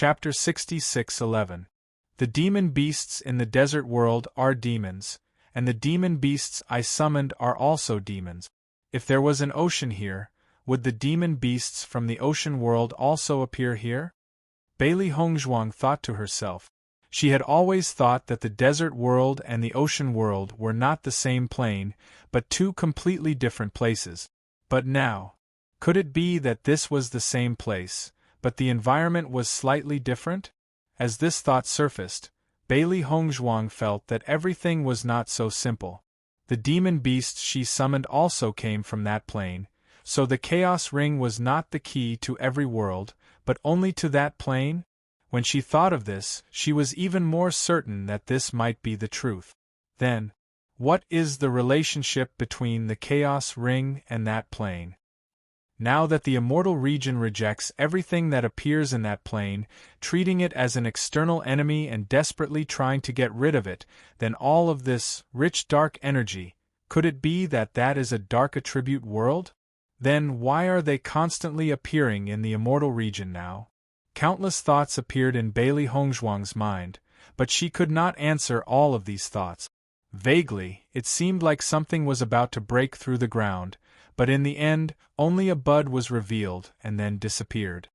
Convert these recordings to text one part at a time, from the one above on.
Chapter 66:11. The demon beasts in the desert world are demons, and the demon beasts I summoned are also demons. If there was an ocean here, would the demon beasts from the ocean world also appear here? Bailey Hongzhuang thought to herself. She had always thought that the desert world and the ocean world were not the same plane, but two completely different places. But now, could it be that this was the same place, but the environment was slightly different? As this thought surfaced, Bailey Hongzhuang felt that everything was not so simple. The demon beasts she summoned also came from that plane, so the Chaos Ring was not the key to every world, but only to that plane? When she thought of this, she was even more certain that this might be the truth. Then, what is the relationship between the Chaos Ring and that plane? Now that the immortal region rejects everything that appears in that plane, treating it as an external enemy and desperately trying to get rid of it, then all of this rich dark energy, could it be that that is a dark attribute world? Then why are they constantly appearing in the immortal region now? Countless thoughts appeared in Bailey Hongzhuang's mind, but she could not answer all of these thoughts. Vaguely, it seemed like something was about to break through the ground, but in the end, only a bud was revealed and then disappeared.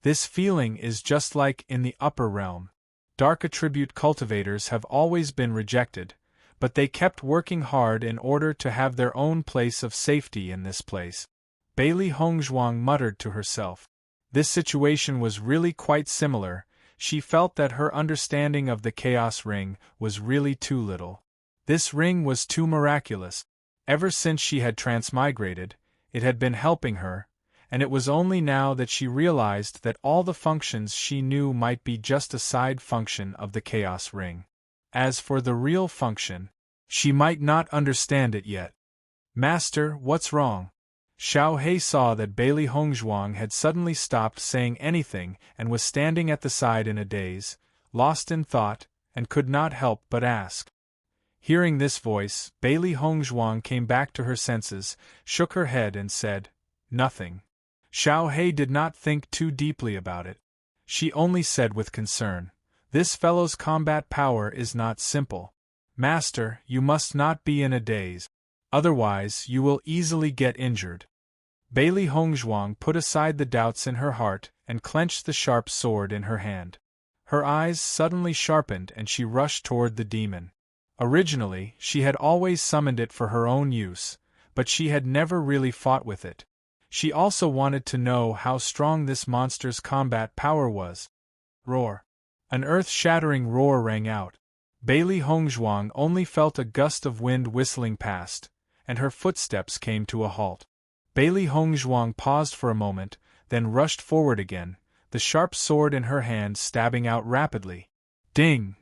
This feeling is just like in the upper realm. Dark attribute cultivators have always been rejected, but they kept working hard in order to have their own place of safety in this place. Bailey Hongzhuang muttered to herself. This situation was really quite similar. She felt that her understanding of the Chaos Ring was really too little. This ring was too miraculous. Ever since she had transmigrated, it had been helping her, and it was only now that she realized that all the functions she knew might be just a side function of the Chaos Ring. As for the real function, she might not understand it yet. "Master, what's wrong?" Xiao He saw that Bailey Hongzhuang had suddenly stopped saying anything and was standing at the side in a daze, lost in thought, and could not help but ask. Hearing this voice, Bailey Hongzhuang came back to her senses, shook her head and said, "Nothing." Xiao He did not think too deeply about it. She only said with concern, "This fellow's combat power is not simple. Master, you must not be in a daze. Otherwise, you will easily get injured." Bailey Hongzhuang put aside the doubts in her heart and clenched the sharp sword in her hand. Her eyes suddenly sharpened and she rushed toward the demon. Originally, she had always summoned it for her own use, but she had never really fought with it. She also wanted to know how strong this monster's combat power was. Roar! An earth-shattering roar rang out. Bailey Hongzhuang only felt a gust of wind whistling past, and her footsteps came to a halt. Bailey Hongzhuang paused for a moment, then rushed forward again, the sharp sword in her hand stabbing out rapidly. Ding!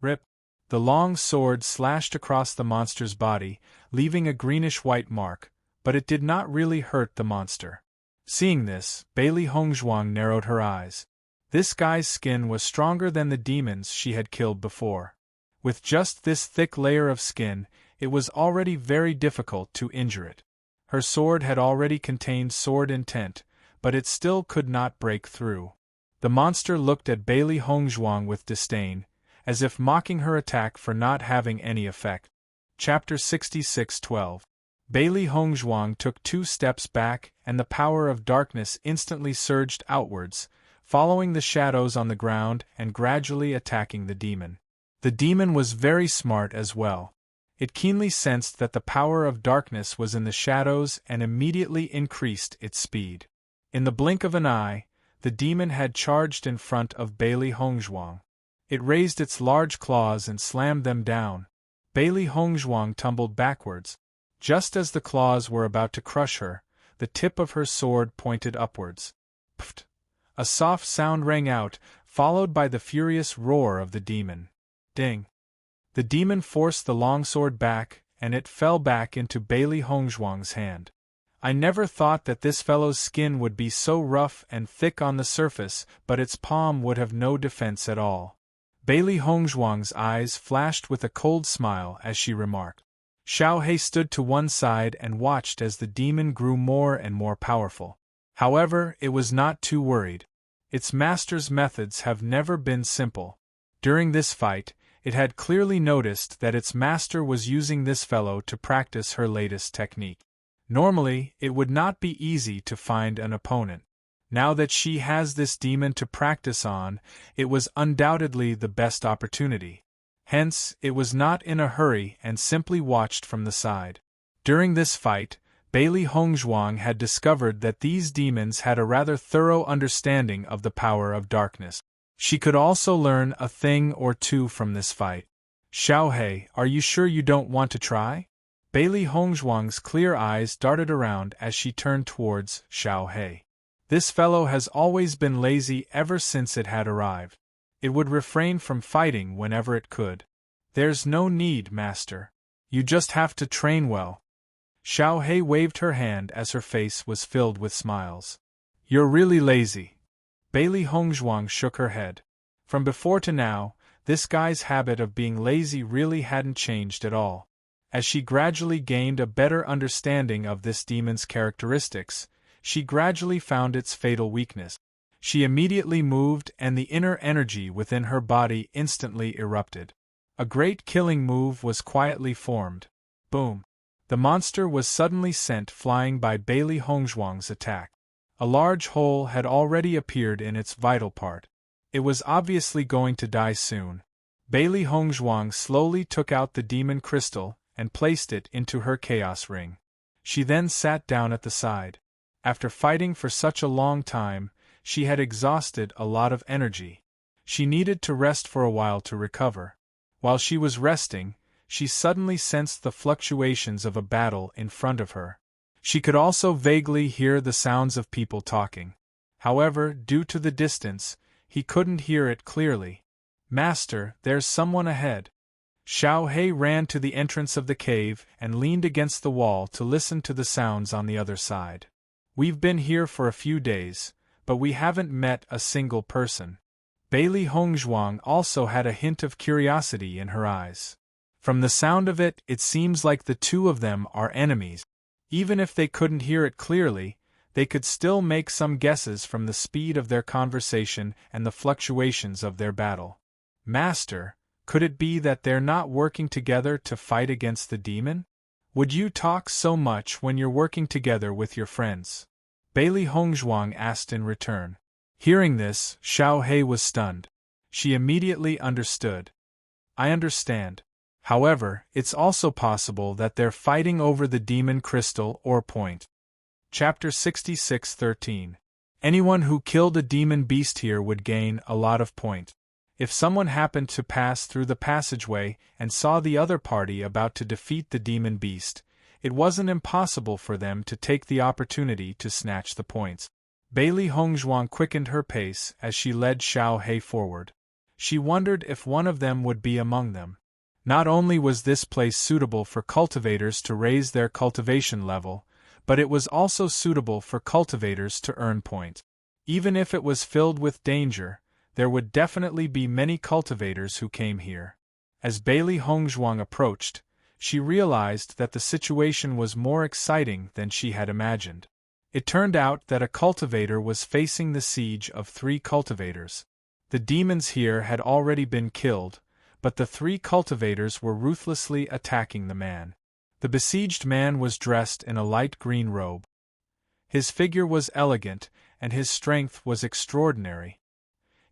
Rip! The long sword slashed across the monster's body, leaving a greenish-white mark, but it did not really hurt the monster. Seeing this, Bailey Hongzhuang narrowed her eyes. This guy's skin was stronger than the demons she had killed before. With just this thick layer of skin, it was already very difficult to injure it. Her sword had already contained sword intent, but it still could not break through. The monster looked at Bailey Hongzhuang with disdain, as if mocking her attack for not having any effect. Chapter 66:12. Bailey Hongzhuang took 2 steps back and the power of darkness instantly surged outwards, following the shadows on the ground and gradually attacking the demon. The demon was very smart as well. It keenly sensed that the power of darkness was in the shadows and immediately increased its speed. In the blink of an eye, the demon had charged in front of Bailey Hongzhuang. It raised its large claws and slammed them down. Bailey Hongzhuang tumbled backwards. Just as the claws were about to crush her, the tip of her sword pointed upwards. Pft! A soft sound rang out, followed by the furious roar of the demon. Ding! The demon forced the longsword back, and it fell back into Bailey Hongzhuang's hand. "I never thought that this fellow's skin would be so rough and thick on the surface, but its palm would have no defense at all." Bailey Hongzhuang's eyes flashed with a cold smile as she remarked. Xiao He stood to one side and watched as the demon grew more and more powerful. However, it was not too worried. Its master's methods have never been simple. During this fight, it had clearly noticed that its master was using this fellow to practice her latest technique. Normally, it would not be easy to find an opponent. Now that she has this demon to practice on, it was undoubtedly the best opportunity. Hence, it was not in a hurry and simply watched from the side. During this fight, Bailey Hongzhuang had discovered that these demons had a rather thorough understanding of the power of darkness. She could also learn a thing or two from this fight. Xiaohei, are you sure you don't want to try? Bailey Hongzhuang's clear eyes darted around as she turned towards Xiaohei. This fellow has always been lazy ever since it had arrived. It would refrain from fighting whenever it could. There's no need, master. You just have to train well. Xiaohei waved her hand as her face was filled with smiles. You're really lazy. Bailey Hongzhuang shook her head. From before to now, this guy's habit of being lazy really hadn't changed at all. As she gradually gained a better understanding of this demon's characteristics, she gradually found its fatal weakness. She immediately moved and the inner energy within her body instantly erupted. A great killing move was quietly formed. Boom! The monster was suddenly sent flying by Bailey Hongzhuang's attack. A large hole had already appeared in its vital part. It was obviously going to die soon. Bailey Hongzhuang slowly took out the demon crystal and placed it into her chaos ring. She then sat down at the side. After fighting for such a long time, she had exhausted a lot of energy. She needed to rest for a while to recover. While she was resting, she suddenly sensed the fluctuations of a battle in front of her. She could also vaguely hear the sounds of people talking. However, due to the distance, he couldn't hear it clearly. Master, there's someone ahead. Xiaohei ran to the entrance of the cave and leaned against the wall to listen to the sounds on the other side. We've been here for a few days, but we haven't met a single person. Bailey Hongzhuang also had a hint of curiosity in her eyes. From the sound of it, it seems like the two of them are enemies. Even if they couldn't hear it clearly, they could still make some guesses from the speed of their conversation and the fluctuations of their battle. Master, could it be that they're not working together to fight against the demon? Would you talk so much when you're working together with your friends? Bailey Hongzhuang asked in return. Hearing this, Xiaohei was stunned. She immediately understood. I understand. However, it's also possible that they're fighting over the demon crystal or point. Chapter 66:13. Anyone who killed a demon beast here would gain a lot of point. If someone happened to pass through the passageway and saw the other party about to defeat the demon beast, it wasn't impossible for them to take the opportunity to snatch the points. Bailey Hongzhuang quickened her pace as she led Xiaohei forward. She wondered if one of them would be among them. Not only was this place suitable for cultivators to raise their cultivation level, but it was also suitable for cultivators to earn points. Even if it was filled with danger, there would definitely be many cultivators who came here. As Bailey Hongzhuang approached, she realized that the situation was more exciting than she had imagined. It turned out that a cultivator was facing the siege of 3 cultivators. The demons here had already been killed, but the 3 cultivators were ruthlessly attacking the man. The besieged man was dressed in a light green robe. His figure was elegant, and his strength was extraordinary.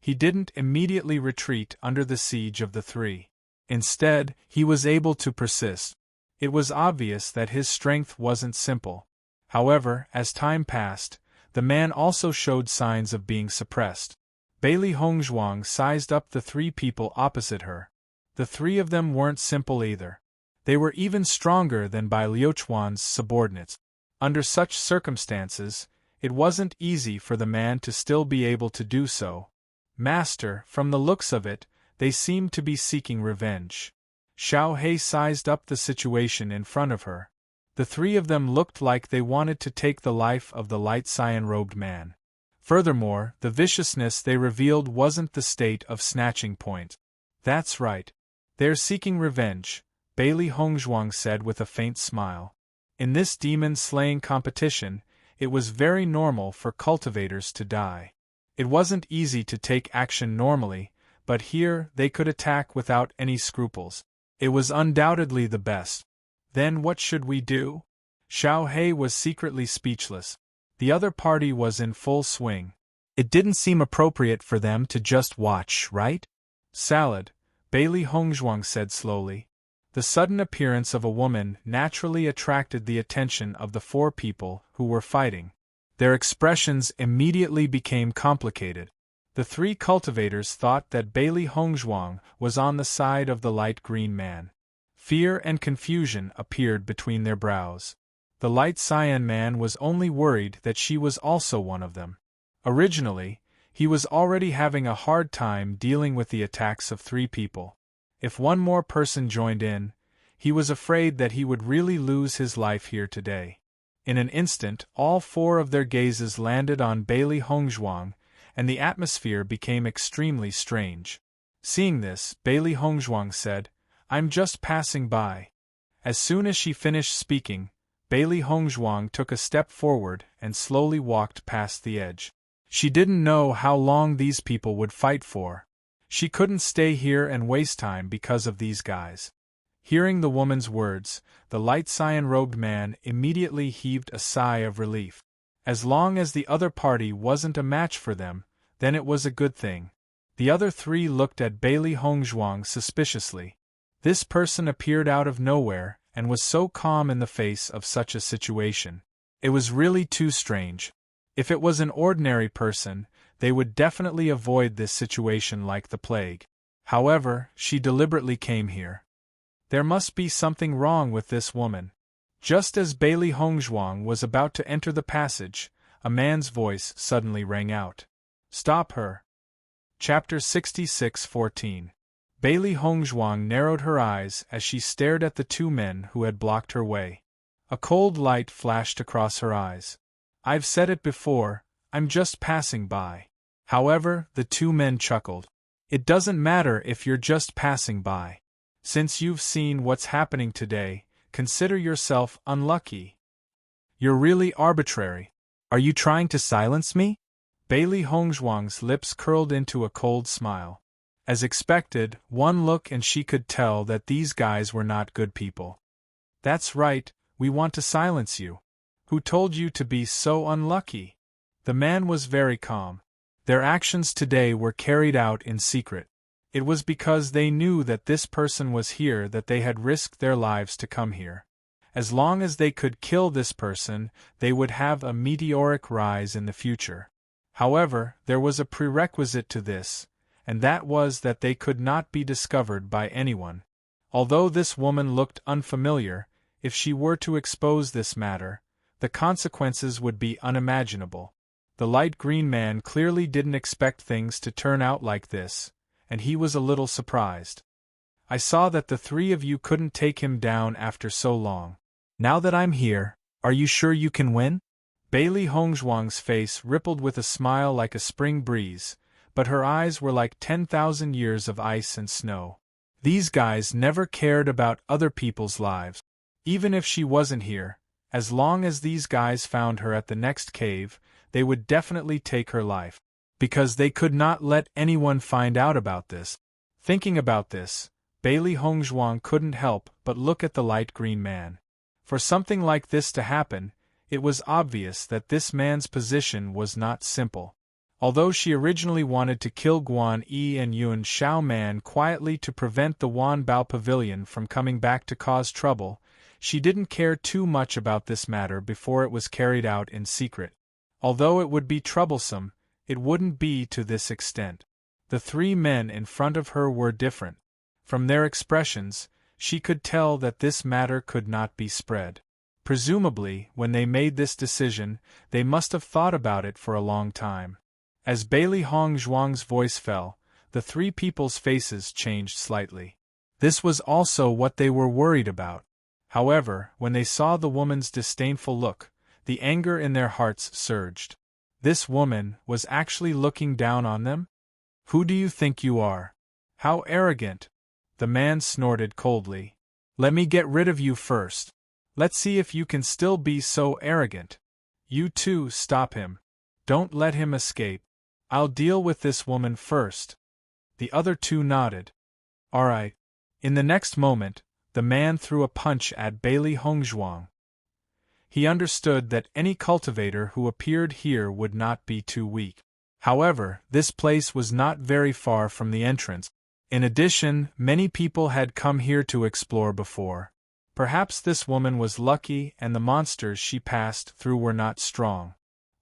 He didn't immediately retreat under the siege of the 3. Instead, he was able to persist. It was obvious that his strength wasn't simple. However, as time passed, the man also showed signs of being suppressed. Bailey Hongzhuang sized up the 3 people opposite her. The 3 of them weren't simple either. They were even stronger than Bai Liuchuan's subordinates. Under such circumstances, it wasn't easy for the man to still be able to do so. Master, from the looks of it, they seemed to be seeking revenge. Xiaohei sized up the situation in front of her. The 3 of them looked like they wanted to take the life of the light cyan-robed man. Furthermore, the viciousness they revealed wasn't the state of snatching point. That's right. They're seeking revenge, Bailey Hongzhuang said with a faint smile. In this demon-slaying competition, it was very normal for cultivators to die. It wasn't easy to take action normally, but here they could attack without any scruples. It was undoubtedly the best. Then what should we do? Xiao He was secretly speechless. The other party was in full swing. It didn't seem appropriate for them to just watch, right? Salad, Bailey Hongzhuang said slowly. The sudden appearance of a woman naturally attracted the attention of the four people who were fighting. Their expressions immediately became complicated. The three cultivators thought that Bailey Hongzhuang was on the side of the light green man. Fear and confusion appeared between their brows. The light cyan man was only worried that she was also one of them. Originally, he was already having a hard time dealing with the attacks of three people. If one more person joined in, he was afraid that he would really lose his life here today. In an instant, all four of their gazes landed on Bailey Hongzhuang, and the atmosphere became extremely strange. Seeing this, Bailey Hongzhuang said, "I'm just passing by." As soon as she finished speaking, Bailey Hongzhuang took a step forward and slowly walked past the edge. She didn't know how long these people would fight for. She couldn't stay here and waste time because of these guys. Hearing the woman's words, the light cyan-robed man immediately heaved a sigh of relief. As long as the other party wasn't a match for them, then it was a good thing. The other three looked at Bailey Hongzhuang suspiciously. This person appeared out of nowhere and was so calm in the face of such a situation. It was really too strange. If it was an ordinary person, they would definitely avoid this situation like the plague. However, she deliberately came here. There must be something wrong with this woman. Just as Bailey Hongzhuang was about to enter the passage, a man's voice suddenly rang out. "Stop her." Chapter 66:14. Bailey Hongzhuang narrowed her eyes as she stared at the two men who had blocked her way. A cold light flashed across her eyes. "I've said it before, I'm just passing by." However, the two men chuckled. "It doesn't matter if you're just passing by. Since you've seen what's happening today, consider yourself unlucky." "You're really arbitrary. Are you trying to silence me?" Bailey Hongzhuang's lips curled into a cold smile. As expected, one look and she could tell that these guys were not good people. "That's right, we want to silence you. Who told you to be so unlucky?" The man was very calm. Their actions today were carried out in secret. It was because they knew that this person was here that they had risked their lives to come here. As long as they could kill this person, they would have a meteoric rise in the future. However, there was a prerequisite to this, and that was that they could not be discovered by anyone. Although this woman looked unfamiliar, if she were to expose this matter, the consequences would be unimaginable. The light green man clearly didn't expect things to turn out like this, and he was a little surprised. "I saw that the three of you couldn't take him down after so long. Now that I'm here, are you sure you can win?" Bailey Hongzhuang's face rippled with a smile like a spring breeze, but her eyes were like 10,000 years of ice and snow. These guys never cared about other people's lives. Even if she wasn't here, as long as these guys found her at the next cave, they would definitely take her life. Because they could not let anyone find out about this. Thinking about this, Bailey Hongzhuang couldn't help but look at the light green man. For something like this to happen, it was obvious that this man's position was not simple. Although she originally wanted to kill Guan Yi and Yun Xiao Man quietly to prevent the Wanbao Pavilion from coming back to cause trouble, she didn't care too much about this matter before it was carried out in secret. Although it would be troublesome, it wouldn't be to this extent. The three men in front of her were different. From their expressions, she could tell that this matter could not be spread. Presumably, when they made this decision, they must have thought about it for a long time. As Bailey Hongzhuang's voice fell, the three people's faces changed slightly. This was also what they were worried about. However, when they saw the woman's disdainful look, the anger in their hearts surged. This woman was actually looking down on them? "Who do you think you are? How arrogant!" The man snorted coldly. "Let me get rid of you first. Let's see if you can still be so arrogant. You too, stop him. Don't let him escape. I'll deal with this woman first. The other two nodded. All right. In the next moment, the man threw a punch at Bailey Hongzhuang. He understood that any cultivator who appeared here would not be too weak. However, this place was not very far from the entrance. In addition, many people had come here to explore before. Perhaps this woman was lucky and the monsters she passed through were not strong.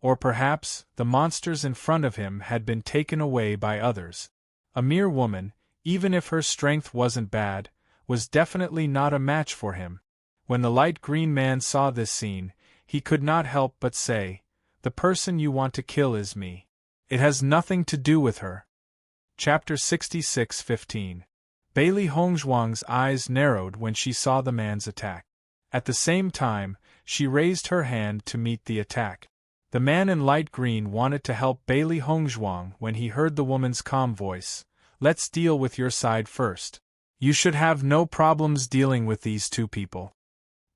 Or perhaps the monsters in front of him had been taken away by others. A mere woman, even if her strength wasn't bad, was definitely not a match for him. When the light green man saw this scene, he could not help but say, "The person you want to kill is me. It has nothing to do with her." Chapter 66:15. Bailey Hongzhuang's eyes narrowed when she saw the man's attack. At the same time, she raised her hand to meet the attack. The man in light green wanted to help Bailey Hongzhuang when he heard the woman's calm voice. "Let's deal with your side first. You should have no problems dealing with these two people."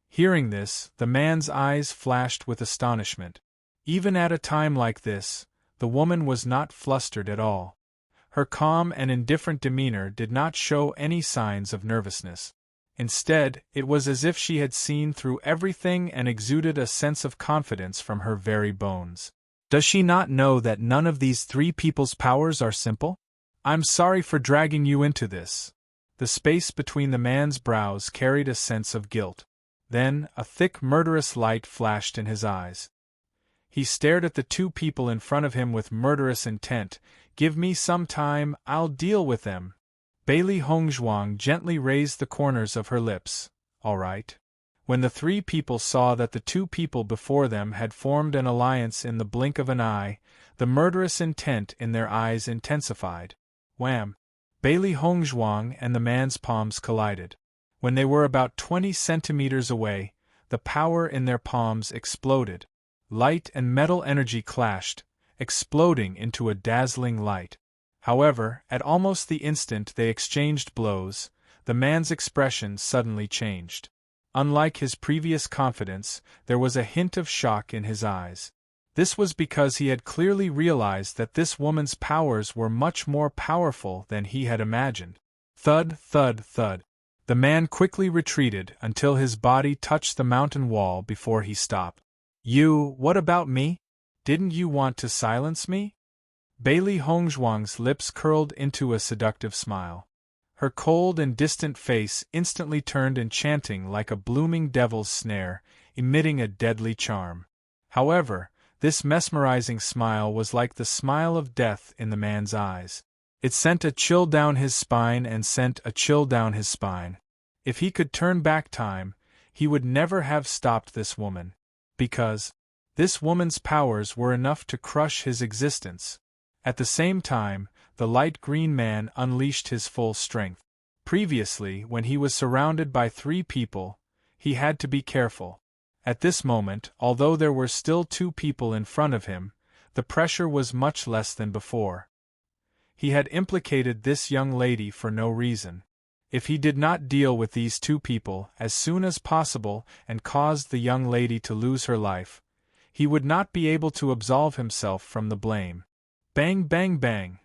Hearing this, the man's eyes flashed with astonishment. Even at a time like this, the woman was not flustered at all. Her calm and indifferent demeanor did not show any signs of nervousness. Instead, it was as if she had seen through everything and exuded a sense of confidence from her very bones. Does she not know that none of these three people's powers are simple? I'm sorry for dragging you into this. The space between the man's brows carried a sense of guilt. Then, a thick murderous light flashed in his eyes. He stared at the two people in front of him with murderous intent. "Give me some time, I'll deal with them." Bailey Hongzhuang gently raised the corners of her lips. "All right." When the three people saw that the two people before them had formed an alliance in the blink of an eye, the murderous intent in their eyes intensified. Wham! Bailey Hongzhuang and the man's palms collided. When they were about 20 centimeters away, the power in their palms exploded. Light and metal energy clashed, exploding into a dazzling light. However, at almost the instant they exchanged blows, the man's expression suddenly changed. Unlike his previous confidence, there was a hint of shock in his eyes. This was because he had clearly realized that this woman's powers were much more powerful than he had imagined. Thud, thud, thud. The man quickly retreated until his body touched the mountain wall before he stopped. What about me? Didn't you want to silence me?" Bailey Hongzhuang's lips curled into a seductive smile. Her cold and distant face instantly turned enchanting like a blooming devil's snare, emitting a deadly charm. However, this mesmerizing smile was like the smile of death in the man's eyes. It sent a chill down his spine and sent a chill down his spine. If he could turn back time, he would never have stopped this woman. Because this woman's powers were enough to crush his existence. At the same time, the light green man unleashed his full strength. Previously, when he was surrounded by three people, he had to be careful. At this moment, although there were still two people in front of him, the pressure was much less than before. He had implicated this young lady for no reason. If he did not deal with these two people as soon as possible and caused the young lady to lose her life, he would not be able to absolve himself from the blame. Bang, bang, bang.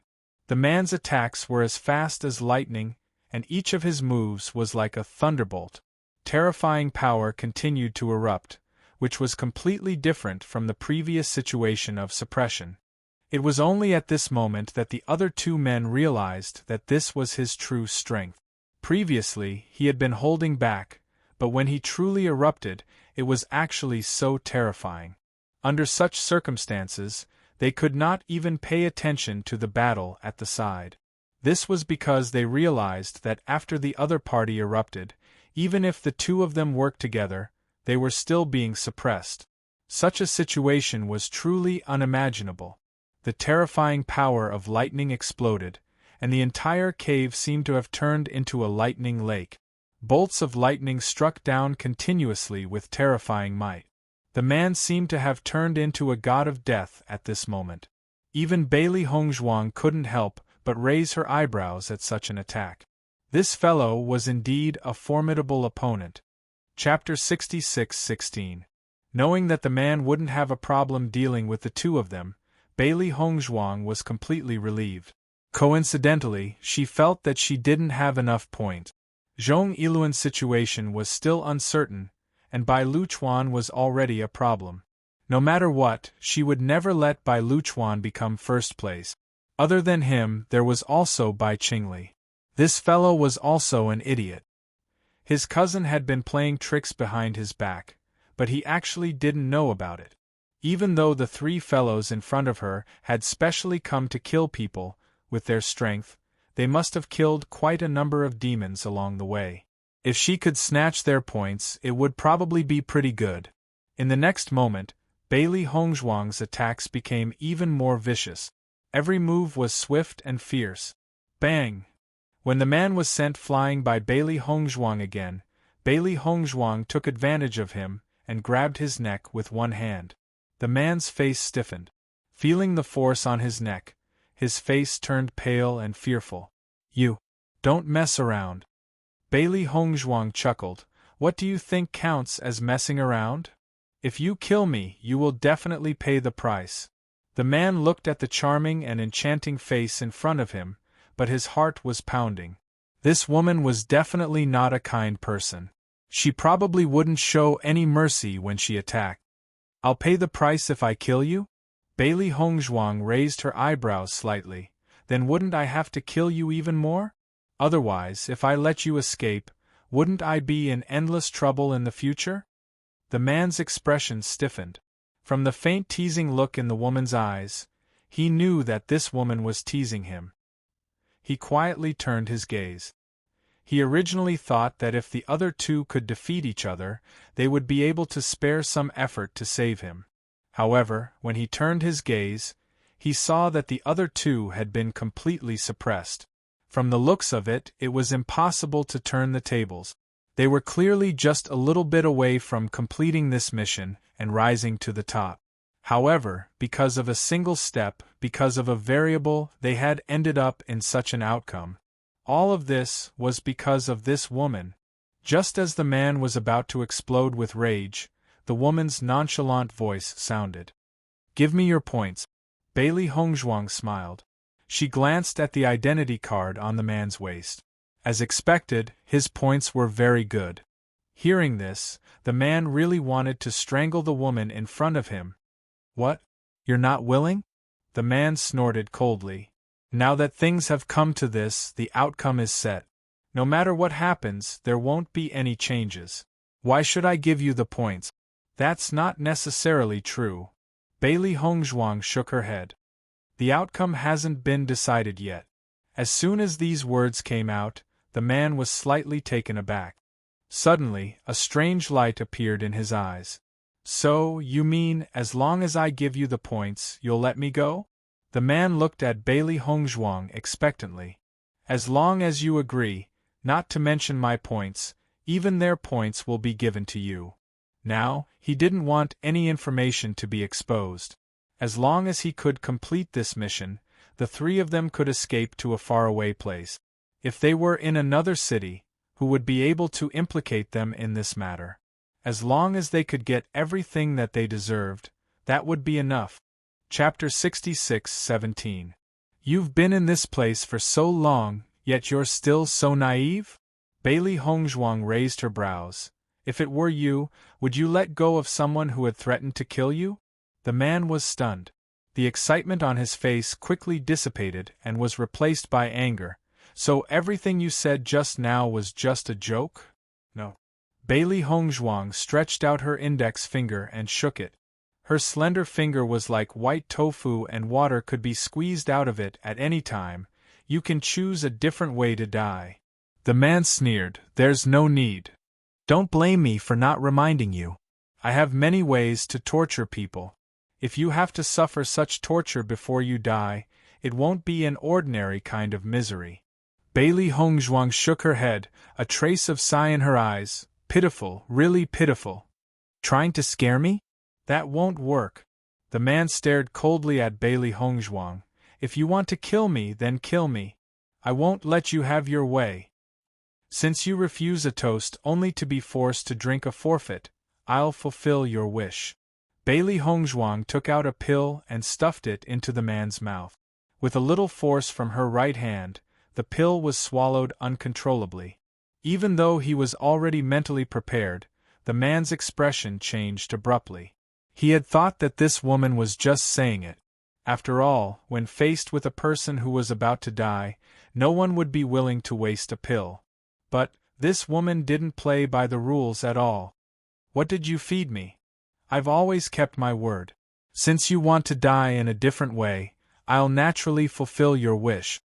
The man's attacks were as fast as lightning, and each of his moves was like a thunderbolt. Terrifying power continued to erupt, which was completely different from the previous situation of suppression. It was only at this moment that the other two men realized that this was his true strength. Previously, he had been holding back, but when he truly erupted, it was actually so terrifying. Under such circumstances, they could not even pay attention to the battle at the side. This was because they realized that after the other party erupted, even if the two of them worked together, they were still being suppressed. Such a situation was truly unimaginable. The terrifying power of lightning exploded, and the entire cave seemed to have turned into a lightning lake. Bolts of lightning struck down continuously with terrifying might. The man seemed to have turned into a god of death at this moment. Even Bailey Hongzhuang couldn't help but raise her eyebrows at such an attack. This fellow was indeed a formidable opponent. Chapter 66:16. Knowing that the man wouldn't have a problem dealing with the two of them, Bailey Hongzhuang was completely relieved. Coincidentally, she felt that she didn't have enough points. Zhong Yiluan's situation was still uncertain, and Bai Luchuan was already a problem. No matter what, she would never let Bai Luchuan become first place. Other than him, there was also Bai Qingli. This fellow was also an idiot. His cousin had been playing tricks behind his back, but he actually didn't know about it. Even though the three fellows in front of her had specially come to kill people, with their strength, they must have killed quite a number of demons along the way. If she could snatch their points, it would probably be pretty good. In the next moment, Bailey Hongzhuang's attacks became even more vicious. Every move was swift and fierce. Bang! When the man was sent flying by Bailey Hongzhuang again, Bailey Hongzhuang took advantage of him and grabbed his neck with one hand. The man's face stiffened. Feeling the force on his neck, his face turned pale and fearful. "You don't mess around." Bailey Hongzhuang chuckled. "What do you think counts as messing around? If you kill me, you will definitely pay the price." The man looked at the charming and enchanting face in front of him, but his heart was pounding. This woman was definitely not a kind person. She probably wouldn't show any mercy when she attacked. "I'll pay the price if I kill you?" Bailey Hongzhuang raised her eyebrows slightly. "Then wouldn't I have to kill you even more? Otherwise, if I let you escape, wouldn't I be in endless trouble in the future?" The man's expression stiffened. From the faint teasing look in the woman's eyes, he knew that this woman was teasing him. He quietly turned his gaze. He originally thought that if the other two could defeat each other, they would be able to spare some effort to save him. However, when he turned his gaze, he saw that the other two had been completely suppressed. From the looks of it, it was impossible to turn the tables. They were clearly just a little bit away from completing this mission and rising to the top. However, because of a single step, because of a variable, they had ended up in such an outcome. All of this was because of this woman. Just as the man was about to explode with rage, the woman's nonchalant voice sounded. "Give me your points." Bailey Hongzhuang smiled. She glanced at the identity card on the man's waist. As expected, his points were very good. Hearing this, the man really wanted to strangle the woman in front of him. "What? You're not willing?" The man snorted coldly. "Now that things have come to this, the outcome is set. No matter what happens, there won't be any changes. Why should I give you the points?" "That's not necessarily true." Bailey Hongzhuang shook her head. "The outcome hasn't been decided yet." As soon as these words came out, the man was slightly taken aback. Suddenly, a strange light appeared in his eyes. "So, you mean, as long as I give you the points, you'll let me go?" The man looked at Bailey Hongzhuang expectantly. "As long as you agree, not to mention my points, even their points will be given to you." Now, he didn't want any information to be exposed. As long as he could complete this mission, the three of them could escape to a faraway place. If they were in another city, who would be able to implicate them in this matter? As long as they could get everything that they deserved, that would be enough. Chapter 66-17. "You've been in this place for so long, yet you're still so naive?" Bailey Hongzhuang raised her brows. "If it were you, would you let go of someone who had threatened to kill you?" The man was stunned. The excitement on his face quickly dissipated and was replaced by anger. "So everything you said just now was just a joke?" "No." Bailey Hongzhuang stretched out her index finger and shook it. Her slender finger was like white tofu and water could be squeezed out of it at any time. "You can choose a different way to die." The man sneered. "There's no need. Don't blame me for not reminding you. I have many ways to torture people. If you have to suffer such torture before you die, it won't be an ordinary kind of misery." Bailey Hongzhuang shook her head, a trace of sigh in her eyes. "Pitiful, really pitiful. Trying to scare me? That won't work." The man stared coldly at Bailey Hongzhuang. "If you want to kill me, then kill me. I won't let you have your way. Since you refuse a toast only to be forced to drink a forfeit, I'll fulfill your wish." Bailey Hongzhuang took out a pill and stuffed it into the man's mouth. With a little force from her right hand, the pill was swallowed uncontrollably. Even though he was already mentally prepared, the man's expression changed abruptly. He had thought that this woman was just saying it. After all, when faced with a person who was about to die, no one would be willing to waste a pill. But this woman didn't play by the rules at all. "What did you feed me? I've always kept my word. Since you want to die in a different way, I'll naturally fulfill your wish."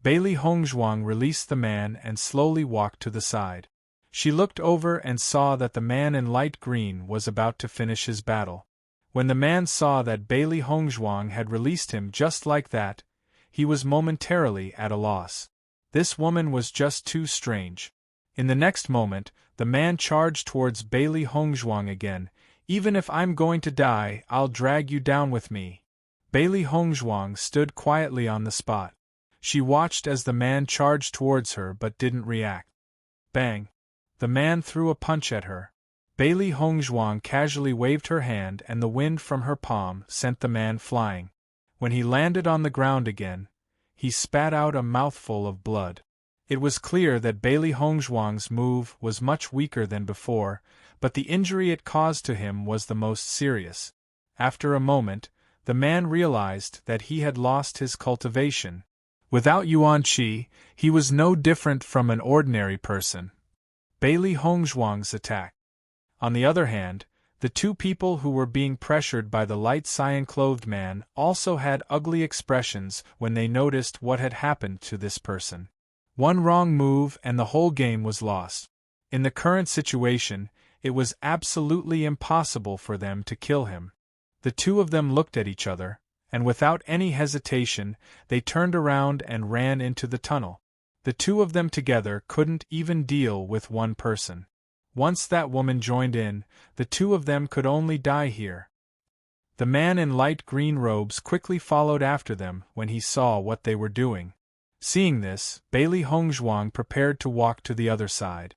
Bailey Hongzhuang released the man and slowly walked to the side. She looked over and saw that the man in light green was about to finish his battle. When the man saw that Bailey Hongzhuang had released him just like that, he was momentarily at a loss. This woman was just too strange. In the next moment, the man charged towards Bailey Hongzhuang again. "Even if I'm going to die, I'll drag you down with me." Bailey Hongzhuang stood quietly on the spot. She watched as the man charged towards her but didn't react. Bang! The man threw a punch at her. Bailey Hongzhuang casually waved her hand and the wind from her palm sent the man flying. When he landed on the ground again, he spat out a mouthful of blood. It was clear that Bailey Hongzhuang's move was much weaker than before, but the injury it caused to him was the most serious. After a moment, the man realized that he had lost his cultivation. Without Yuan Qi, he was no different from an ordinary person. Bailey Hongzhuang's attack. On the other hand, the two people who were being pressured by the light cyan-clothed man also had ugly expressions when they noticed what had happened to this person. One wrong move and the whole game was lost. In the current situation, it was absolutely impossible for them to kill him. The two of them looked at each other, and without any hesitation, they turned around and ran into the tunnel. The two of them together couldn't even deal with one person. Once that woman joined in, the two of them could only die here. The man in light green robes quickly followed after them when he saw what they were doing. Seeing this, Bailey Hongzhuang prepared to walk to the other side.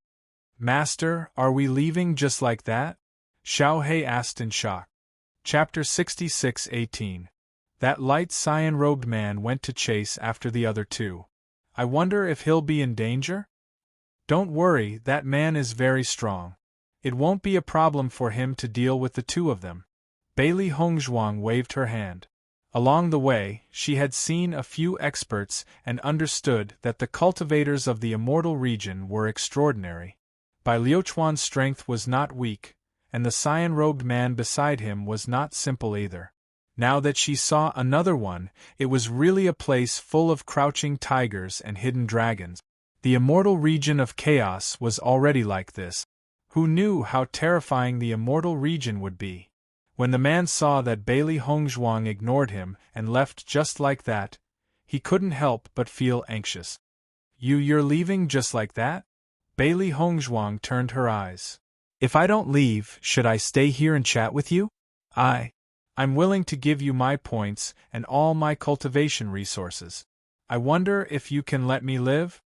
"Master, are we leaving just like that?" Xiao He asked in shock. Chapter 66:18. That light cyan-robed man went to chase after the other two. "I wonder if he'll be in danger?" "Don't worry, that man is very strong. It won't be a problem for him to deal with the two of them." Bailey Hongzhuang waved her hand. Along the way, she had seen a few experts and understood that the cultivators of the immortal region were extraordinary. Bai Liuchuan's strength was not weak, and the cyan-robed man beside him was not simple either. Now that she saw another one, it was really a place full of crouching tigers and hidden dragons. The immortal region of chaos was already like this. Who knew how terrifying the immortal region would be? When the man saw that Bailey Hongzhuang ignored him and left just like that, he couldn't help but feel anxious. You're leaving just like that?" Bailey Hongzhuang turned her eyes. "If I don't leave, should I stay here and chat with you? I'm willing to give you my points and all my cultivation resources. I wonder if you can let me live?"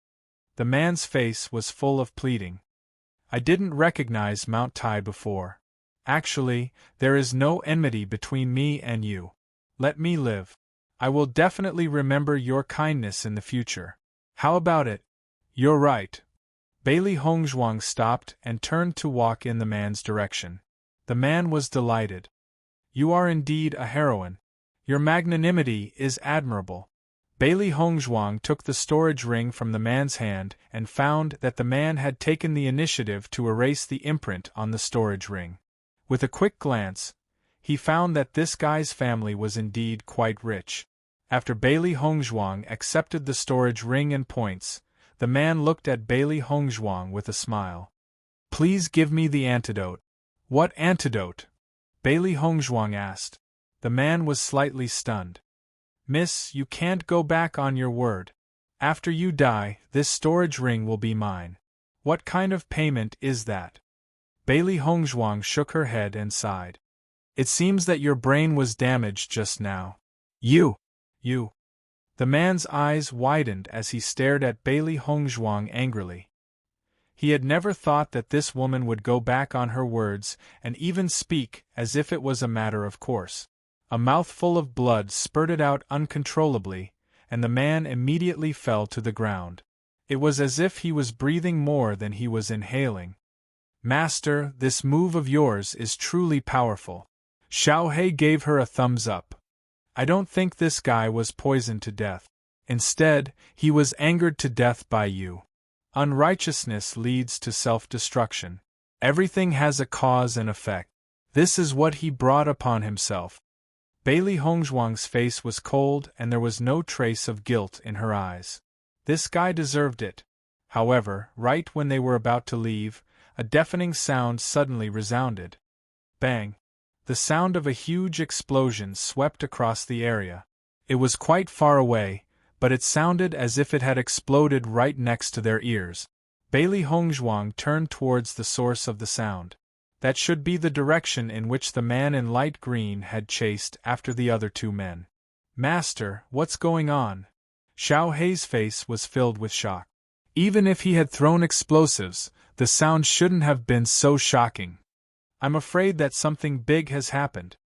The man's face was full of pleading. "I didn't recognize Mount Tai before. Actually, there is no enmity between me and you. Let me live. I will definitely remember your kindness in the future. How about it?" "You're right." Bailey Hongzhuang stopped and turned to walk in the man's direction. The man was delighted. "You are indeed a heroine. Your magnanimity is admirable." Bailey Hongzhuang took the storage ring from the man's hand and found that the man had taken the initiative to erase the imprint on the storage ring. With a quick glance, he found that this guy's family was indeed quite rich. After Bailey Hongzhuang accepted the storage ring and points, the man looked at Bailey Hongzhuang with a smile. "Please give me the antidote." "What antidote?" Bailey Hongzhuang asked. The man was slightly stunned. "Miss, you can't go back on your word. After you die, this storage ring will be mine. What kind of payment is that?" Bailey Hongzhuang shook her head and sighed. "It seems that your brain was damaged just now." You. The man's eyes widened as he stared at Bailey Hongzhuang angrily. He had never thought that this woman would go back on her words and even speak as if it was a matter of course. A mouthful of blood spurted out uncontrollably, and the man immediately fell to the ground. It was as if he was breathing more than he was inhaling. "Master, this move of yours is truly powerful." Xiao He gave her a thumbs up. "I don't think this guy was poisoned to death. Instead, he was angered to death by you. Unrighteousness leads to self-destruction. Everything has a cause and effect. This is what he brought upon himself." Bailey Hongzhuang's face was cold and there was no trace of guilt in her eyes. This guy deserved it. However, right when they were about to leave, a deafening sound suddenly resounded. Bang! The sound of a huge explosion swept across the area. It was quite far away, but it sounded as if it had exploded right next to their ears. Bailey Hongzhuang turned towards the source of the sound. That should be the direction in which the man in light green had chased after the other two men. "Master, what's going on?" Xiao Hei's face was filled with shock. Even if he had thrown explosives, the sound shouldn't have been so shocking. "I'm afraid that something big has happened."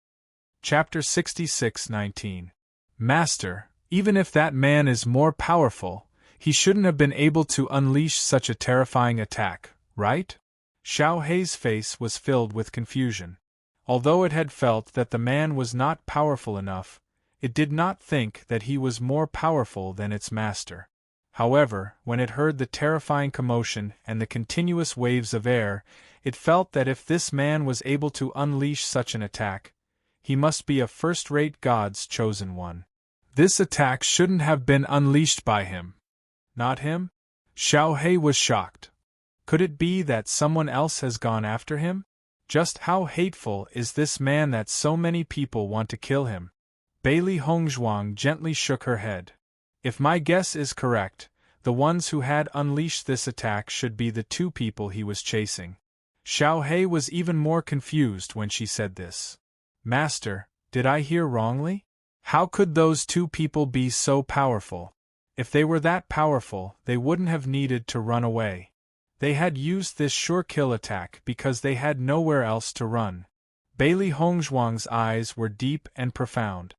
Chapter 66:19. "Master, even if that man is more powerful, he shouldn't have been able to unleash such a terrifying attack, right?" Xiao Hei's face was filled with confusion. Although it had felt that the man was not powerful enough, it did not think that he was more powerful than its master. However, when it heard the terrifying commotion and the continuous waves of air, it felt that if this man was able to unleash such an attack, he must be a first-rate God's chosen one. This attack shouldn't have been unleashed by him. Not him? Xiao Hei was shocked. Could it be that someone else has gone after him? Just how hateful is this man that so many people want to kill him? Bailey Hongzhuang gently shook her head. If my guess is correct, the ones who had unleashed this attack should be the two people he was chasing. Xiao Hei was even more confused when she said this. "Master, did I hear wrongly? How could those two people be so powerful? If they were that powerful, they wouldn't have needed to run away. They had used this sure-kill attack because they had nowhere else to run." Bailey Hongzhuang's eyes were deep and profound.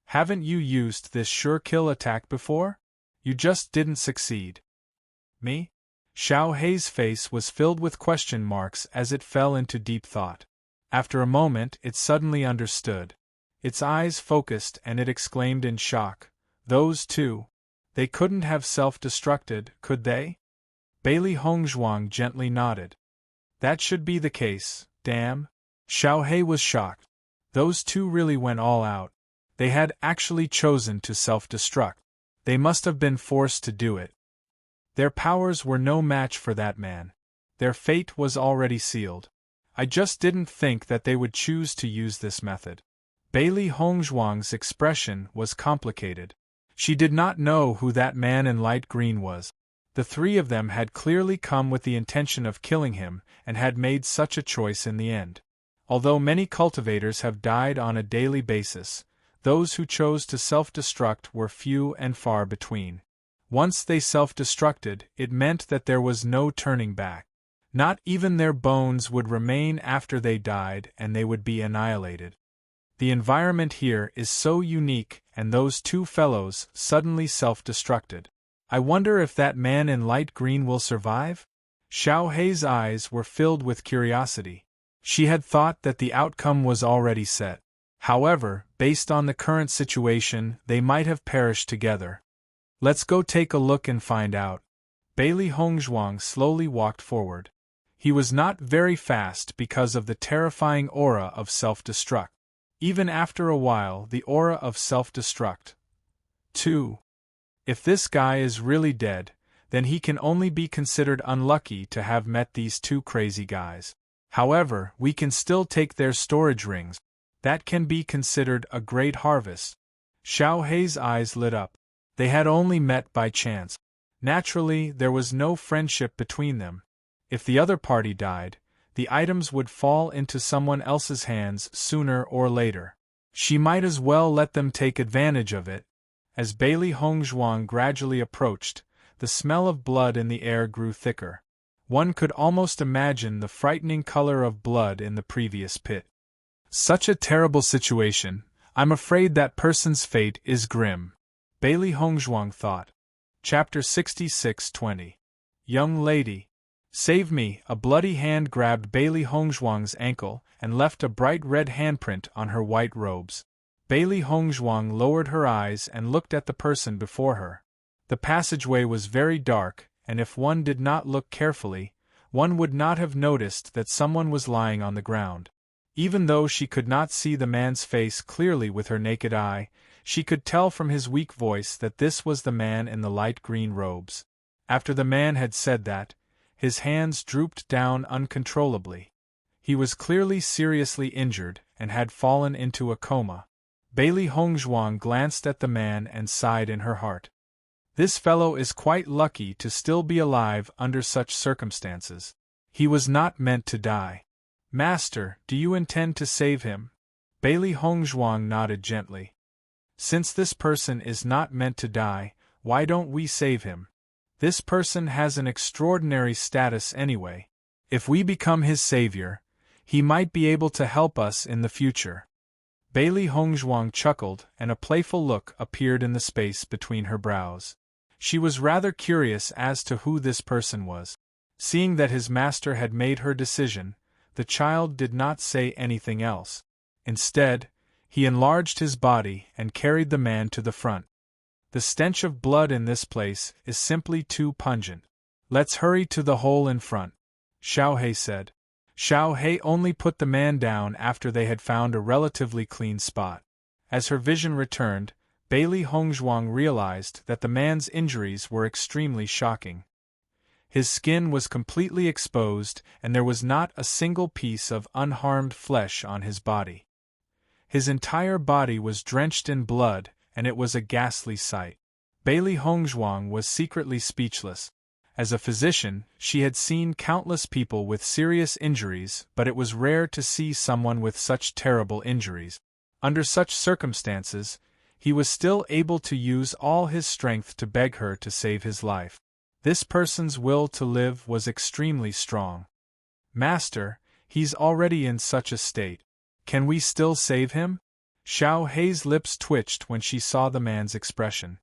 "Haven't you used this sure-kill attack before? You just didn't succeed." "Me?" Xiao Hei's face was filled with question marks as it fell into deep thought. After a moment it suddenly understood. Its eyes focused and it exclaimed in shock, "Those two? They couldn't have self-destructed, could they?" Bailey Hongzhuang gently nodded. "That should be the case, damn." Xiao Hei was shocked. Those two really went all out. They had actually chosen to self-destruct. They must have been forced to do it. Their powers were no match for that man. Their fate was already sealed. I just didn't think that they would choose to use this method. Bailey Hongzhuang's expression was complicated. She did not know who that man in light green was. The three of them had clearly come with the intention of killing him and had made such a choice in the end. Although many cultivators have died on a daily basis, those who chose to self-destruct were few and far between. Once they self-destructed, it meant that there was no turning back. Not even their bones would remain after they died and they would be annihilated. The environment here is so unique, and those two fellows suddenly self-destructed. I wonder if that man in light green will survive? Xiao Hei's eyes were filled with curiosity. She had thought that the outcome was already set. However, based on the current situation, they might have perished together. Let's go take a look and find out. Bailey Hongzhuang slowly walked forward. He was not very fast because of the terrifying aura of self-destruct. Even after a while, the aura of self-destruct. 2. If this guy is really dead, then he can only be considered unlucky to have met these two crazy guys. However, we can still take their storage rings. That can be considered a great harvest. Xiao Hei's eyes lit up. They had only met by chance. Naturally, there was no friendship between them. If the other party died, the items would fall into someone else's hands sooner or later. She might as well let them take advantage of it. As Bailey Hongzhuang gradually approached, the smell of blood in the air grew thicker. One could almost imagine the frightening color of blood in the previous pit. Such a terrible situation. I'm afraid that person's fate is grim, Bailey Hongzhuang thought. Chapter 66:20. Young lady. Save me! A bloody hand grabbed Bailey Hongzhuang's ankle and left a bright red handprint on her white robes. Bailey Hongzhuang lowered her eyes and looked at the person before her. The passageway was very dark, and if one did not look carefully, one would not have noticed that someone was lying on the ground. Even though she could not see the man's face clearly with her naked eye, she could tell from his weak voice that this was the man in the light green robes. After the man had said that, his hands drooped down uncontrollably. He was clearly seriously injured and had fallen into a coma. Bailey Hongzhuang glanced at the man and sighed in her heart. This fellow is quite lucky to still be alive under such circumstances. He was not meant to die. Master, do you intend to save him? Bailey Hongzhuang nodded gently. Since this person is not meant to die, why don't we save him? This person has an extraordinary status anyway. If we become his savior, he might be able to help us in the future. Bailey Hongzhuang chuckled, and a playful look appeared in the space between her brows. She was rather curious as to who this person was. Seeing that his master had made her decision, the child did not say anything else. Instead, he enlarged his body and carried the man to the front. The stench of blood in this place is simply too pungent. Let's hurry to the hole in front, Xiao He said. Xiao He only put the man down after they had found a relatively clean spot. As her vision returned, Bailey Hongzhuang realized that the man's injuries were extremely shocking. His skin was completely exposed, and there was not a single piece of unharmed flesh on his body. His entire body was drenched in blood, and it was a ghastly sight. Bailey Hongzhuang was secretly speechless. As a physician, she had seen countless people with serious injuries, but it was rare to see someone with such terrible injuries. Under such circumstances, he was still able to use all his strength to beg her to save his life. This person's will to live was extremely strong. Master, he's already in such a state. Can we still save him? Xiao He's lips twitched when she saw the man's expression.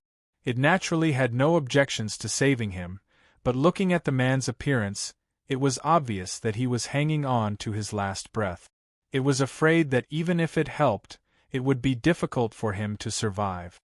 It naturally had no objections to saving him, but looking at the man's appearance, it was obvious that he was hanging on to his last breath. It was afraid that even if it helped, it would be difficult for him to survive.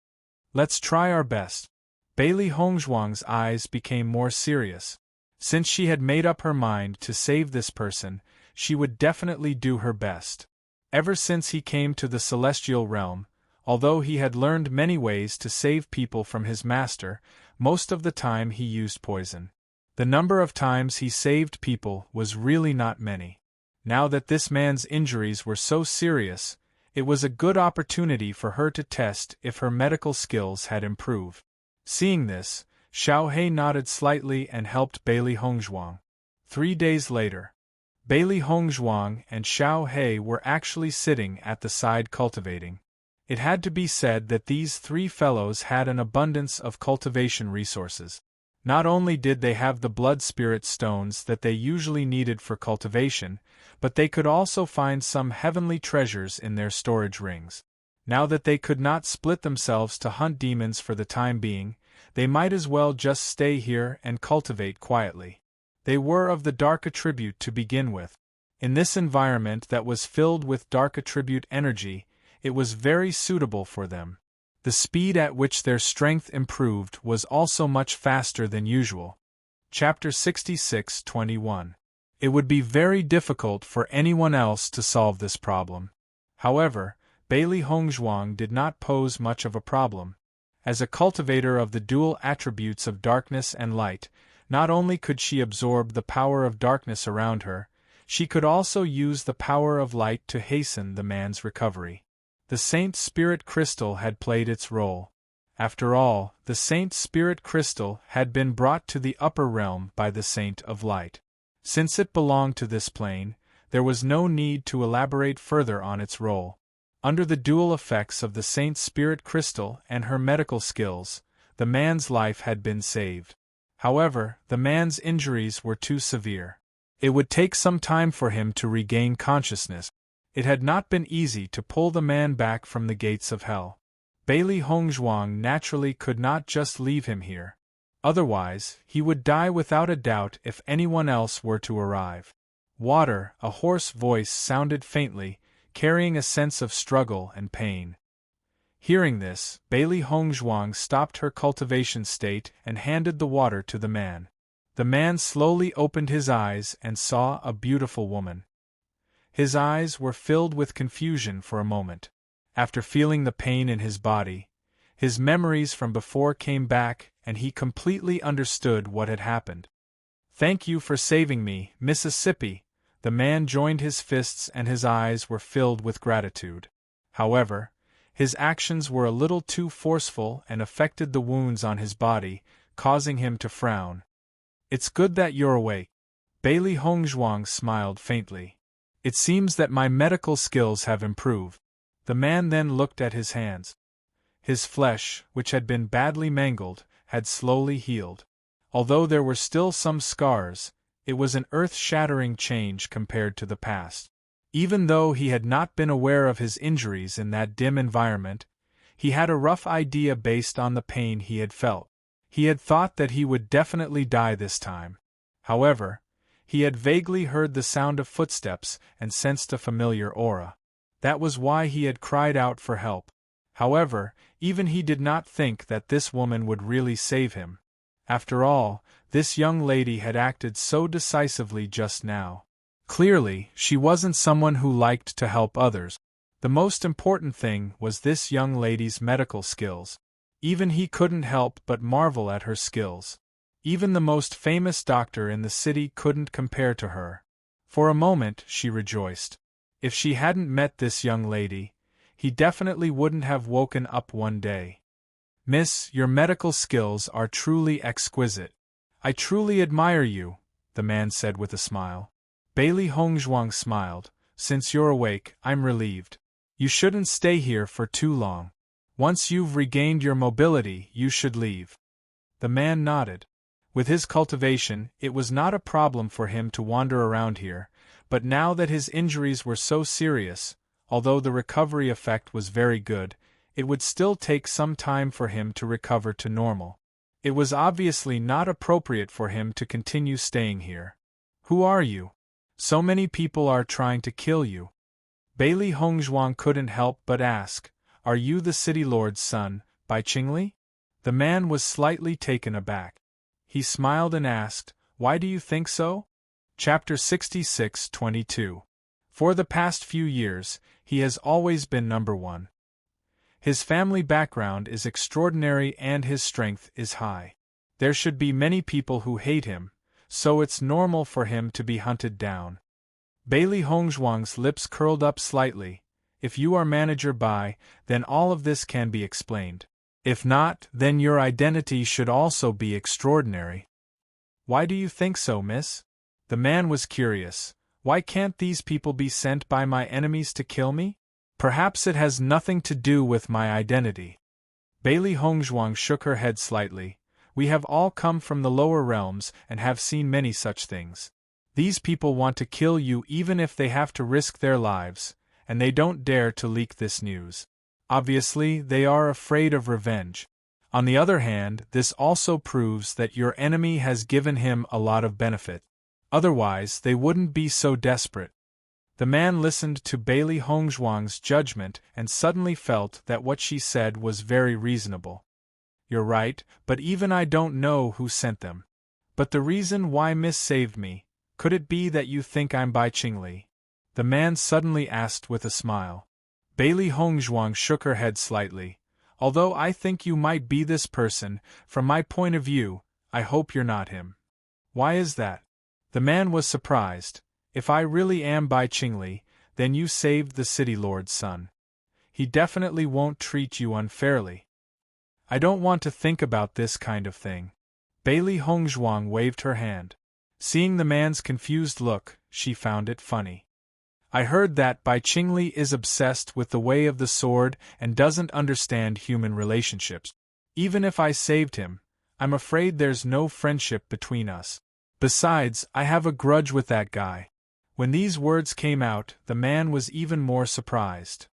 Let's try our best. Bailey Hongzhuang's eyes became more serious. Since she had made up her mind to save this person, she would definitely do her best. Ever since he came to the celestial realm, although he had learned many ways to save people from his master, most of the time he used poison. The number of times he saved people was really not many. Now that this man's injuries were so serious, it was a good opportunity for her to test if her medical skills had improved. Seeing this, Xiao He nodded slightly and helped Bailey Hongzhuang. 3 days later, Bailey Hongzhuang and Xiao He were actually sitting at the side cultivating. It had to be said that these three fellows had an abundance of cultivation resources. Not only did they have the blood spirit stones that they usually needed for cultivation, but they could also find some heavenly treasures in their storage rings. Now that they could not split themselves to hunt demons for the time being, they might as well just stay here and cultivate quietly. They were of the dark attribute to begin with. In this environment that was filled with dark attribute energy, it was very suitable for them. The speed at which their strength improved was also much faster than usual. Chapter 66:21. It would be very difficult for anyone else to solve this problem. However, Bailey Hongzhuang did not pose much of a problem. As a cultivator of the dual attributes of darkness and light, not only could she absorb the power of darkness around her, she could also use the power of light to hasten the man's recovery. The Saint Spirit Crystal had played its role. After all, the Saint Spirit Crystal had been brought to the upper realm by the Saint of Light. Since it belonged to this plane, there was no need to elaborate further on its role. Under the dual effects of the Saint Spirit Crystal and her medical skills, the man's life had been saved. However, the man's injuries were too severe. It would take some time for him to regain consciousness. It had not been easy to pull the man back from the gates of hell. Bailey Hongzhuang naturally could not just leave him here. Otherwise, he would die without a doubt if anyone else were to arrive. Water, a hoarse voice sounded faintly, carrying a sense of struggle and pain. Hearing this, Bailey Hongzhuang stopped her cultivation state and handed the water to the man. The man slowly opened his eyes and saw a beautiful woman. His eyes were filled with confusion for a moment. After feeling the pain in his body, his memories from before came back and he completely understood what had happened. "Thank you for saving me, Mississippi." The man joined his fists and his eyes were filled with gratitude. However, his actions were a little too forceful and affected the wounds on his body, causing him to frown. "It's good that you're awake." Bailey Hongzhuang smiled faintly. "It seems that my medical skills have improved." The man then looked at his hands. His flesh, which had been badly mangled, had slowly healed. Although there were still some scars, it was an earth-shattering change compared to the past. Even though he had not been aware of his injuries in that dim environment, he had a rough idea based on the pain he had felt. He had thought that he would definitely die this time. However, he had vaguely heard the sound of footsteps and sensed a familiar aura. That was why he had cried out for help. However, even he did not think that this woman would really save him. After all, this young lady had acted so decisively just now. Clearly, she wasn't someone who liked to help others. The most important thing was this young lady's medical skills. Even he couldn't help but marvel at her skills. Even the most famous doctor in the city couldn't compare to her. For a moment, she rejoiced. If she hadn't met this young lady, he definitely wouldn't have woken up one day. "Miss, your medical skills are truly exquisite. I truly admire you," the man said with a smile. Bailey Hongzhuang smiled. "Since you're awake, I'm relieved. You shouldn't stay here for too long. Once you've regained your mobility, you should leave." The man nodded. With his cultivation, it was not a problem for him to wander around here, but now that his injuries were so serious, although the recovery effect was very good, it would still take some time for him to recover to normal. It was obviously not appropriate for him to continue staying here. "Who are you? So many people are trying to kill you." Bailey Hongzhuang couldn't help but ask, "Are you the city lord's son, Bai Qingli?" The man was slightly taken aback. He smiled and asked, "Why do you think so?" Chapter 66:22. For the past few years, he has always been number one. His family background is extraordinary and his strength is high. There should be many people who hate him, so it's normal for him to be hunted down. Bailey Hongzhuang's lips curled up slightly. If you are Manager Bai, then all of this can be explained. If not, then your identity should also be extraordinary. "Why do you think so, miss?" The man was curious. "Why can't these people be sent by my enemies to kill me? Perhaps it has nothing to do with my identity." Bailey Hongzhuang shook her head slightly. "We have all come from the lower realms and have seen many such things. These people want to kill you even if they have to risk their lives, and they don't dare to leak this news. Obviously, they are afraid of revenge. On the other hand, this also proves that your enemy has given him a lot of benefit. Otherwise, they wouldn't be so desperate." The man listened to Bailey Hongzhuang's judgment and suddenly felt that what she said was very reasonable. "You're right, but even I don't know who sent them. But the reason why Miss saved me, could it be that you think I'm Bai Qingli?" The man suddenly asked with a smile. Bailey Hongzhuang shook her head slightly. "Although I think you might be this person, from my point of view, I hope you're not him." "Why is that?" The man was surprised. "If I really am Bai Qingli, then you saved the city lord's son. He definitely won't treat you unfairly." "I don't want to think about this kind of thing." Bailey Hongzhuang waved her hand. Seeing the man's confused look, she found it funny. "I heard that Bai Qingli is obsessed with the way of the sword and doesn't understand human relationships. Even if I saved him, I'm afraid there's no friendship between us. Besides, I have a grudge with that guy." When these words came out, the man was even more surprised.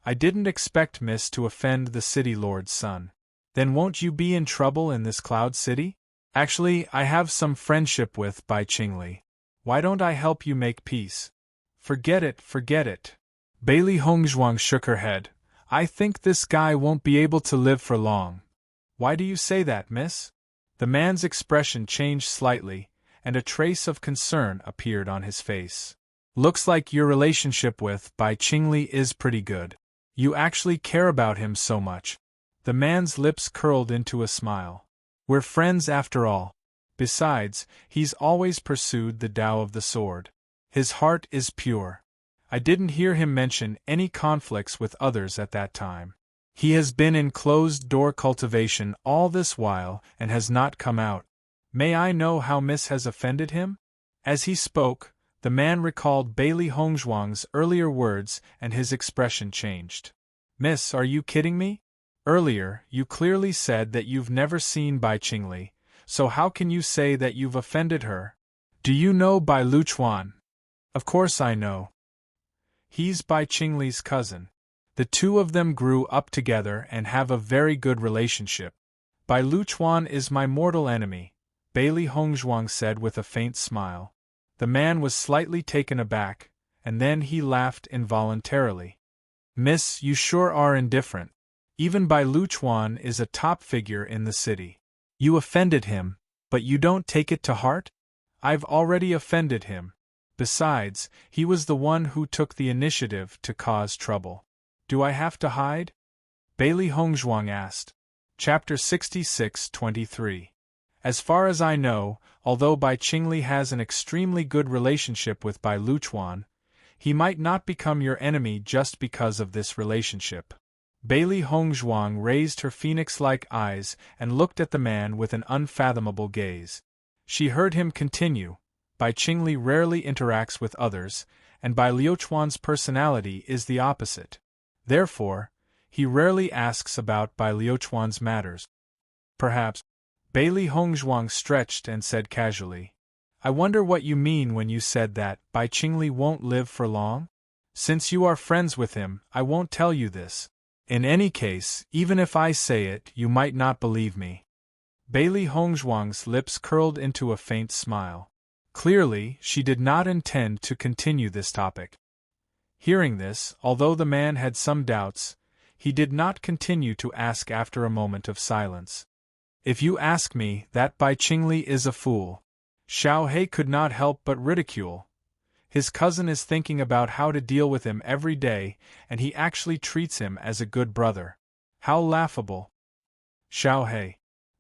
"I didn't expect Miss to offend the city lord's son." "Then won't you be in trouble in this cloud city?" "Actually, I have some friendship with Bai Qingli. Why don't I help you make peace?" Forget it, forget it." Bailey Hongzhuang shook her head. "I think this guy won't be able to live for long." "Why do you say that, miss?" The man's expression changed slightly, and a trace of concern appeared on his face. "Looks like your relationship with Bai Qingli is pretty good. You actually care about him so much." The man's lips curled into a smile. "We're friends after all. Besides, he's always pursued the Tao of the sword. His heart is pure. I didn't hear him mention any conflicts with others at that time. He has been in closed-door cultivation all this while and has not come out. May I know how Miss has offended him?" As he spoke, the man recalled Bailey Hongzhuang's earlier words and his expression changed. "Miss, are you kidding me? Earlier, you clearly said that you've never seen Bai Qingli, so how can you say that you've offended her? Do you know Bai Luchuan?" "Of course I know. He's Bai Qingli's cousin. The two of them grew up together and have a very good relationship." "Bai Luchuan is my mortal enemy," Bailey Hongzhuang said with a faint smile. The man was slightly taken aback, and then he laughed involuntarily. "Miss, you sure are indifferent. Even Bai Luchuan is a top figure in the city. You offended him, but you don't take it to heart?" "I've already offended him. Besides, he was the one who took the initiative to cause trouble. Do I have to hide?" Bailey Hongzhuang asked. Chapter 66-23. As far as I know, although Bai Qingli has an extremely good relationship with Bai Luchuan, he might not become your enemy just because of this relationship. Bailey Hongzhuang raised her phoenix-like eyes and looked at the man with an unfathomable gaze. She heard him continue, "Bai Qingli rarely interacts with others, and Bai Luchuan's personality is the opposite. Therefore, he rarely asks about Bai Luchuan's matters. Perhaps." Bailey Hongzhuang stretched and said casually, "I wonder what you mean when you said that Bai Qingli won't live for long? Since you are friends with him, I won't tell you this. In any case, even if I say it, you might not believe me." Bailey Hongzhuang's lips curled into a faint smile. Clearly, she did not intend to continue this topic. Hearing this, although the man had some doubts, he did not continue to ask after a moment of silence. "If you ask me, that Bai Qingli is a fool." Xiao He could not help but ridicule. His cousin is thinking about how to deal with him every day, and he actually treats him as a good brother. How laughable. "Xiao He."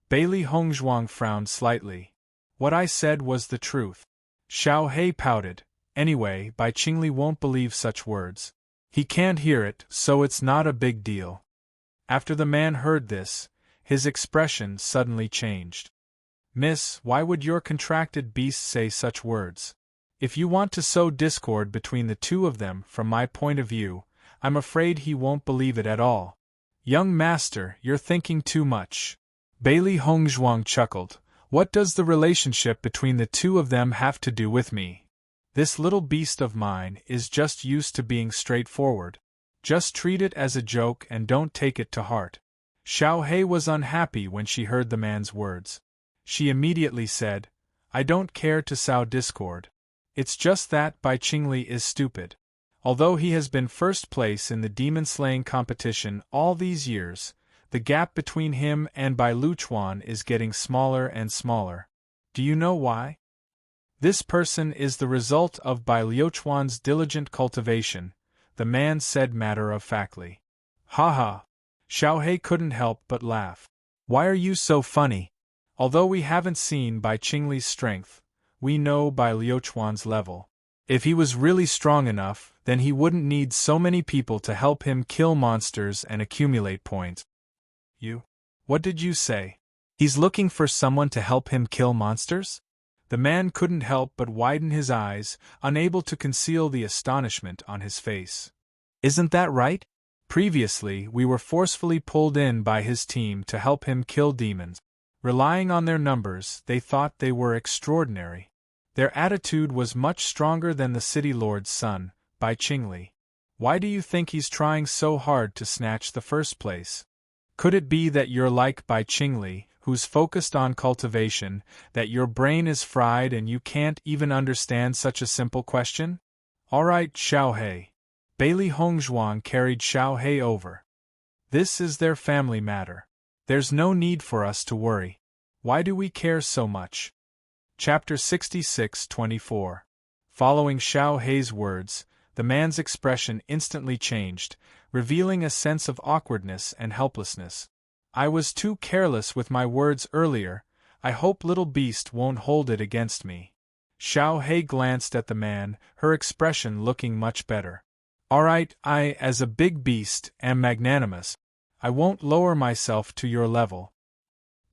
Bailey Hongzhuang frowned slightly. "What I said was the truth." Xiao He pouted. "Anyway, Bai Qingli won't believe such words. He can't hear it, so it's not a big deal." After the man heard this, his expression suddenly changed. "Miss, why would your contracted beast say such words? If you want to sow discord between the two of them from my point of view, I'm afraid he won't believe it at all. Young master, you're thinking too much." Bailey Hongzhuang chuckled. "What does the relationship between the two of them have to do with me? This little beast of mine is just used to being straightforward. Just treat it as a joke and don't take it to heart." Xiao He was unhappy when she heard the man's words. She immediately said, "I don't care to sow discord. It's just that Bai Qingli is stupid. Although he has been first place in the demon-slaying competition all these years, the gap between him and Bai Luchuan is getting smaller and smaller. Do you know why? This person is the result of Bai Luchuan's diligent cultivation," the man said matter-of-factly. "Ha ha." Xiao He couldn't help but laugh. "Why are you so funny? Although we haven't seen Bai Qingli's strength, we know Bai Luchuan's level. If he was really strong enough, then he wouldn't need so many people to help him kill monsters and accumulate points." "You? What did you say? He's looking for someone to help him kill monsters?" The man couldn't help but widen his eyes, unable to conceal the astonishment on his face. "Isn't that right? Previously, we were forcefully pulled in by his team to help him kill demons. Relying on their numbers, they thought they were extraordinary. Their attitude was much stronger than the city lord's son, Bai Qingli. Why do you think he's trying so hard to snatch the first place? Could it be that you're like Bai Qingli, who's focused on cultivation, that your brain is fried and you can't even understand such a simple question? Alright, Xiaohe. Bailey Hongzhuang carried Xiaohe over. This is their family matter. There's no need for us to worry. Why do we care so much? Chapter 66-24. Following Xiaohe's words, the man's expression instantly changed, revealing a sense of awkwardness and helplessness. I was too careless with my words earlier. I hope little beast won't hold it against me. Xiaohe glanced at the man, her expression looking much better. Alright, I, as a big beast, am magnanimous. I won't lower myself to your level.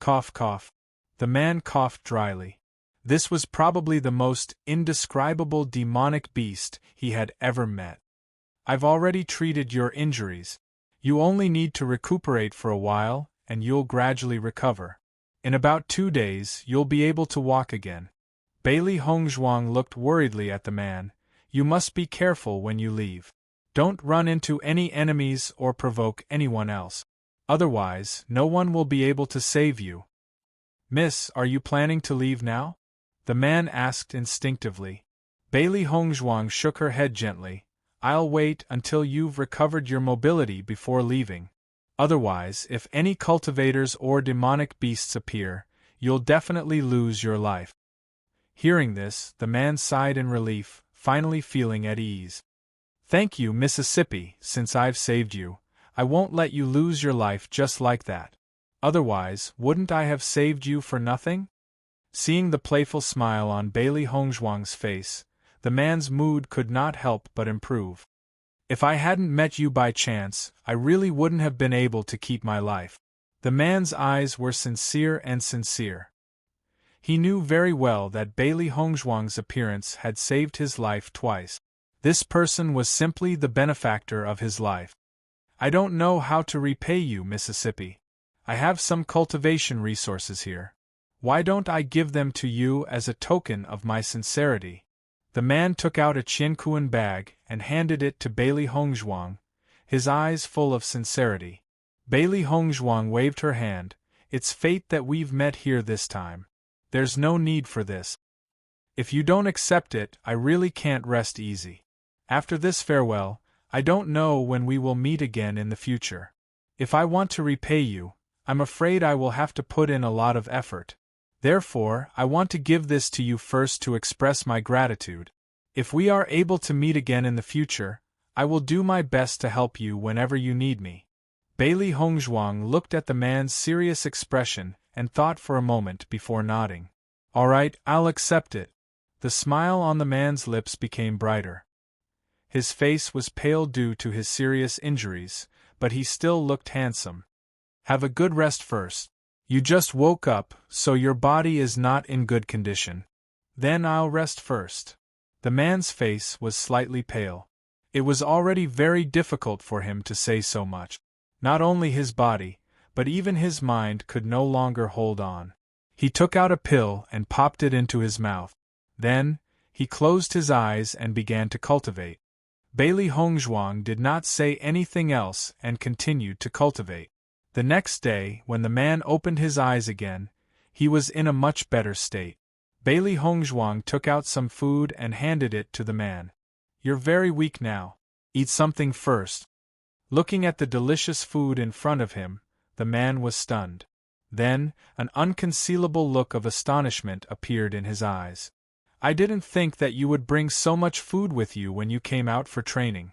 Cough, cough. The man coughed dryly. This was probably the most indescribable demonic beast he had ever met. I've already treated your injuries. You only need to recuperate for a while, and you'll gradually recover. In about 2 days, you'll be able to walk again. Bailey Hongzhuang looked worriedly at the man. You must be careful when you leave. Don't run into any enemies or provoke anyone else. Otherwise, no one will be able to save you. Miss, are you planning to leave now? The man asked instinctively. Bailey Hongzhuang shook her head gently. I'll wait until you've recovered your mobility before leaving. Otherwise, if any cultivators or demonic beasts appear, you'll definitely lose your life. Hearing this, the man sighed in relief, finally feeling at ease. Thank you, Mississippi, since I've saved you. I won't let you lose your life just like that. Otherwise, wouldn't I have saved you for nothing? Seeing the playful smile on Bailey Hongzhuang's face, the man's mood could not help but improve. If I hadn't met you by chance, I really wouldn't have been able to keep my life. The man's eyes were sincere and sincere. He knew very well that Bailey Hongzhuang's appearance had saved his life twice. This person was simply the benefactor of his life. I don't know how to repay you, Mississippi. I have some cultivation resources here. Why don't I give them to you as a token of my sincerity? The man took out a Qiankuan bag and handed it to Bailey Hongzhuang, his eyes full of sincerity. Bailey Hongzhuang waved her hand. It's fate that we've met here this time. There's no need for this. If you don't accept it, I really can't rest easy. After this farewell, I don't know when we will meet again in the future. If I want to repay you, I'm afraid I will have to put in a lot of effort. Therefore, I want to give this to you first to express my gratitude. If we are able to meet again in the future, I will do my best to help you whenever you need me. Bailey Hongzhuang looked at the man's serious expression and thought for a moment before nodding. All right, I'll accept it. The smile on the man's lips became brighter. His face was pale due to his serious injuries, but he still looked handsome. Have a good rest first. You just woke up, so your body is not in good condition. Then I'll rest first. The man's face was slightly pale. It was already very difficult for him to say so much. Not only his body, but even his mind could no longer hold on. He took out a pill and popped it into his mouth. Then, he closed his eyes and began to cultivate. Bailey Hongzhuang did not say anything else and continued to cultivate. The next day, when the man opened his eyes again, he was in a much better state. Bailey Hongzhuang took out some food and handed it to the man. You're very weak now. Eat something first. Looking at the delicious food in front of him, the man was stunned. Then, an unconcealable look of astonishment appeared in his eyes. I didn't think that you would bring so much food with you when you came out for training.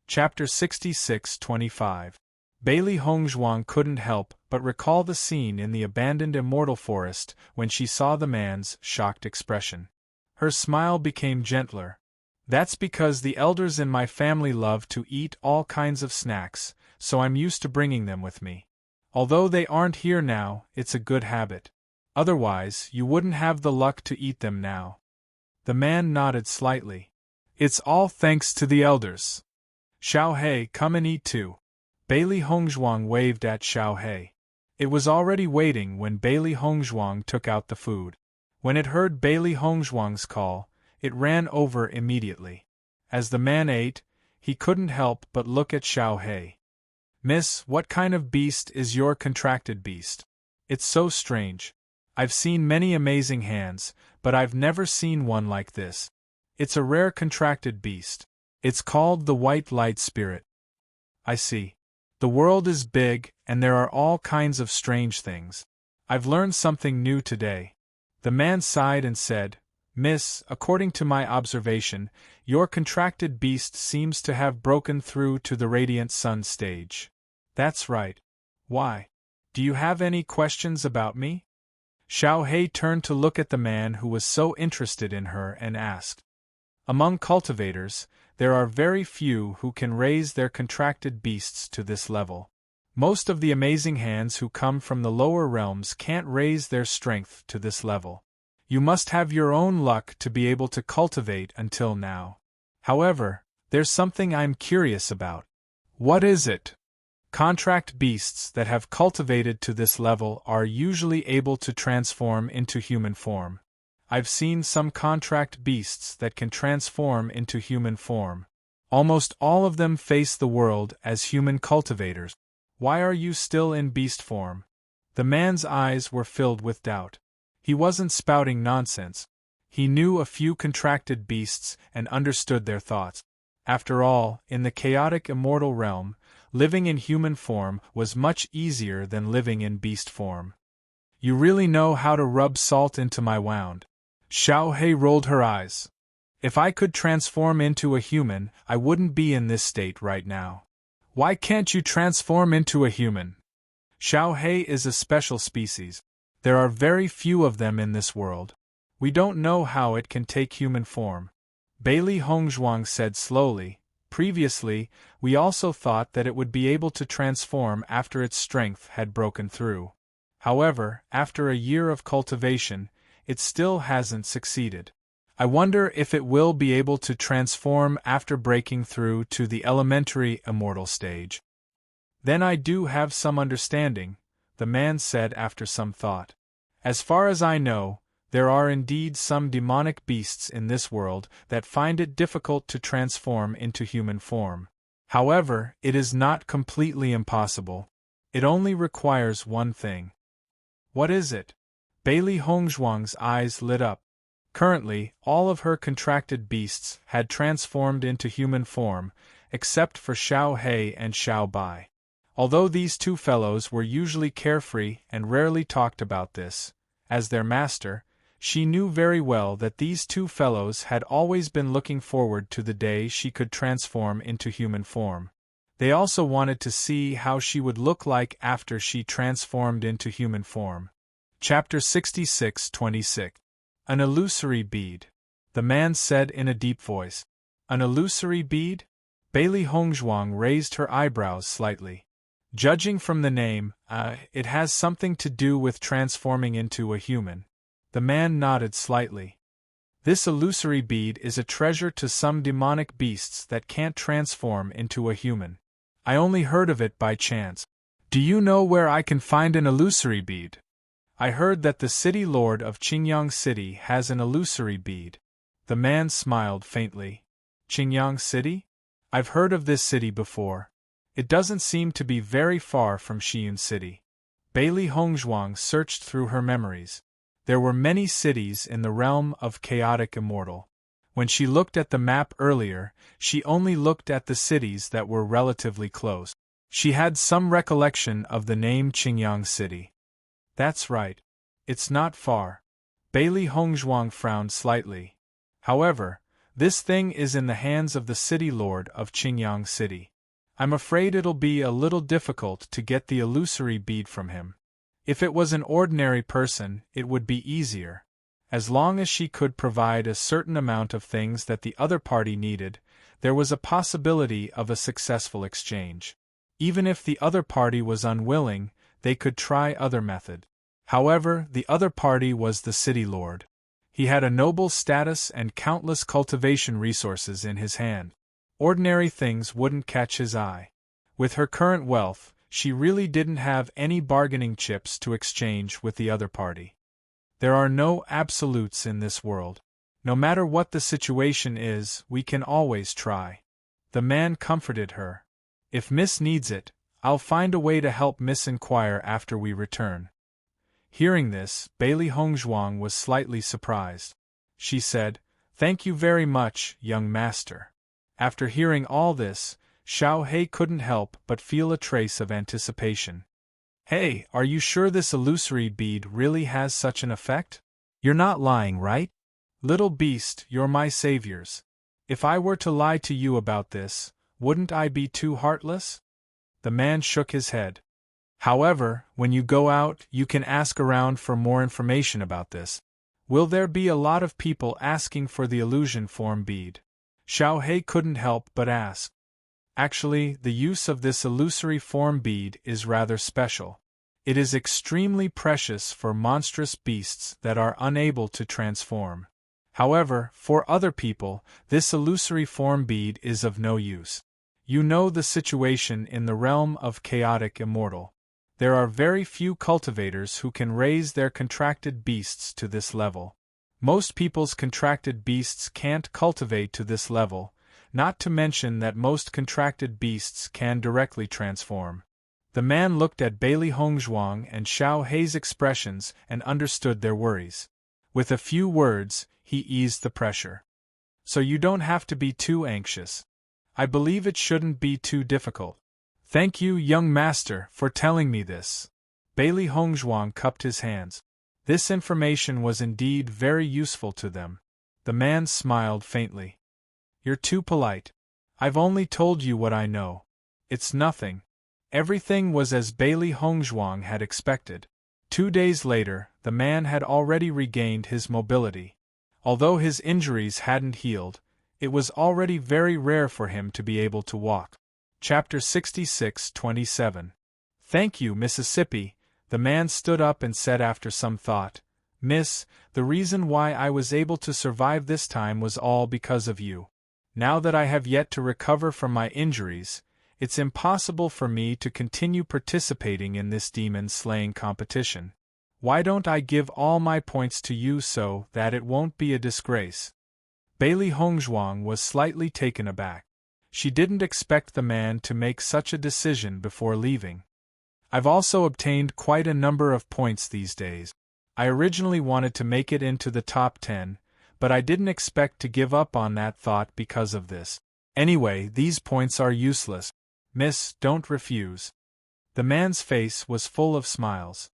Chapter 66-25. Bailey Hongzhuang couldn't help but recall the scene in the abandoned immortal forest when she saw the man's shocked expression. Her smile became gentler. That's because the elders in my family love to eat all kinds of snacks, so I'm used to bringing them with me. Although they aren't here now, it's a good habit. Otherwise, you wouldn't have the luck to eat them now. The man nodded slightly. It's all thanks to the elders. Xiaohe, come and eat too. Bailey Hongzhuang waved at Xiaohe. It was already waiting when Bailey Hongzhuang took out the food. When it heard Bailey Hongzhuang's call, it ran over immediately. As the man ate, he couldn't help but look at Xiao He. "Miss, what kind of beast is your contracted beast? It's so strange. I've seen many amazing hands, but I've never seen one like this. It's a rare contracted beast. It's called the White Light Spirit." "I see. The world is big, and there are all kinds of strange things. I've learned something new today." The man sighed and said, "Miss, according to my observation, your contracted beast seems to have broken through to the Radiant Sun stage." "That's right. Why? Do you have any questions about me?" Xiao He turned to look at the man who was so interested in her and asked. "Among cultivators, there are very few who can raise their contracted beasts to this level. Most of the amazing hands who come from the lower realms can't raise their strength to this level. You must have your own luck to be able to cultivate until now. However, there's something I'm curious about." "What is it?" "Contract beasts that have cultivated to this level are usually able to transform into human form. I've seen some contract beasts that can transform into human form. Almost all of them face the world as human cultivators. Why are you still in beast form?" The man's eyes were filled with doubt. He wasn't spouting nonsense. He knew a few contracted beasts and understood their thoughts. After all, in the chaotic immortal realm, living in human form was much easier than living in beast form. "You really know how to rub salt into my wound." Xiao He rolled her eyes. "If I could transform into a human, I wouldn't be in this state right now." "Why can't you transform into a human?" "Xiao He is a special species. There are very few of them in this world. We don't know how it can take human form." Bailey Hongzhuang said slowly, "Previously, we also thought that it would be able to transform after its strength had broken through. However, after a year of cultivation, it still hasn't succeeded. I wonder if it will be able to transform after breaking through to the elementary immortal stage." "Then I do have some understanding," the man said after some thought. "As far as I know, there are indeed some demonic beasts in this world that find it difficult to transform into human form. However, it is not completely impossible. It only requires one thing." "What is it?" Bailey Hongzhuang's eyes lit up. Currently, all of her contracted beasts had transformed into human form, except for Xiao He and Xiao Bai. Although these two fellows were usually carefree and rarely talked about this, as their master, she knew very well that these two fellows had always been looking forward to the day she could transform into human form. They also wanted to see how she would look like after she transformed into human form. Chapter 66-26. An illusory bead. The man said in a deep voice. "An illusory bead?" Bailey Hongzhuang raised her eyebrows slightly. "Judging from the name, it has something to do with transforming into a human." The man nodded slightly. "This illusory bead is a treasure to some demonic beasts that can't transform into a human. I only heard of it by chance." "Do you know where I can find an illusory bead?" "I heard that the city lord of Qingyang City has an illusory bead." The man smiled faintly. "Qingyang City? I've heard of this city before. It doesn't seem to be very far from Shiyun City." Bailey Hongzhuang searched through her memories. There were many cities in the realm of chaotic immortal. When she looked at the map earlier, she only looked at the cities that were relatively close. She had some recollection of the name Qingyang City. "That's right. It's not far." Bailey Hongzhuang frowned slightly. "However, this thing is in the hands of the city lord of Qingyang City. I'm afraid it'll be a little difficult to get the illusory bead from him. If it was an ordinary person, it would be easier. As long as she could provide a certain amount of things that the other party needed, there was a possibility of a successful exchange. Even if the other party was unwilling, they could try other method. However, the other party was the city lord. He had a noble status and countless cultivation resources in his hand. Ordinary things wouldn't catch his eye. With her current wealth, she really didn't have any bargaining chips to exchange with the other party. There are no absolutes in this world. No matter what the situation is, we can always try. The man comforted her. If Miss needs it, I'll find a way to help Miss inquire after we return. Hearing this, Bailey Hongzhuang was slightly surprised. She said, "Thank you very much, young master." After hearing all this, Xiao He couldn't help but feel a trace of anticipation. "Hey, are you sure this illusory bead really has such an effect? You're not lying, right? Little beast, you're my saviors. If I were to lie to you about this, wouldn't I be too heartless?" The man shook his head. "However, when you go out, you can ask around for more information about this. Will there be a lot of people asking for the illusion form bead?" Xiao He couldn't help but ask. Actually, the use of this illusory form bead is rather special. It is extremely precious for monstrous beasts that are unable to transform. However, for other people, this illusory form bead is of no use. You know the situation in the realm of chaotic immortal. There are very few cultivators who can raise their contracted beasts to this level. Most people's contracted beasts can't cultivate to this level, not to mention that most contracted beasts can directly transform. The man looked at Bailey Hongzhuang and Xiao He's expressions and understood their worries. With a few words, he eased the pressure. "So you don't have to be too anxious. I believe it shouldn't be too difficult." "Thank you, young master, for telling me this." Bailey Hongzhuang cupped his hands. This information was indeed very useful to them. The man smiled faintly. "You're too polite. I've only told you what I know. It's nothing." Everything was as Bailey Hongzhuang had expected. 2 days later, the man had already regained his mobility. Although his injuries hadn't healed, it was already very rare for him to be able to walk. Chapter 66-27. "Thank you, Mississippi," the man stood up and said after some thought. "Miss, the reason why I was able to survive this time was all because of you. Now that I have yet to recover from my injuries, it's impossible for me to continue participating in this demon-slaying competition. Why don't I give all my points to you so that it won't be a disgrace?" Bailey Hongzhuang was slightly taken aback. She didn't expect the man to make such a decision before leaving. "I've also obtained quite a number of points these days. I originally wanted to make it into the top 10, but I didn't expect to give up on that thought because of this. Anyway, these points are useless. Miss, don't refuse." The man's face was full of smiles.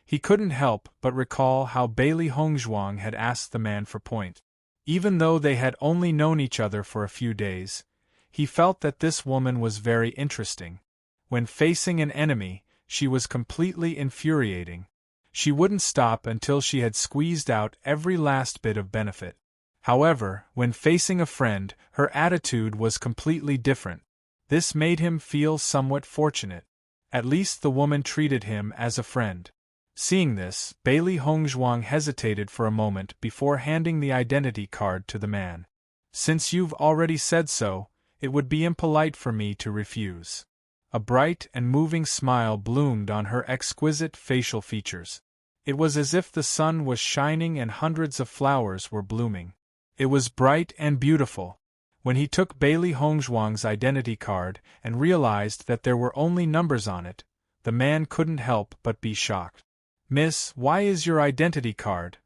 He couldn't help but recall how Bailey Hongzhuang had asked the man for points. Even though they had only known each other for a few days, he felt that this woman was very interesting. When facing an enemy, she was completely infuriating. She wouldn't stop until she had squeezed out every last bit of benefit. However, when facing a friend, her attitude was completely different. This made him feel somewhat fortunate. At least the woman treated him as a friend. Seeing this, Bailey Hongzhuang hesitated for a moment before handing the identity card to the man. "Since you've already said so, it would be impolite for me to refuse." A bright and moving smile bloomed on her exquisite facial features. It was as if the sun was shining and hundreds of flowers were blooming. It was bright and beautiful. When he took Bailey Hongzhuang's identity card and realized that there were only numbers on it, the man couldn't help but be shocked. "Miss, why is your identity card?"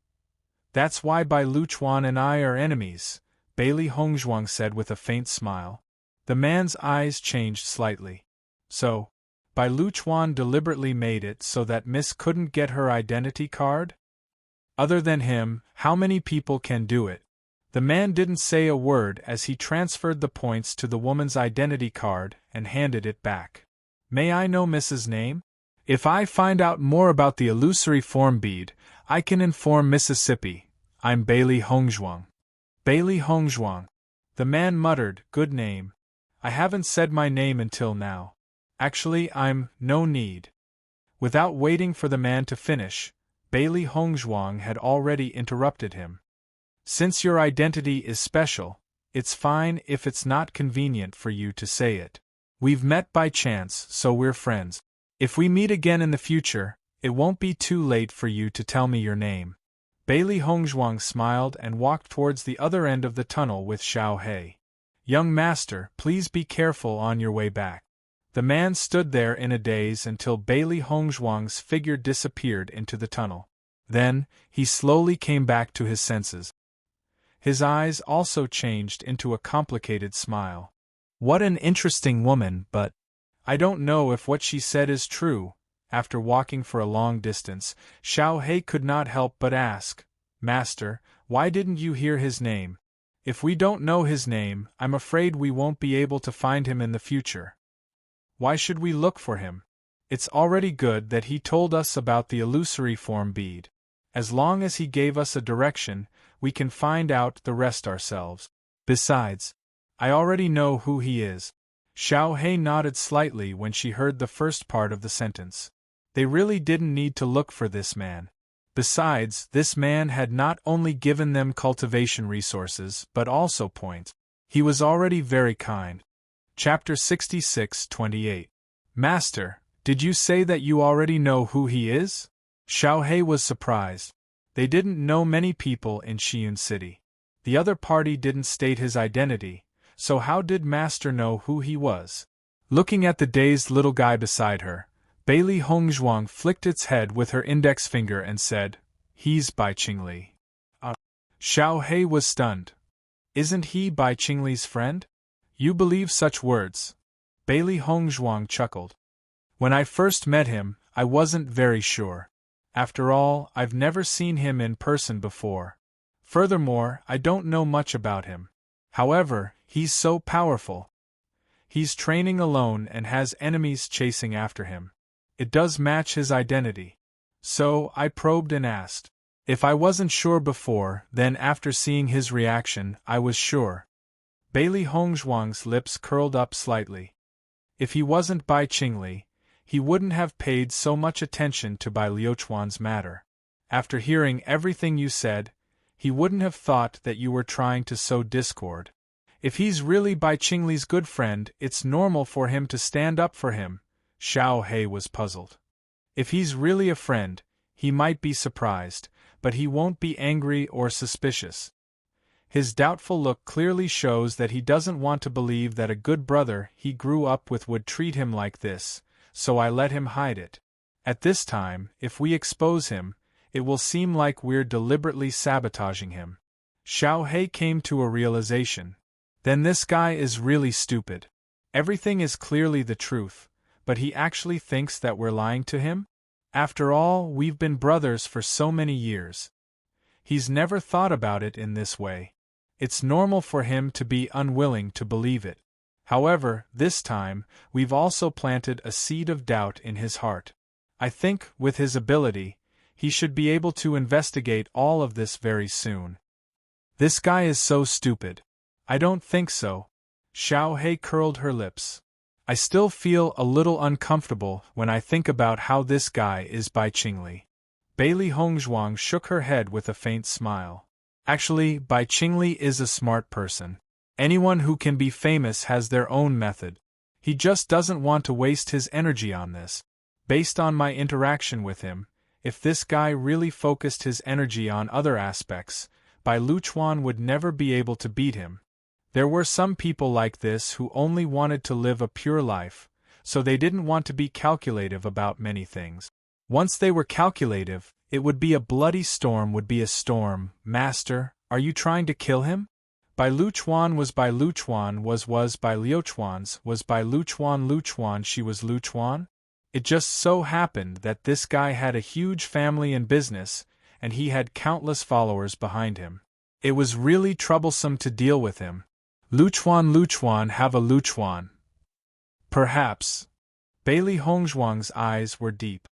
"That's why Bai Luchuan and I are enemies," Bailey Hongzhuang said with a faint smile. The man's eyes changed slightly. "So, Bai Luchuan deliberately made it so that Miss couldn't get her identity card? Other than him, how many people can do it?" The man didn't say a word as he transferred the points to the woman's identity card and handed it back. "May I know Miss's name? If I find out more about the illusory form bead, I can inform Mississippi. I'm Bailey Hongzhuang." "Bailey Hongzhuang." The man muttered, "Good name. I haven't said my name until now. Actually, no need." Without waiting for the man to finish, Bailey Hongzhuang had already interrupted him. "Since your identity is special, it's fine if it's not convenient for you to say it. We've met by chance, so we're friends. If we meet again in the future, it won't be too late for you to tell me your name. Bailey Hongzhuang smiled and walked towards the other end of the tunnel with Xiao He. Young master, please be careful on your way back. The man stood there in a daze until Bailey Hongzhuang's figure disappeared into the tunnel. Then, he slowly came back to his senses. His eyes also changed into a complicated smile. What an interesting woman, but I don't know if what she said is true. After walking for a long distance, Xiao He could not help but ask, Master, why didn't you hear his name? If we don't know his name, I'm afraid we won't be able to find him in the future. Why should we look for him? It's already good that he told us about the illusory form bead. As long as he gave us a direction, we can find out the rest ourselves. Besides, I already know who he is. Xiao He nodded slightly when she heard the first part of the sentence. They really didn't need to look for this man. Besides, this man had not only given them cultivation resources but also points. He was already very kind. Chapter 66-28. Master, did you say that you already know who he is? Xiao He was surprised. They didn't know many people in Xiyun City. The other party didn't state his identity, so how did Master know who he was? Looking at the dazed little guy beside her, Bailey Hongzhuang flicked its head with her index finger and said, He's Bai Qingli. Xiao He was stunned. Isn't he Bai Qingli's friend? You believe such words? Bailey Hongzhuang chuckled. When I first met him, I wasn't very sure. After all, I've never seen him in person before. Furthermore, I don't know much about him. However, he's so powerful. He's training alone and has enemies chasing after him. It does match his identity. So, I probed and asked. If I wasn't sure before, then after seeing his reaction, I was sure. Bailey Hongzhuang's lips curled up slightly. If he wasn't Bai Qingli, he wouldn't have paid so much attention to Bai Liuchuan's matter. After hearing everything you said, he wouldn't have thought that you were trying to sow discord. If he's really Bai Qingli's good friend, it's normal for him to stand up for him. Xiao He was puzzled. If he's really a friend, he might be surprised, but he won't be angry or suspicious. His doubtful look clearly shows that he doesn't want to believe that a good brother he grew up with would treat him like this, so I let him hide it. At this time, if we expose him, it will seem like we're deliberately sabotaging him. Xiao He came to a realization. Then this guy is really stupid. Everything is clearly the truth, but he actually thinks that we're lying to him? After all, we've been brothers for so many years. He's never thought about it in this way. It's normal for him to be unwilling to believe it. However, this time, we've also planted a seed of doubt in his heart. I think, with his ability, he should be able to investigate all of this very soon. This guy is so stupid. I don't think so. Xiao He curled her lips. I still feel a little uncomfortable when I think about how this guy is Bai Qingli. Bailey Hongzhuang shook her head with a faint smile. Actually, Bai Qingli is a smart person. Anyone who can be famous has their own method. He just doesn't want to waste his energy on this. Based on my interaction with him, if this guy really focused his energy on other aspects, Bai Liuchuan would never be able to beat him. There were some people like this who only wanted to live a pure life, so they didn't want to be calculative about many things. Once they were calculative, it would be a bloody storm would be a storm. Master, are you trying to kill him? Bai Liuchuan was Bai Liuchuan was Bai Liuchuan's was Bai Liuchuan she was Liuchuan? It just so happened that this guy had a huge family and business, and he had countless followers behind him. It was really troublesome to deal with him. Liuchuan have a Liuchuan. Perhaps. Bailey Hongzhuang's eyes were deep.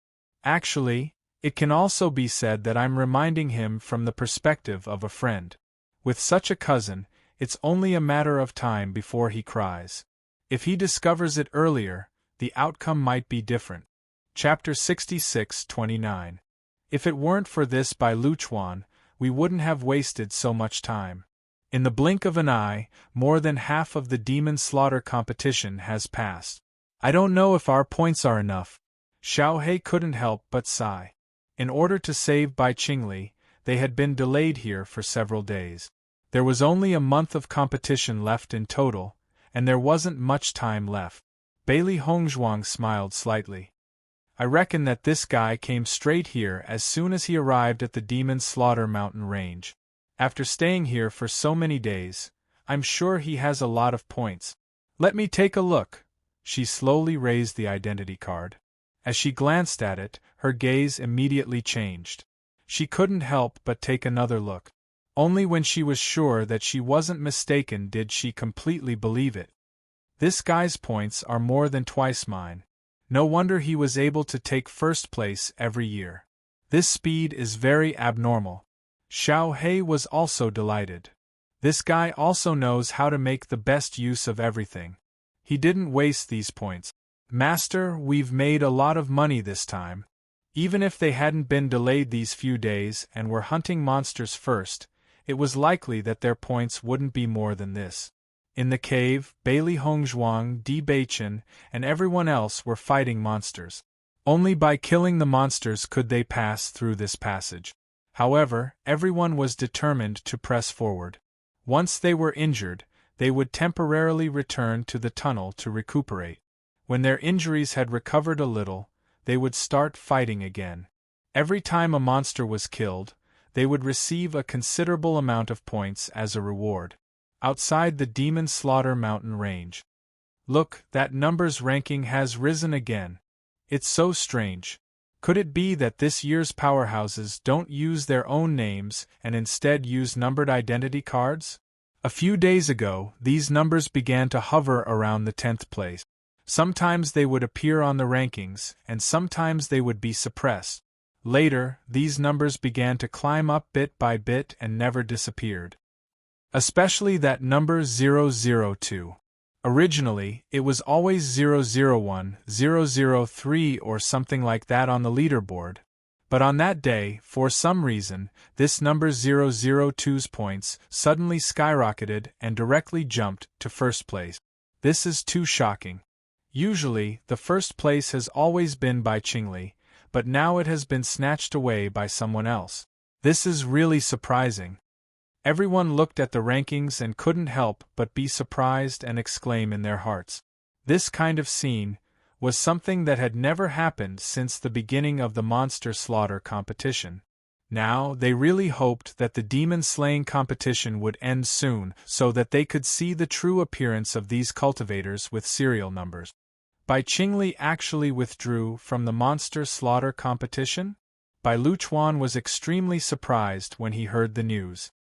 Actually, it can also be said that I'm reminding him from the perspective of a friend. With such a cousin, it's only a matter of time before he cries. If he discovers it earlier, the outcome might be different. Chapter 66-29. If it weren't for this Bai Liuchuan, we wouldn't have wasted so much time. In the blink of an eye, more than half of the demon slaughter competition has passed. I don't know if our points are enough. Xiao He couldn't help but sigh. In order to save Bai Qingli, they had been delayed here for several days. There was only a month of competition left in total, and there wasn't much time left. Bailey Hongzhuang smiled slightly. I reckon that this guy came straight here as soon as he arrived at the Demon Slaughter mountain range. After staying here for so many days, I'm sure he has a lot of points. Let me take a look. She slowly raised the identity card. As she glanced at it, her gaze immediately changed. She couldn't help but take another look. Only when she was sure that she wasn't mistaken did she completely believe it. This guy's points are more than twice mine. No wonder he was able to take first place every year. This speed is very abnormal. Xiao He was also delighted. This guy also knows how to make the best use of everything. He didn't waste these points. Master, we've made a lot of money this time. Even if they hadn't been delayed these few days and were hunting monsters first, it was likely that their points wouldn't be more than this. In the cave, Bailey Hongzhuang, Di Beichen, and everyone else were fighting monsters. Only by killing the monsters could they pass through this passage. However, everyone was determined to press forward. Once they were injured, they would temporarily return to the tunnel to recuperate. When their injuries had recovered a little, they would start fighting again. Every time a monster was killed, they would receive a considerable amount of points as a reward. Outside the Demon Slaughter mountain range. Look, that numbers ranking has risen again. It's so strange. Could it be that this year's powerhouses don't use their own names and instead use numbered identity cards? A few days ago, these numbers began to hover around the 10th place. Sometimes they would appear on the rankings, and sometimes they would be suppressed. Later, these numbers began to climb up bit by bit and never disappeared. Especially that number 002. Originally, it was always 001, 003 or something like that on the leaderboard. But on that day, for some reason, this number 002's points suddenly skyrocketed and directly jumped to first place. This is too shocking. Usually, the first place has always been by Qingli, but now it has been snatched away by someone else. This is really surprising. Everyone looked at the rankings and couldn't help but be surprised and exclaim in their hearts. This kind of scene was something that had never happened since the beginning of the monster slaughter competition. Now, they really hoped that the demon-slaying competition would end soon so that they could see the true appearance of these cultivators with serial numbers. Bai Qingli actually withdrew from the monster slaughter competition? Bai Luchuan was extremely surprised when he heard the news.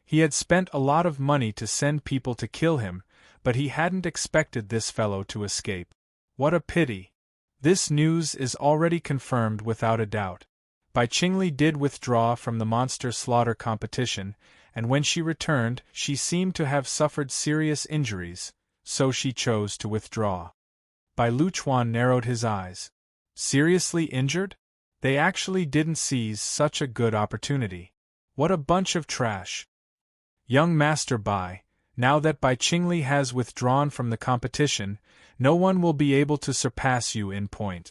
He had spent a lot of money to send people to kill him, but he hadn't expected this fellow to escape. What a pity. This news is already confirmed without a doubt. Bai Qingli did withdraw from the monster slaughter competition, and when she returned, she seemed to have suffered serious injuries, so she chose to withdraw. Bai Luchuan narrowed his eyes. Seriously injured? They actually didn't seize such a good opportunity. What a bunch of trash. Young Master Bai, now that Bai Qingli has withdrawn from the competition, no one will be able to surpass you in point.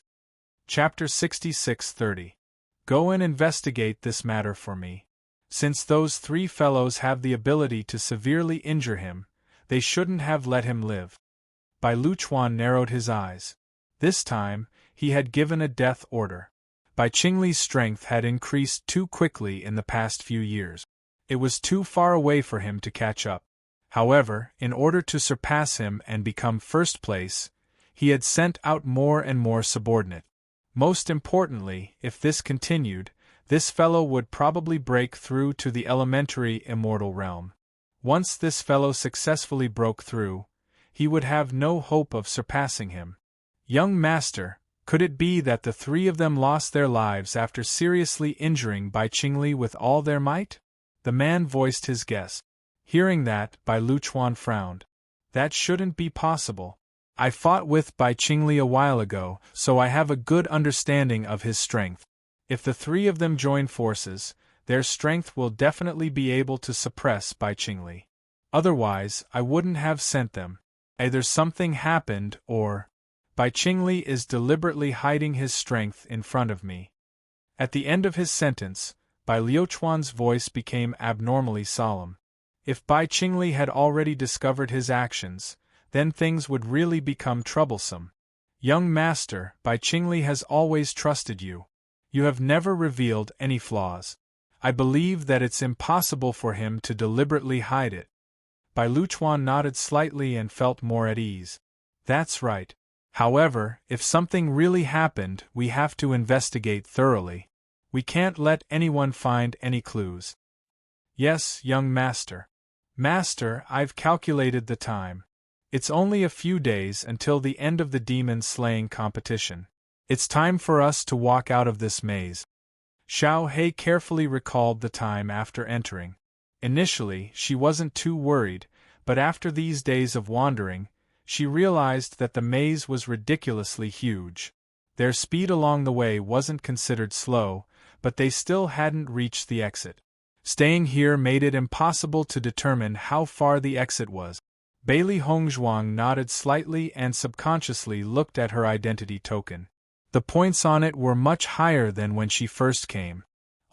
Chapter 66:30. Go and investigate this matter for me. Since those three fellows have the ability to severely injure him, they shouldn't have let him live. Bai Luchuan narrowed his eyes. This time, he had given a death order. Bai Qingli's strength had increased too quickly in the past few years. It was too far away for him to catch up. However, in order to surpass him and become first place, he had sent out more and more subordinate. Most importantly, if this continued, this fellow would probably break through to the elementary immortal realm. Once this fellow successfully broke through, he would have no hope of surpassing him. Young Master, could it be that the three of them lost their lives after seriously injuring Bai Qingli with all their might? The man voiced his guess. Hearing that, Bai Luchuan frowned. That shouldn't be possible. I fought with Bai Qingli a while ago, so I have a good understanding of his strength. If the three of them join forces, their strength will definitely be able to suppress Bai Qingli. Otherwise, I wouldn't have sent them. Either something happened or Bai Qingli is deliberately hiding his strength in front of me. At the end of his sentence, Bai Liuchuan's voice became abnormally solemn. If Bai Qingli had already discovered his actions, then things would really become troublesome. Young master, Bai Qingli has always trusted you. You have never revealed any flaws. I believe that it's impossible for him to deliberately hide it. Bai Liuchuan nodded slightly and felt more at ease. That's right. However, if something really happened, we have to investigate thoroughly. We can't let anyone find any clues. Yes, young master. Master, I've calculated the time. It's only a few days until the end of the demon-slaying competition. It's time for us to walk out of this maze. Xiao He carefully recalled the time after entering. Initially, she wasn't too worried, but after these days of wandering, she realized that the maze was ridiculously huge. Their speed along the way wasn't considered slow, but they still hadn't reached the exit. Staying here made it impossible to determine how far the exit was. Bailey Hongzhuang nodded slightly and subconsciously looked at her identity token. The points on it were much higher than when she first came.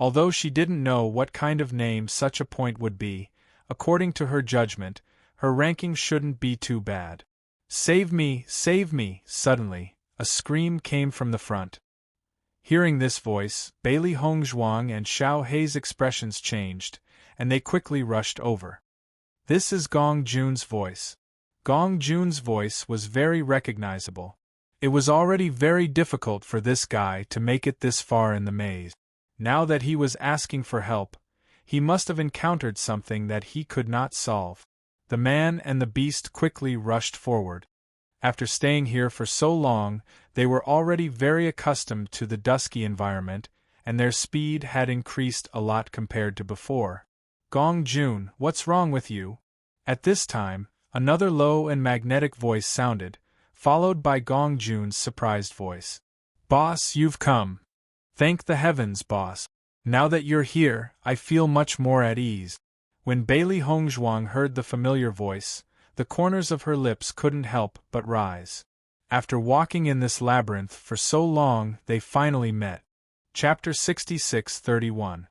Although she didn't know what kind of name such a point would be, according to her judgment, her ranking shouldn't be too bad. Save me, save me! Suddenly, a scream came from the front. Hearing this voice, Bailey Hongzhuang and Xiao He's expressions changed, and they quickly rushed over. This is Gong Jun's voice. Gong Jun's voice was very recognizable. It was already very difficult for this guy to make it this far in the maze. Now that he was asking for help, he must have encountered something that he could not solve. The man and the beast quickly rushed forward. After staying here for so long, they were already very accustomed to the dusky environment, and their speed had increased a lot compared to before. Gong Jun, what's wrong with you? At this time, another low and magnetic voice sounded, followed by Gong Jun's surprised voice. Boss, you've come. Thank the heavens, boss. Now that you're here, I feel much more at ease. When Bailey Hongzhuang heard the familiar voice, the corners of her lips couldn't help but rise. After walking in this labyrinth for so long, they finally met. Chapter 66-31.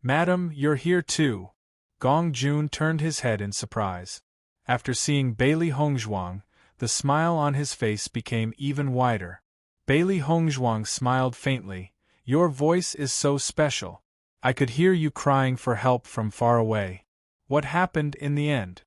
Madam, you're here too. Gong Jun turned his head in surprise. After seeing Bailey Hongzhuang, the smile on his face became even wider. Bailey Hongzhuang smiled faintly. Your voice is so special. I could hear you crying for help from far away. What happened in the end?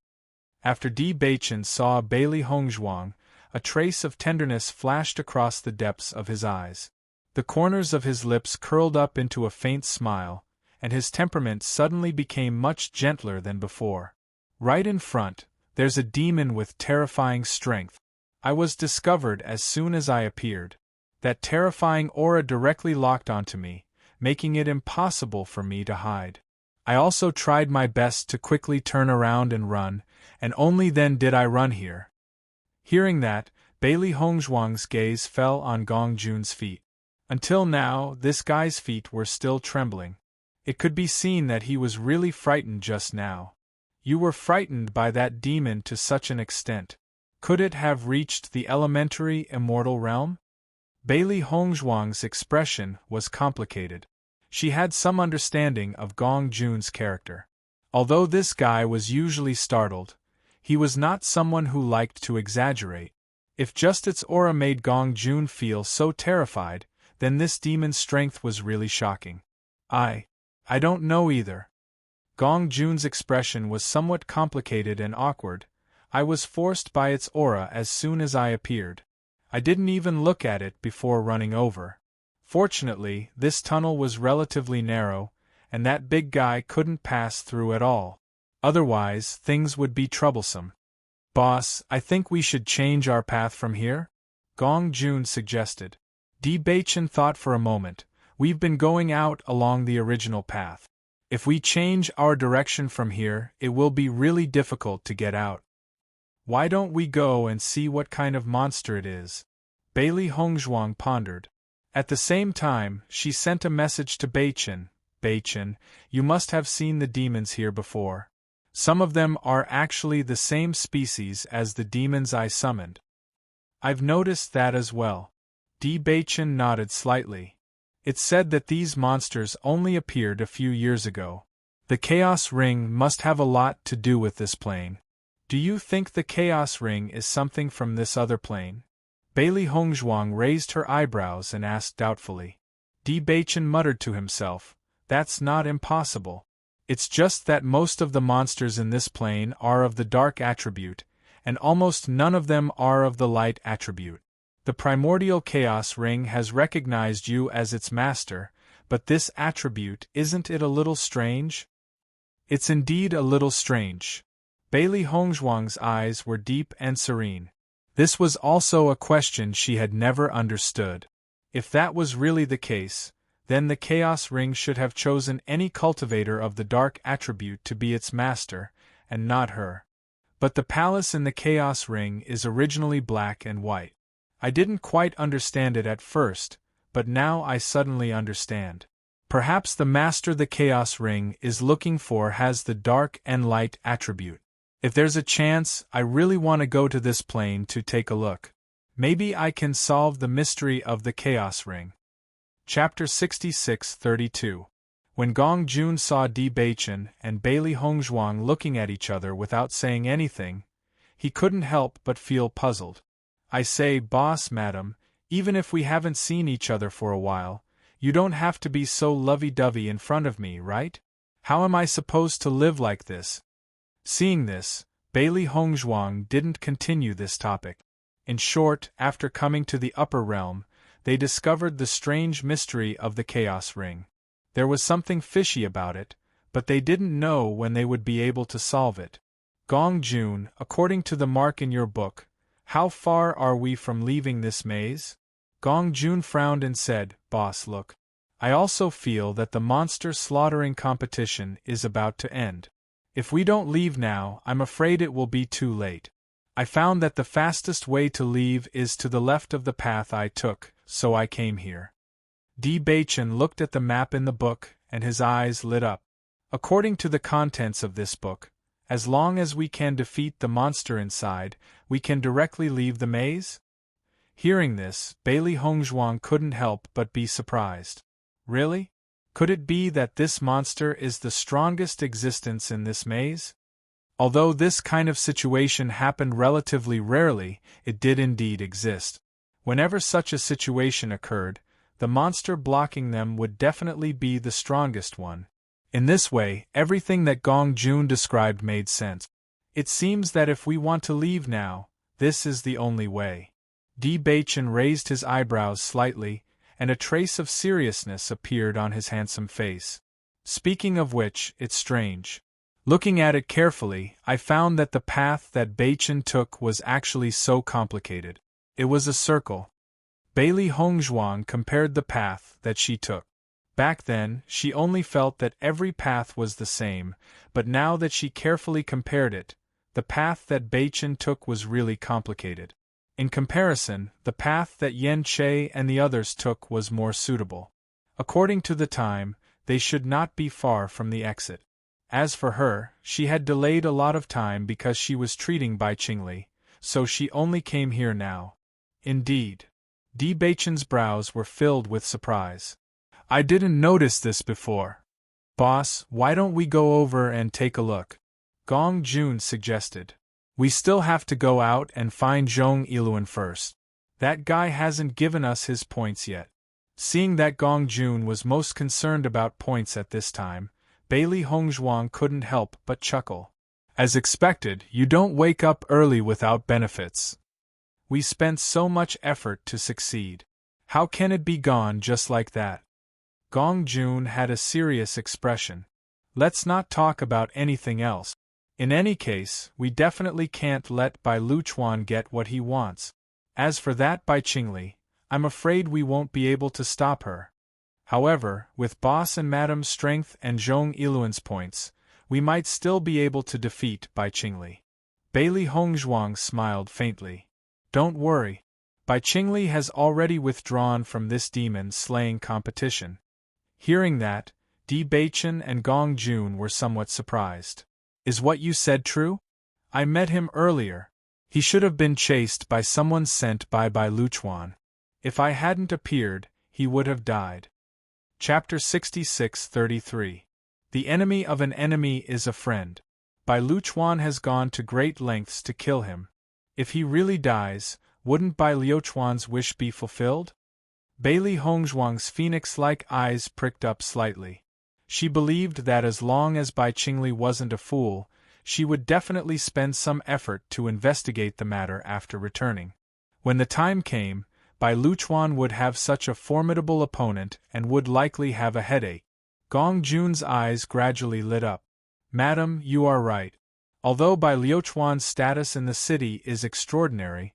After Di Baichen saw Bailey Hongzhuang, a trace of tenderness flashed across the depths of his eyes. The corners of his lips curled up into a faint smile, and his temperament suddenly became much gentler than before. Right in front, there's a demon with terrifying strength. I was discovered as soon as I appeared. That terrifying aura directly locked onto me, making it impossible for me to hide. I also tried my best to quickly turn around and run, and only then did I run here. Hearing that, Bailey Hongzhuang's gaze fell on Gong Jun's feet. Until now, this guy's feet were still trembling. It could be seen that he was really frightened just now. You were frightened by that demon to such an extent. Could it have reached the elementary immortal realm? Bailey Hongzhuang's expression was complicated. She had some understanding of Gong Jun's character. Although this guy was usually startled, he was not someone who liked to exaggerate. If just its aura made Gong Jun feel so terrified, then this demon's strength was really shocking. I don't know either. Gong Jun's expression was somewhat complicated and awkward. I was forced by its aura as soon as I appeared. I didn't even look at it before running over. Fortunately, this tunnel was relatively narrow, and that big guy couldn't pass through at all. Otherwise, things would be troublesome. Boss, I think we should change our path from here? Gong Jun suggested. Di Baichen thought for a moment. We've been going out along the original path. If we change our direction from here, it will be really difficult to get out. Why don't we go and see what kind of monster it is? Bailey Hongzhuang pondered. At the same time, she sent a message to Baichen. Baichen, you must have seen the demons here before. Some of them are actually the same species as the demons I summoned. I've noticed that as well. Bachin nodded slightly. It's said that these monsters only appeared a few years ago. The Chaos Ring must have a lot to do with this plane. Do you think the Chaos Ring is something from this other plane? Bailey Hongzhuang raised her eyebrows and asked doubtfully. Bachin muttered to himself, "That's not impossible. It's just that most of the monsters in this plane are of the dark attribute, and almost none of them are of the light attribute. The primordial Chaos Ring has recognized you as its master, but this attribute, isn't it a little strange?" "It's indeed a little strange." Bailey Hongzhuang's eyes were deep and serene. This was also a question she had never understood. If that was really the case, then the Chaos Ring should have chosen any cultivator of the dark attribute to be its master, and not her. But the palace in the Chaos Ring is originally black and white. I didn't quite understand it at first, but now I suddenly understand. Perhaps the master the Chaos Ring is looking for has the dark and light attribute. If there's a chance, I really want to go to this plane to take a look. Maybe I can solve the mystery of the Chaos Ring. Chapter 66-32. When Gong Jun saw Bachin and Bailey Hongzhuang looking at each other without saying anything, he couldn't help but feel puzzled. "I say, boss, madam, even if we haven't seen each other for a while, you don't have to be so lovey-dovey in front of me, right? How am I supposed to live like this?" Seeing this, Bailey Hongzhuang didn't continue this topic. In short, after coming to the upper realm, they discovered the strange mystery of the Chaos Ring. There was something fishy about it, but they didn't know when they would be able to solve it. "Gong Jun, according to the mark in your book, how far are we from leaving this maze?" Gong Jun frowned and said, "Boss, look. I also feel that the monster slaughtering competition is about to end. If we don't leave now, I'm afraid it will be too late. I found that the fastest way to leave is to the left of the path I took, so I came here." Bachin looked at the map in the book, and his eyes lit up. "According to the contents of this book, as long as we can defeat the monster inside, we can directly leave the maze?" Hearing this, Bailey Hongzhuang couldn't help but be surprised. Really? Could it be that this monster is the strongest existence in this maze? Although this kind of situation happened relatively rarely, it did indeed exist. Whenever such a situation occurred, the monster blocking them would definitely be the strongest one. In this way, everything that Gong Jun described made sense. It seems that if we want to leave now, this is the only way. Bachin raised his eyebrows slightly, and a trace of seriousness appeared on his handsome face. "Speaking of which, it's strange. Looking at it carefully, I found that the path that Bachin took was actually so complicated. It was a circle." Bailey Hongzhuang compared the path that she took. Back then, she only felt that every path was the same, but now that she carefully compared it, the path that Bachin took was really complicated. In comparison, the path that Yen Che and the others took was more suitable. According to the time, they should not be far from the exit. As for her, she had delayed a lot of time because she was treating Bai Qingli, so she only came here now. Indeed. Bachin's brows were filled with surprise. "I didn't notice this before. Boss, why don't we go over and take a look?" Gong Jun suggested. "We still have to go out and find Zhong Yiluan first. That guy hasn't given us his points yet." Seeing that Gong Jun was most concerned about points at this time, Bailey Hongzhuang couldn't help but chuckle. "As expected, you don't wake up early without benefits. We spent so much effort to succeed. How can it be gone just like that?" Gong Jun had a serious expression. "Let's not talk about anything else. In any case, we definitely can't let Bai Luchuan get what he wants. As for that Bai Qingli, I'm afraid we won't be able to stop her. However, with Boss and Madam's strength and Zhong Yiluan's points, we might still be able to defeat Bai Qingli." Bailey Hongzhuang smiled faintly. "Don't worry. Bai Qingli has already withdrawn from this demon-slaying competition." Hearing that, Bachin and Gong Jun were somewhat surprised. Is what you said true? I met him earlier. He should have been chased by someone sent by Luchuan. If I hadn't appeared, he would have died. Chapter 66-33. The enemy of an enemy is a friend. Luchuan has gone to great lengths to kill him. If he really dies, wouldn't Luchuan's wish be fulfilled? Bailey Hongzhuang's phoenix-like eyes pricked up slightly. She believed that as long as Bai Qingli wasn't a fool, she would definitely spend some effort to investigate the matter after returning. When the time came, Bai Luchuan would have such a formidable opponent and would likely have a headache. Gong Jun's eyes gradually lit up. Madam, you are right. Although Bai Luchuan's status in the city is extraordinary,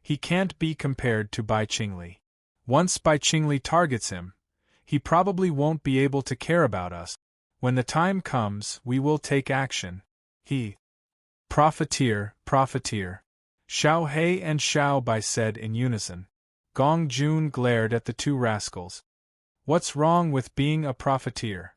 he can't be compared to Bai Qingli. Once Bai Qingli targets him, he probably won't be able to care about us. When the time comes, we will take action. Profiteer, profiteer. Xiao He and Xiao Bai said in unison. Gong Jun glared at the two rascals. What's wrong with being a profiteer?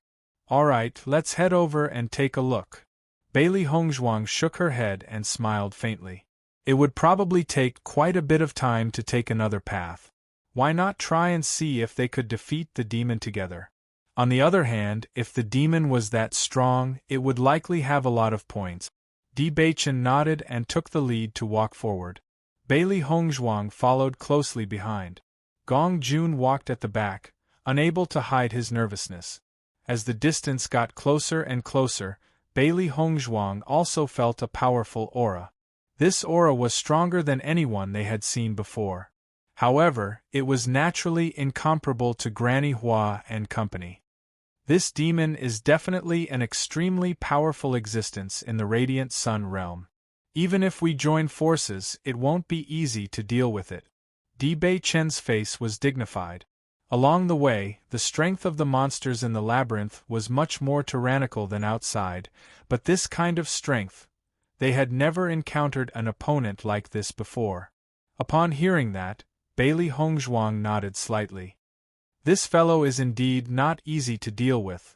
All right, let's head over and take a look. Bailey Hongzhuang shook her head and smiled faintly. It would probably take quite a bit of time to take another path. Why not try and see if they could defeat the demon together? On the other hand, if the demon was that strong, it would likely have a lot of points. Di Baichen nodded and took the lead to walk forward. Bailey Hongzhuang followed closely behind. Gong Jun walked at the back, unable to hide his nervousness. As the distance got closer and closer, Bailey Hongzhuang also felt a powerful aura. This aura was stronger than anyone they had seen before. However, it was naturally incomparable to Granny Hua and company. This demon is definitely an extremely powerful existence in the Radiant Sun realm. Even if we join forces, it won't be easy to deal with it. Di Baichen's face was dignified. Along the way, the strength of the monsters in the labyrinth was much more tyrannical than outside, but this kind of strength, they had never encountered an opponent like this before. Upon hearing that, Bailey Hongzhuang nodded slightly. This fellow is indeed not easy to deal with.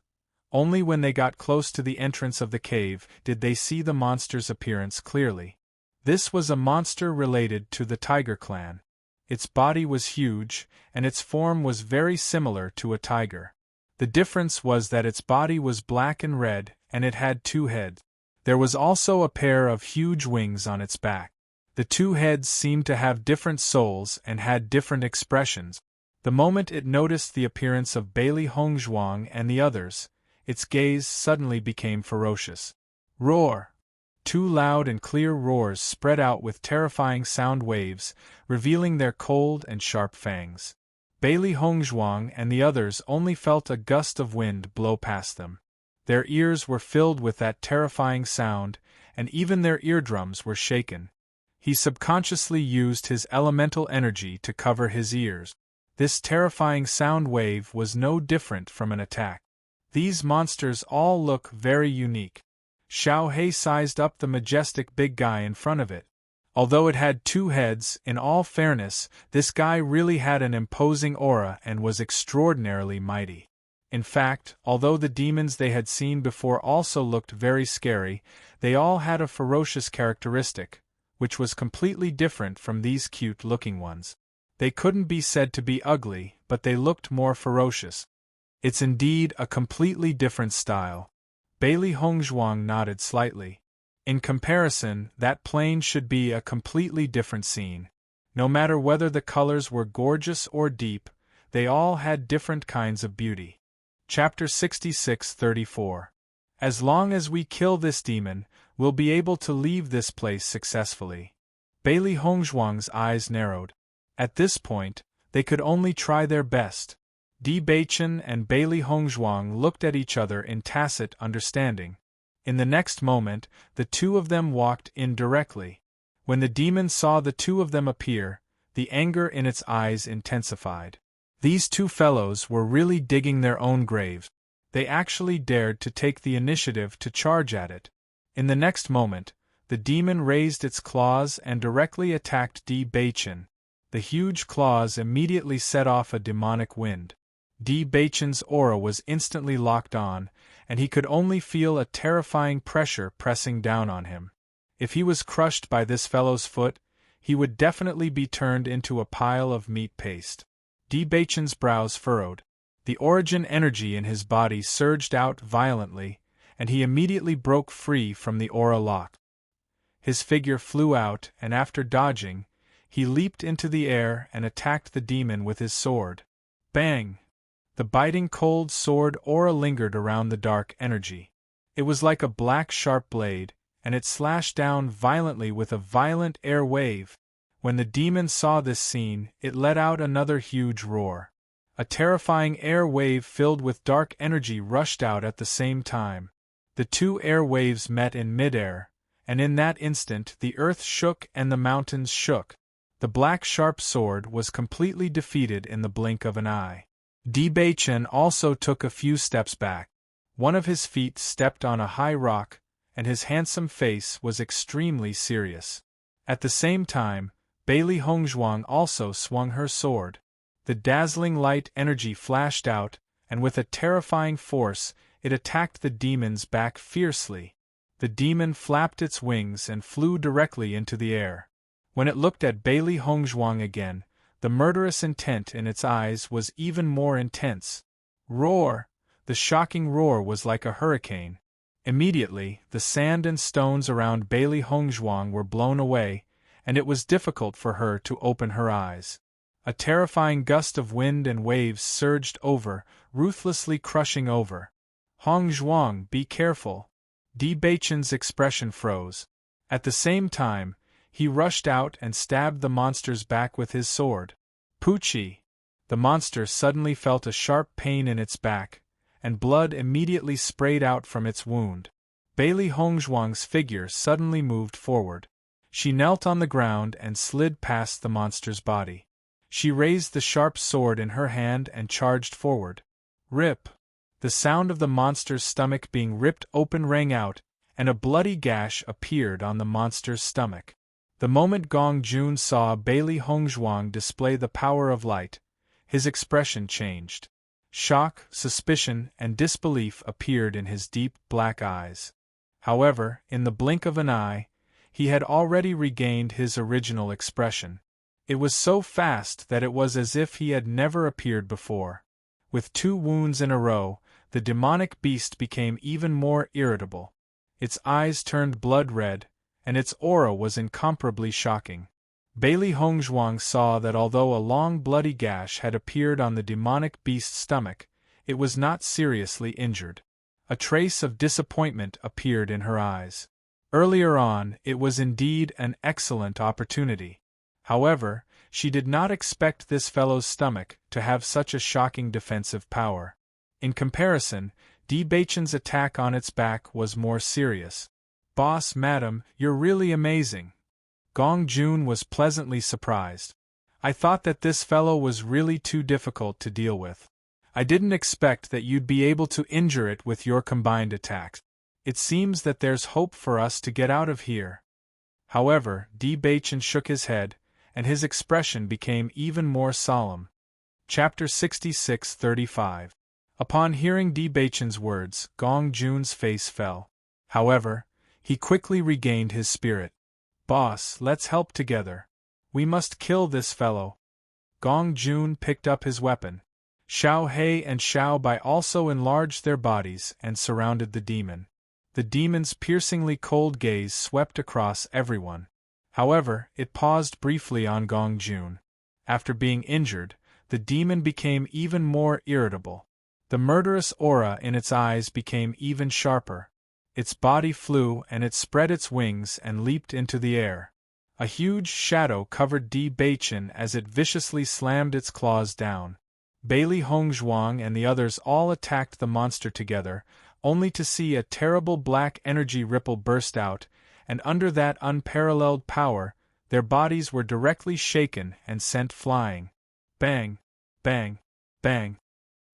Only when they got close to the entrance of the cave did they see the monster's appearance clearly. This was a monster related to the Tiger clan. Its body was huge, and its form was very similar to a tiger. The difference was that its body was black and red, and it had two heads. There was also a pair of huge wings on its back. The two heads seemed to have different souls and had different expressions. The moment it noticed the appearance of Bailey Hongzhuang and the others, its gaze suddenly became ferocious. Roar! Two loud and clear roars spread out with terrifying sound waves, revealing their cold and sharp fangs. Bailey Hongzhuang and the others only felt a gust of wind blow past them. Their ears were filled with that terrifying sound, and even their eardrums were shaken. He subconsciously used his elemental energy to cover his ears. This terrifying sound wave was no different from an attack. These monsters all look very unique. Xiao He sized up the majestic big guy in front of it. Although it had two heads, in all fairness, this guy really had an imposing aura and was extraordinarily mighty. In fact, although the demons they had seen before also looked very scary, they all had a ferocious characteristic, which was completely different from these cute-looking ones. They couldn't be said to be ugly, but they looked more ferocious. It's indeed a completely different style. Bailey Hongzhuang nodded slightly. In comparison, that plane should be a completely different scene. No matter whether the colors were gorgeous or deep, they all had different kinds of beauty. Chapter 66-34. As long as we kill this demon, we'll be able to leave this place successfully. Bailey Hongzhuang's eyes narrowed. At this point, they could only try their best. Di Baichen and Bailey Hongzhuang looked at each other in tacit understanding. In the next moment, the two of them walked in directly. When the demon saw the two of them appear, the anger in its eyes intensified. These two fellows were really digging their own graves. They actually dared to take the initiative to charge at it. In the next moment, the demon raised its claws and directly attacked Di Baichen. The huge claws immediately set off a demonic wind. Di Baichen's aura was instantly locked on, and he could only feel a terrifying pressure pressing down on him. If he was crushed by this fellow's foot, he would definitely be turned into a pile of meat paste. Bachan's brows furrowed. The origin energy in his body surged out violently, and he immediately broke free from the aura lock. His figure flew out, and after dodging, he leaped into the air and attacked the demon with his sword. Bang! The biting cold sword aura lingered around the dark energy. It was like a black sharp blade, and it slashed down violently with a violent air wave. When the demon saw this scene, it let out another huge roar. A terrifying air wave filled with dark energy rushed out at the same time. The two air waves met in midair, and in that instant the earth shook and the mountains shook. The black sharp sword was completely defeated in the blink of an eye. Bachan also took a few steps back. One of his feet stepped on a high rock, and his handsome face was extremely serious. At the same time, Bailey Hongzhuang also swung her sword. The dazzling light energy flashed out, and with a terrifying force, it attacked the demon's back fiercely. The demon flapped its wings and flew directly into the air. When it looked at Bailey Hongzhuang again, the murderous intent in its eyes was even more intense. Roar! The shocking roar was like a hurricane. Immediately, the sand and stones around Bailey Hongzhuang were blown away, and it was difficult for her to open her eyes. A terrifying gust of wind and waves surged over, ruthlessly crushing over. Hongzhuang, be careful! Bachan's expression froze. At the same time, he rushed out and stabbed the monster's back with his sword. Poochie! The monster suddenly felt a sharp pain in its back, and blood immediately sprayed out from its wound. Bailey Hongzhuang's figure suddenly moved forward. She knelt on the ground and slid past the monster's body. She raised the sharp sword in her hand and charged forward. Rip! The sound of the monster's stomach being ripped open rang out, and a bloody gash appeared on the monster's stomach. The moment Gong Jun saw Bailey Hongzhuang display the power of light, his expression changed. Shock, suspicion, and disbelief appeared in his deep black eyes. However, in the blink of an eye, he had already regained his original expression. It was so fast that it was as if he had never appeared before. With 2 wounds in a row, the demonic beast became even more irritable. Its eyes turned blood red, and its aura was incomparably shocking. Bailey Hongzhuang saw that although a long bloody gash had appeared on the demonic beast's stomach, it was not seriously injured. A trace of disappointment appeared in her eyes. Earlier on, it was indeed an excellent opportunity. However, she did not expect this fellow's stomach to have such a shocking defensive power. In comparison, Bachan's attack on its back was more serious. Boss, madam, you're really amazing. Gong Jun was pleasantly surprised. I thought that this fellow was really too difficult to deal with. I didn't expect that you'd be able to injure it with your combined attacks. It seems that there's hope for us to get out of here. However, Bachan shook his head, and his expression became even more solemn. Chapter 66-35. Upon hearing Bachan's words, Gong Jun's face fell. However, he quickly regained his spirit. Boss, let's help together. We must kill this fellow. Gong Jun picked up his weapon. Xiao He and Xiao Bai also enlarged their bodies and surrounded the demon. The demon's piercingly cold gaze swept across everyone. However, it paused briefly on Gong Jun. After being injured, the demon became even more irritable. The murderous aura in its eyes became even sharper. Its body flew and it spread its wings and leaped into the air. A huge shadow covered Bachan as it viciously slammed its claws down. Bailey Hongzhuang and the others all attacked the monster together, only to see a terrible black energy ripple burst out, and under that unparalleled power, their bodies were directly shaken and sent flying. Bang! Bang! Bang!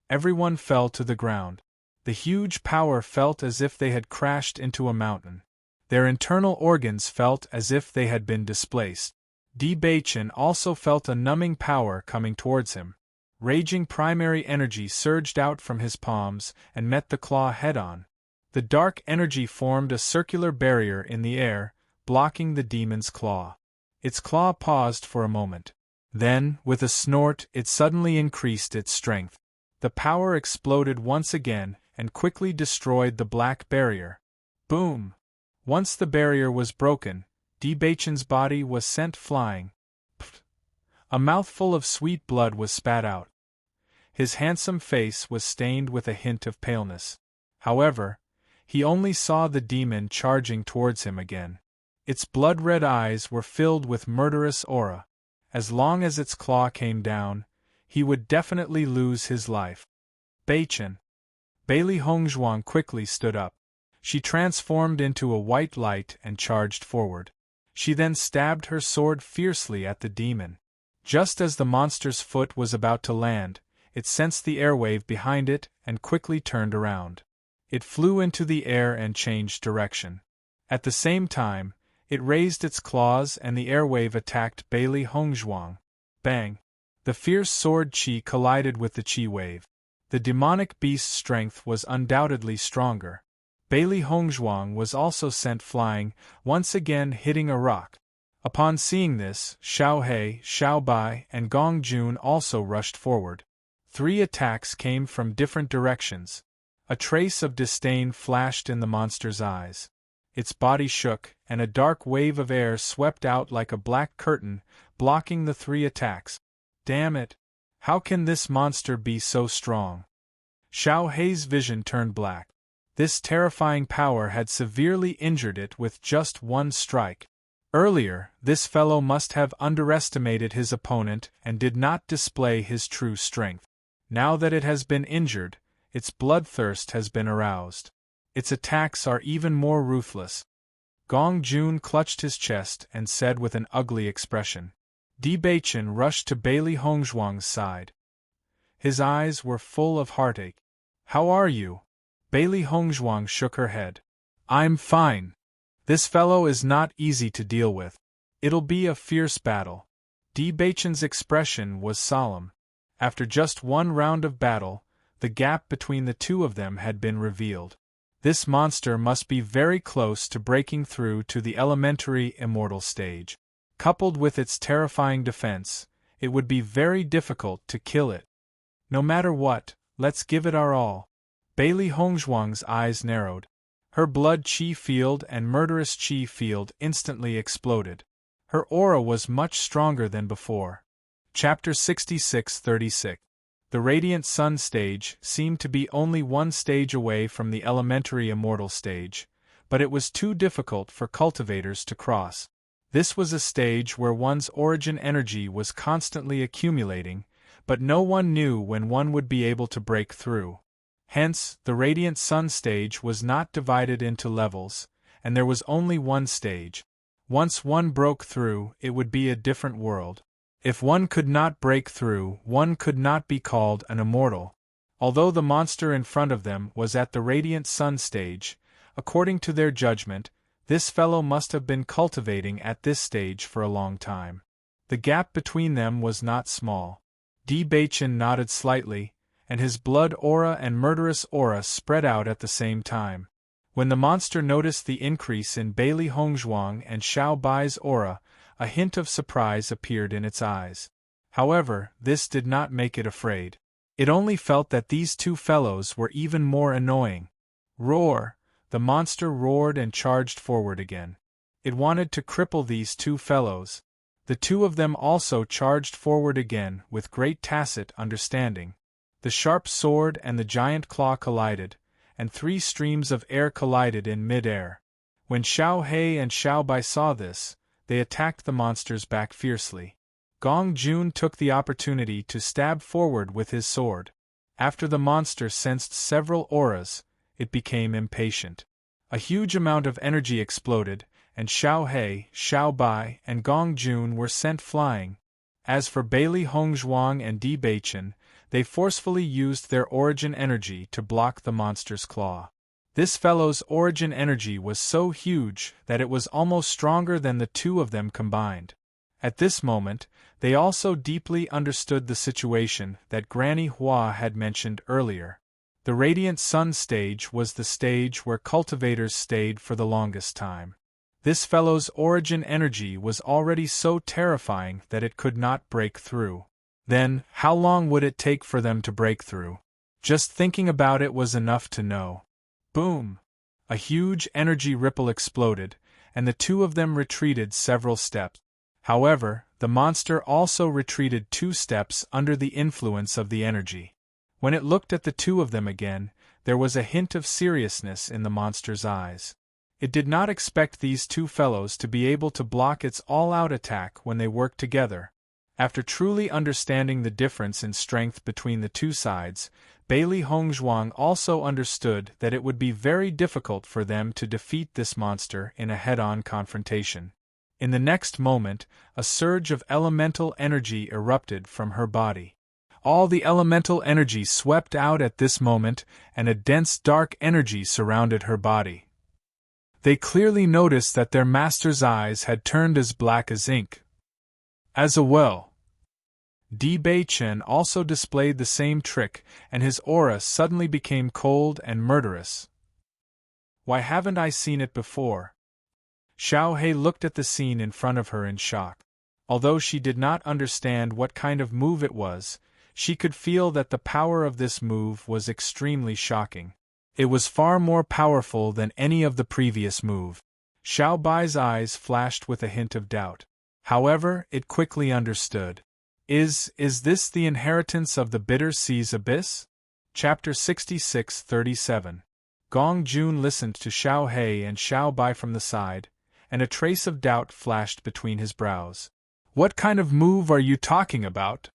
Everyone fell to the ground. The huge power felt as if they had crashed into a mountain. Their internal organs felt as if they had been displaced. Bachan also felt a numbing power coming towards him. Raging primary energy surged out from his palms and met the claw head-on. The dark energy formed a circular barrier in the air, blocking the demon's claw. Its claw paused for a moment. Then, with a snort, it suddenly increased its strength. The power exploded once again and quickly destroyed the black barrier. Boom! Once the barrier was broken, Debachen's body was sent flying. Pfft! A mouthful of sweet blood was spat out. His handsome face was stained with a hint of paleness. However, he only saw the demon charging towards him again. Its blood-red eyes were filled with murderous aura. As long as its claw came down, he would definitely lose his life. Beichen. Bailey Hongzhuang quickly stood up. She transformed into a white light and charged forward. She then stabbed her sword fiercely at the demon. Just as the monster's foot was about to land, it sensed the airwave behind it and quickly turned around. It flew into the air and changed direction. At the same time, it raised its claws and the airwave attacked Bailey Hongzhuang. Bang! The fierce sword chi collided with the chi wave. The demonic beast's strength was undoubtedly stronger. Bailey Hongzhuang was also sent flying, once again hitting a rock. Upon seeing this, Xiao He, Xiao Bai, and Gong Jun also rushed forward. 3 attacks came from different directions. A trace of disdain flashed in the monster's eyes. Its body shook, and a dark wave of air swept out like a black curtain, blocking the 3 attacks. Damn it! How can this monster be so strong? Xiao Hei's vision turned black. This terrifying power had severely injured it with just 1 strike. Earlier, this fellow must have underestimated his opponent and did not display his true strength. Now that it has been injured, its bloodthirst has been aroused. Its attacks are even more ruthless. Gong Jun clutched his chest and said with an ugly expression. Debacchen rushed to Bailey Hongzhuang's side. His eyes were full of heartache. How are you? Bailey Hongzhuang shook her head. I'm fine. This fellow is not easy to deal with. It'll be a fierce battle. Debachen's expression was solemn. After just 1 round of battle, the gap between the 2 of them had been revealed. This monster must be very close to breaking through to the elementary immortal stage. Coupled with its terrifying defense, it would be very difficult to kill it. No matter what, let's give it our all. Bailey Hongzhuang's eyes narrowed. Her blood chi field and murderous chi field instantly exploded. Her aura was much stronger than before. Chapter 66-36. The Radiant Sun stage seemed to be only 1 stage away from the elementary immortal stage, but it was too difficult for cultivators to cross. This was a stage where one's origin energy was constantly accumulating, but no one knew when one would be able to break through. Hence, the Radiant Sun stage was not divided into levels, and there was only 1 stage. Once one broke through, it would be a different world. If one could not break through, one could not be called an immortal. Although the monster in front of them was at the Radiant Sun stage, according to their judgment, this fellow must have been cultivating at this stage for a long time. The gap between them was not small. Debacchen nodded slightly, and his blood aura and murderous aura spread out at the same time. When the monster noticed the increase in Bailey Hongzhuang and Xiao Bai's aura, a hint of surprise appeared in its eyes. However, this did not make it afraid. It only felt that these 2 fellows were even more annoying. Roar! The monster roared and charged forward again. It wanted to cripple these 2 fellows. The 2 of them also charged forward again with great tacit understanding. The sharp sword and the giant claw collided, and 3 streams of air collided in mid-air. When Xiao He and Xiao Bai saw this, they attacked the monsters back fiercely. Gong Jun took the opportunity to stab forward with his sword. After the monster sensed several auras, it became impatient. A huge amount of energy exploded, and Xiao He, Xiao Bai, and Gong Jun were sent flying. As for Bailey Hongzhuang and Debacchen, they forcefully used their origin energy to block the monster's claw. This fellow's origin energy was so huge that it was almost stronger than the 2 of them combined. At this moment, they also deeply understood the situation that Granny Hua had mentioned earlier. The Radiant Sun stage was the stage where cultivators stayed for the longest time. This fellow's origin energy was already so terrifying that it could not break through. Then, how long would it take for them to break through? Just thinking about it was enough to know. Boom! A huge energy ripple exploded, and the two of them retreated several steps. However, the monster also retreated 2 steps under the influence of the energy. When it looked at the two of them again, there was a hint of seriousness in the monster's eyes. It did not expect these two fellows to be able to block its all-out attack when they worked together. After truly understanding the difference in strength between the two sides, Bailey Hongzhuang also understood that it would be very difficult for them to defeat this monster in a head-on confrontation. In the next moment, a surge of elemental energy erupted from her body. All the elemental energy swept out at this moment, and a dense dark energy surrounded her body. They clearly noticed that their master's eyes had turned as black as ink. As well, Di Beichen also displayed the same trick, and his aura suddenly became cold and murderous. Why haven't I seen it before? Xiao He looked at the scene in front of her in shock. Although she did not understand what kind of move it was, she could feel that the power of this move was extremely shocking. It was far more powerful than any of the previous move. Xiao Bai's eyes flashed with a hint of doubt. However, it quickly understood. Is this the inheritance of the Bitter Sea's Abyss? Chapter 66-37. Gong Jun listened to Xiao He and Xiao Bai from the side, and a trace of doubt flashed between his brows. What kind of move are you talking about?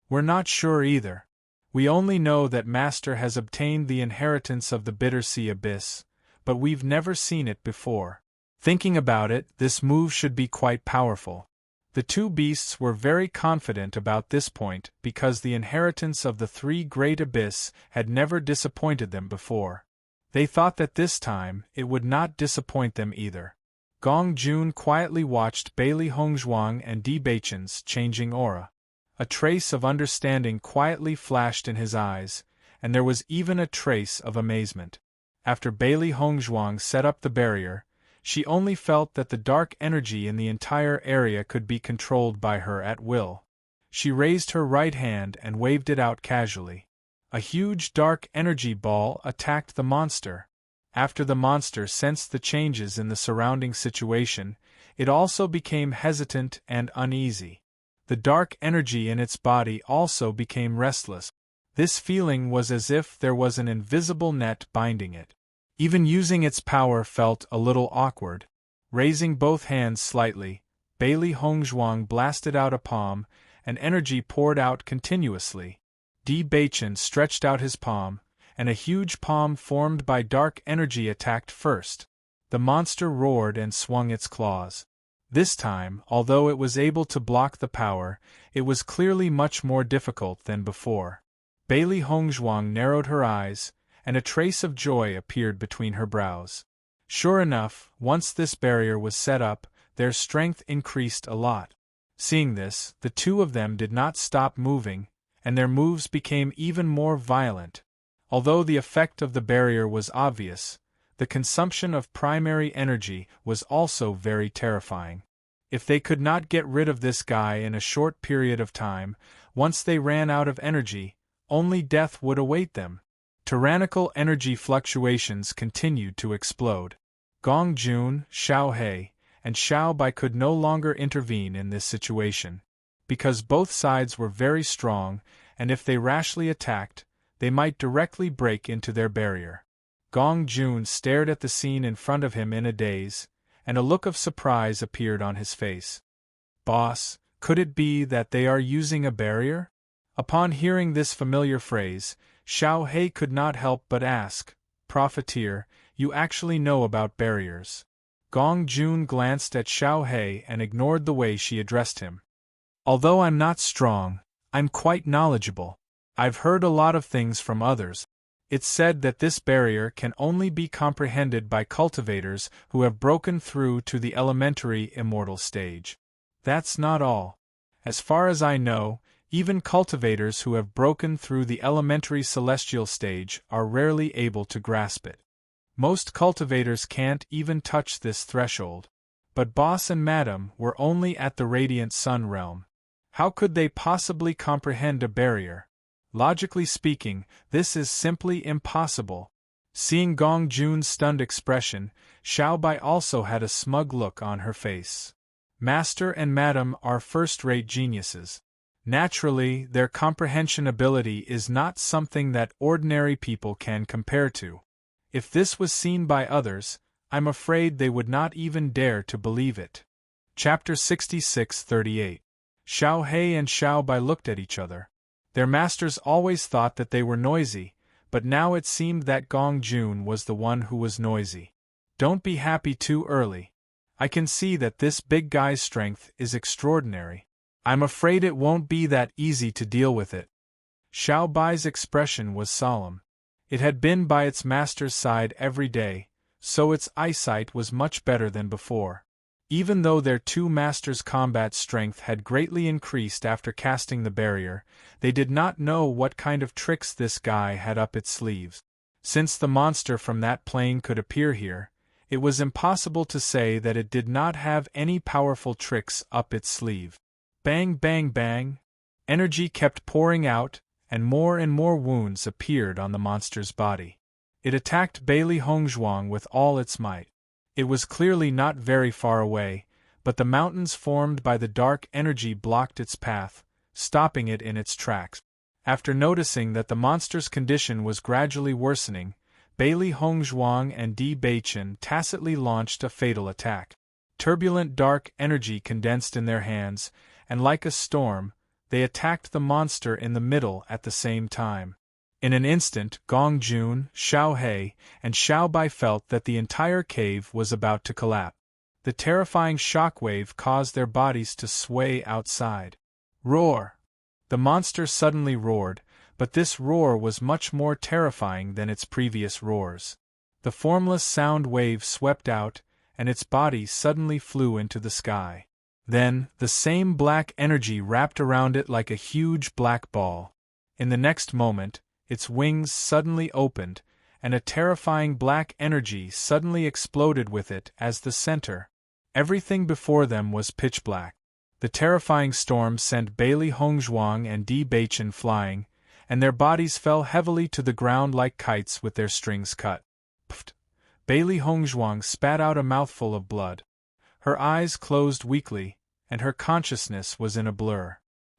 We're not sure either. We only know that Master has obtained the inheritance of the Bitter Sea Abyss, but we've never seen it before. Thinking about it, this move should be quite powerful. The two beasts were very confident about this point because the inheritance of the 3 Great Abyss had never disappointed them before. They thought that this time it would not disappoint them either. Gong Jun quietly watched Bailey Hongzhuang and Di Beichen's changing aura. A trace of understanding quietly flashed in his eyes, and there was even a trace of amazement. After Bailey Hongzhuang set up the barrier, she only felt that the dark energy in the entire area could be controlled by her at will. She raised her right hand and waved it out casually. A huge dark energy ball attacked the monster. After the monster sensed the changes in the surrounding situation, it also became hesitant and uneasy. The dark energy in its body also became restless. This feeling was as if there was an invisible net binding it. Even using its power felt a little awkward. Raising both hands slightly, Bailey Hongzhuang blasted out a palm, and energy poured out continuously. Di Beichen stretched out his palm, and a huge palm formed by dark energy attacked first. The monster roared and swung its claws. This time, although it was able to block the power, it was clearly much more difficult than before. Bailey Hongzhuang narrowed her eyes, and a trace of joy appeared between her brows. Sure enough, once this barrier was set up, their strength increased a lot. Seeing this, the two of them did not stop moving, and their moves became even more violent. Although the effect of the barrier was obvious, the consumption of primary energy was also very terrifying. If they could not get rid of this guy in a short period of time, once they ran out of energy, only death would await them. Tyrannical energy fluctuations continued to explode. Gong Jun, Xiao He, and Xiao Bai could no longer intervene in this situation. Because both sides were very strong, and if they rashly attacked, they might directly break into their barrier. Gong Jun stared at the scene in front of him in a daze, and a look of surprise appeared on his face. Boss, could it be that they are using a barrier? Upon hearing this familiar phrase, Xiao He could not help but ask, Profiteer, you actually know about barriers? Gong Jun glanced at Xiao He and ignored the way she addressed him. Although I'm not strong, I'm quite knowledgeable. I've heard a lot of things from others. It's said that this barrier can only be comprehended by cultivators who have broken through to the elementary immortal stage. That's not all. As far as I know, even cultivators who have broken through the elementary celestial stage are rarely able to grasp it. Most cultivators can't even touch this threshold. But Boss and Madam were only at the radiant sun realm. How could they possibly comprehend a barrier? Logically speaking, this is simply impossible. Seeing Gong Jun's stunned expression, Xiao Bai also had a smug look on her face. Master and Madam are first-rate geniuses. Naturally, their comprehension ability is not something that ordinary people can compare to. If this was seen by others, I'm afraid they would not even dare to believe it. Chapter 66-38. Xiao He and Xiao Bai looked at each other. Their masters always thought that they were noisy, but now it seemed that Gong Jun was the one who was noisy. Don't be happy too early. I can see that this big guy's strength is extraordinary. I'm afraid it won't be that easy to deal with it. Xiao Bai's expression was solemn. It had been by its master's side every day, so its eyesight was much better than before. Even though their two masters' combat strength had greatly increased after casting the barrier, they did not know what kind of tricks this guy had up its sleeves. Since the monster from that plane could appear here, it was impossible to say that it did not have any powerful tricks up its sleeve. Bang, bang, bang! Energy kept pouring out, and more wounds appeared on the monster's body. It attacked Bailey Hongzhuang with all its might. It was clearly not very far away, but the mountains formed by the dark energy blocked its path, stopping it in its tracks. After noticing that the monster's condition was gradually worsening, Bailey Hongzhuang and Di Beichen tacitly launched a fatal attack. Turbulent dark energy condensed in their hands, and like a storm, they attacked the monster in the middle at the same time. In an instant, Gong Jun, Xiao He, and Xiao Bai felt that the entire cave was about to collapse. The terrifying shockwave caused their bodies to sway outside. Roar! The monster suddenly roared, but this roar was much more terrifying than its previous roars. The formless sound wave swept out, and its body suddenly flew into the sky. Then, the same black energy wrapped around it like a huge black ball. In the next moment, its wings suddenly opened, and a terrifying black energy suddenly exploded with it as the center. Everything before them was pitch black. The terrifying storm sent Bailey Hongzhuang and Di Beichen flying, and their bodies fell heavily to the ground like kites with their strings cut. Pfft! Bailey Hongzhuang spat out a mouthful of blood. Her eyes closed weakly, and her consciousness was in a blur.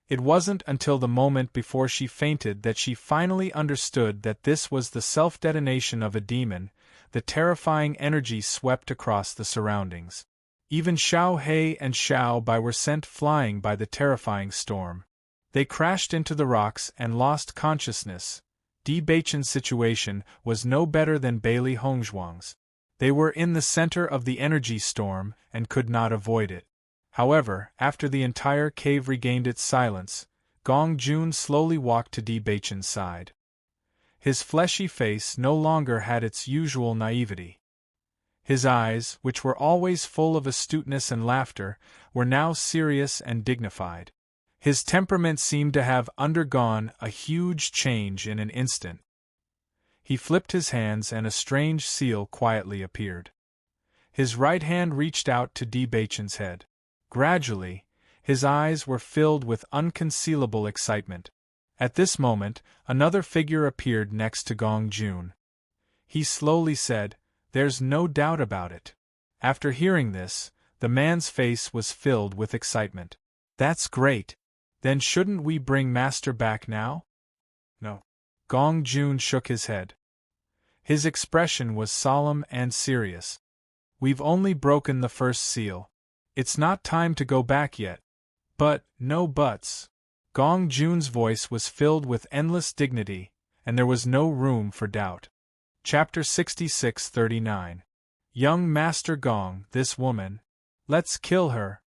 It wasn't until the moment before she fainted that she finally understood that this was the self-detonation of a demon. The terrifying energy swept across the surroundings. Even Xiao He and Xiao Bai were sent flying by the terrifying storm. They crashed into the rocks and lost consciousness. Di Beichen's situation was no better than Bailey Hongzhuang's. They were in the center of the energy storm and could not avoid it. However, after the entire cave regained its silence, Gong Jun slowly walked to Di Beichen's side. His fleshy face no longer had its usual naivety. His eyes, which were always full of astuteness and laughter, were now serious and dignified. His temperament seemed to have undergone a huge change in an instant. He flipped his hands and a strange seal quietly appeared. His right hand reached out to Di Beichen's head. Gradually, his eyes were filled with unconcealable excitement. At this moment, another figure appeared next to Gong Jun. He slowly said, "There's no doubt about it." After hearing this, the man's face was filled with excitement. "That's great. Then shouldn't we bring Master back now?" "No." Gong Jun shook his head. His expression was solemn and serious. "We've only broken the first seal. It's not time to go back yet." "But, no buts." Gong Jun's voice was filled with endless dignity, and there was no room for doubt. Chapter 66-39. Young Master Gong, this woman. Let's kill her.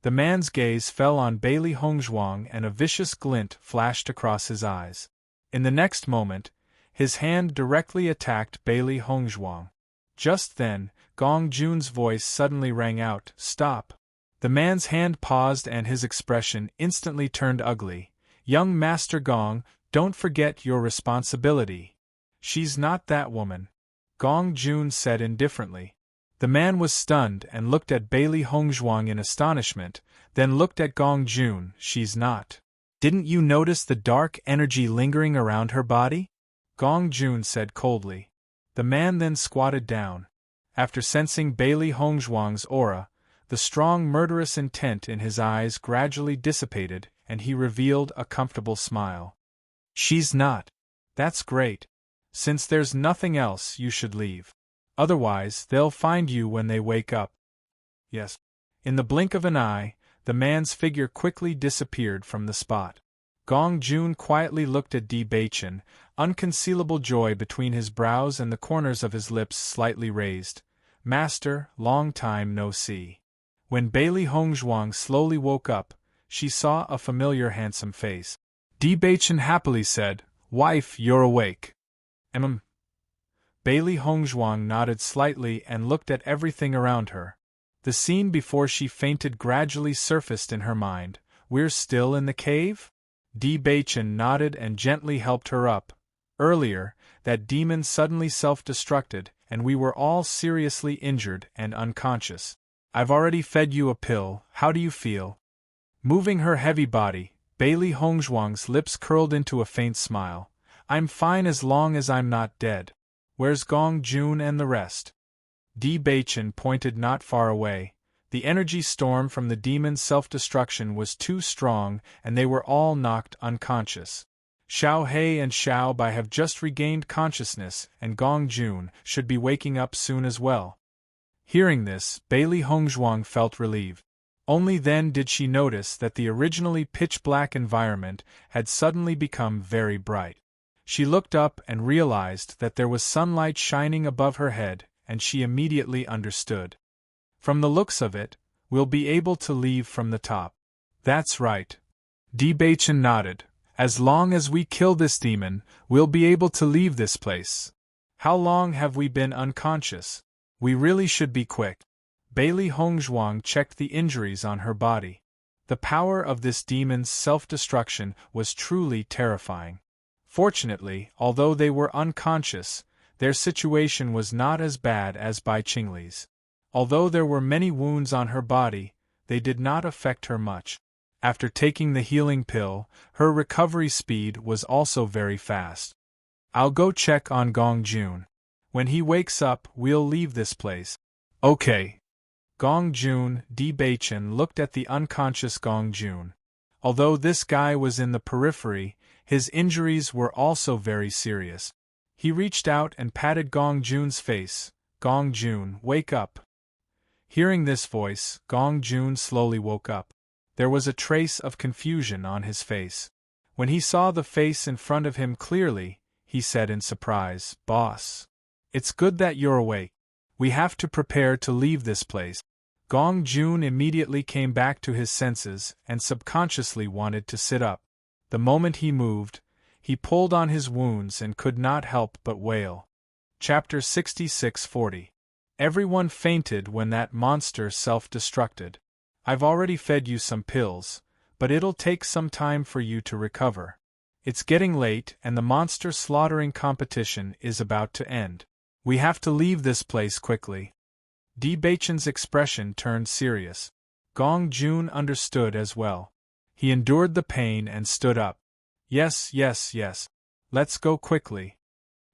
The man's gaze fell on Bailey Hongzhuang and a vicious glint flashed across his eyes. In the next moment, his hand directly attacked Bailey Hongzhuang. Just then, Gong Jun's voice suddenly rang out, "Stop!" The man's hand paused and his expression instantly turned ugly. Young Master Gong, don't forget your responsibility. She's not that woman, Gong Jun said indifferently. The man was stunned and looked at Bailey Hongzhuang in astonishment, then looked at Gong Jun. She's not. Didn't you notice the dark energy lingering around her body? Gong Jun said coldly. The man then squatted down. After sensing Bailey Hongzhuang's aura, the strong murderous intent in his eyes gradually dissipated, and he revealed a comfortable smile. She's not. That's great. Since there's nothing else, you should leave. Otherwise, they'll find you when they wake up. Yes. In the blink of an eye, the man's figure quickly disappeared from the spot. Gong Jun quietly looked at Di Beichen, unconcealable joy between his brows and the corners of his lips slightly raised. Master, long time no see. When Bailey Hongzhuang slowly woke up, she saw a familiar handsome face. Di Beichen happily said, Wife, you're awake. Bailey Hongzhuang nodded slightly and looked at everything around her. The scene before she fainted gradually surfaced in her mind. We're still in the cave? Di Beichen nodded and gently helped her up. Earlier, that demon suddenly self-destructed, and we were all seriously injured and unconscious. I've already fed you a pill, how do you feel? Moving her heavy body, Bailey Hongzhuang's lips curled into a faint smile. I'm fine as long as I'm not dead. Where's Gong Jun and the rest? Di Beichen pointed not far away. The energy storm from the demon's self-destruction was too strong, and they were all knocked unconscious. Xiao He and Xiao Bai have just regained consciousness, and Gong Jun should be waking up soon as well. Hearing this, Bailey Hongzhuang felt relieved. Only then did she notice that the originally pitch-black environment had suddenly become very bright. She looked up and realized that there was sunlight shining above her head, and she immediately understood. From the looks of it, we'll be able to leave from the top. That's right. Di Beichen nodded. As long as we kill this demon, we'll be able to leave this place. How long have we been unconscious? We really should be quick. Bailey Hongzhuang checked the injuries on her body. The power of this demon's self-destruction was truly terrifying. Fortunately, although they were unconscious, their situation was not as bad as Bai Qingli's. Although there were many wounds on her body, they did not affect her much. After taking the healing pill, her recovery speed was also very fast. I'll go check on Gong Jun. When he wakes up, we'll leave this place. Okay. Gong Jun, Di Beichen looked at the unconscious Gong Jun. Although this guy was in the periphery, his injuries were also very serious. He reached out and patted Gong Jun's face. Gong Jun, wake up. Hearing this voice, Gong Jun slowly woke up. There was a trace of confusion on his face. When he saw the face in front of him clearly, he said in surprise, Boss. It's good that you're awake. We have to prepare to leave this place. Gong Jun immediately came back to his senses and subconsciously wanted to sit up. The moment he moved, he pulled on his wounds and could not help but wail. Chapter 66-40. Everyone fainted when that monster self-destructed. I've already fed you some pills, but it'll take some time for you to recover. It's getting late and the monster slaughtering competition is about to end. We have to leave this place quickly. Di Beichen's expression turned serious. Gong Jun understood as well. He endured the pain and stood up. Yes. Let's go quickly.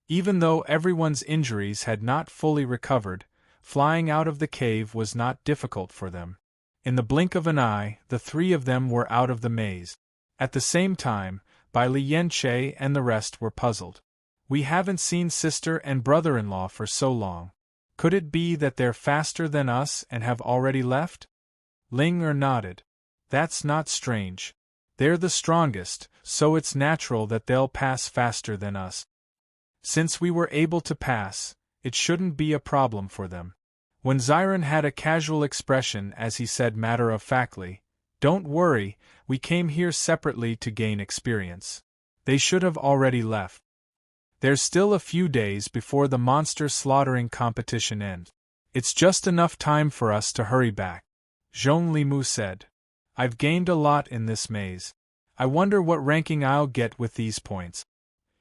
Even though everyone's injuries had not fully recovered, flying out of the cave was not difficult for them. In the blink of an eye, the three of them were out of the maze. At the same time, Bai Li Yanche and the rest were puzzled. We haven't seen sister and brother-in-law for so long. Could it be that they're faster than us and have already left? Ling nodded. That's not strange. They're the strongest, so it's natural that they'll pass faster than us. Since we were able to pass, it shouldn't be a problem for them. When Ziren had a casual expression as he said matter-of-factly, Don't worry, we came here separately to gain experience. They should have already left. There's still a few days before the monster slaughtering competition ends. It's just enough time for us to hurry back. Zhong Limu said. I've gained a lot in this maze. I wonder what ranking I'll get with these points.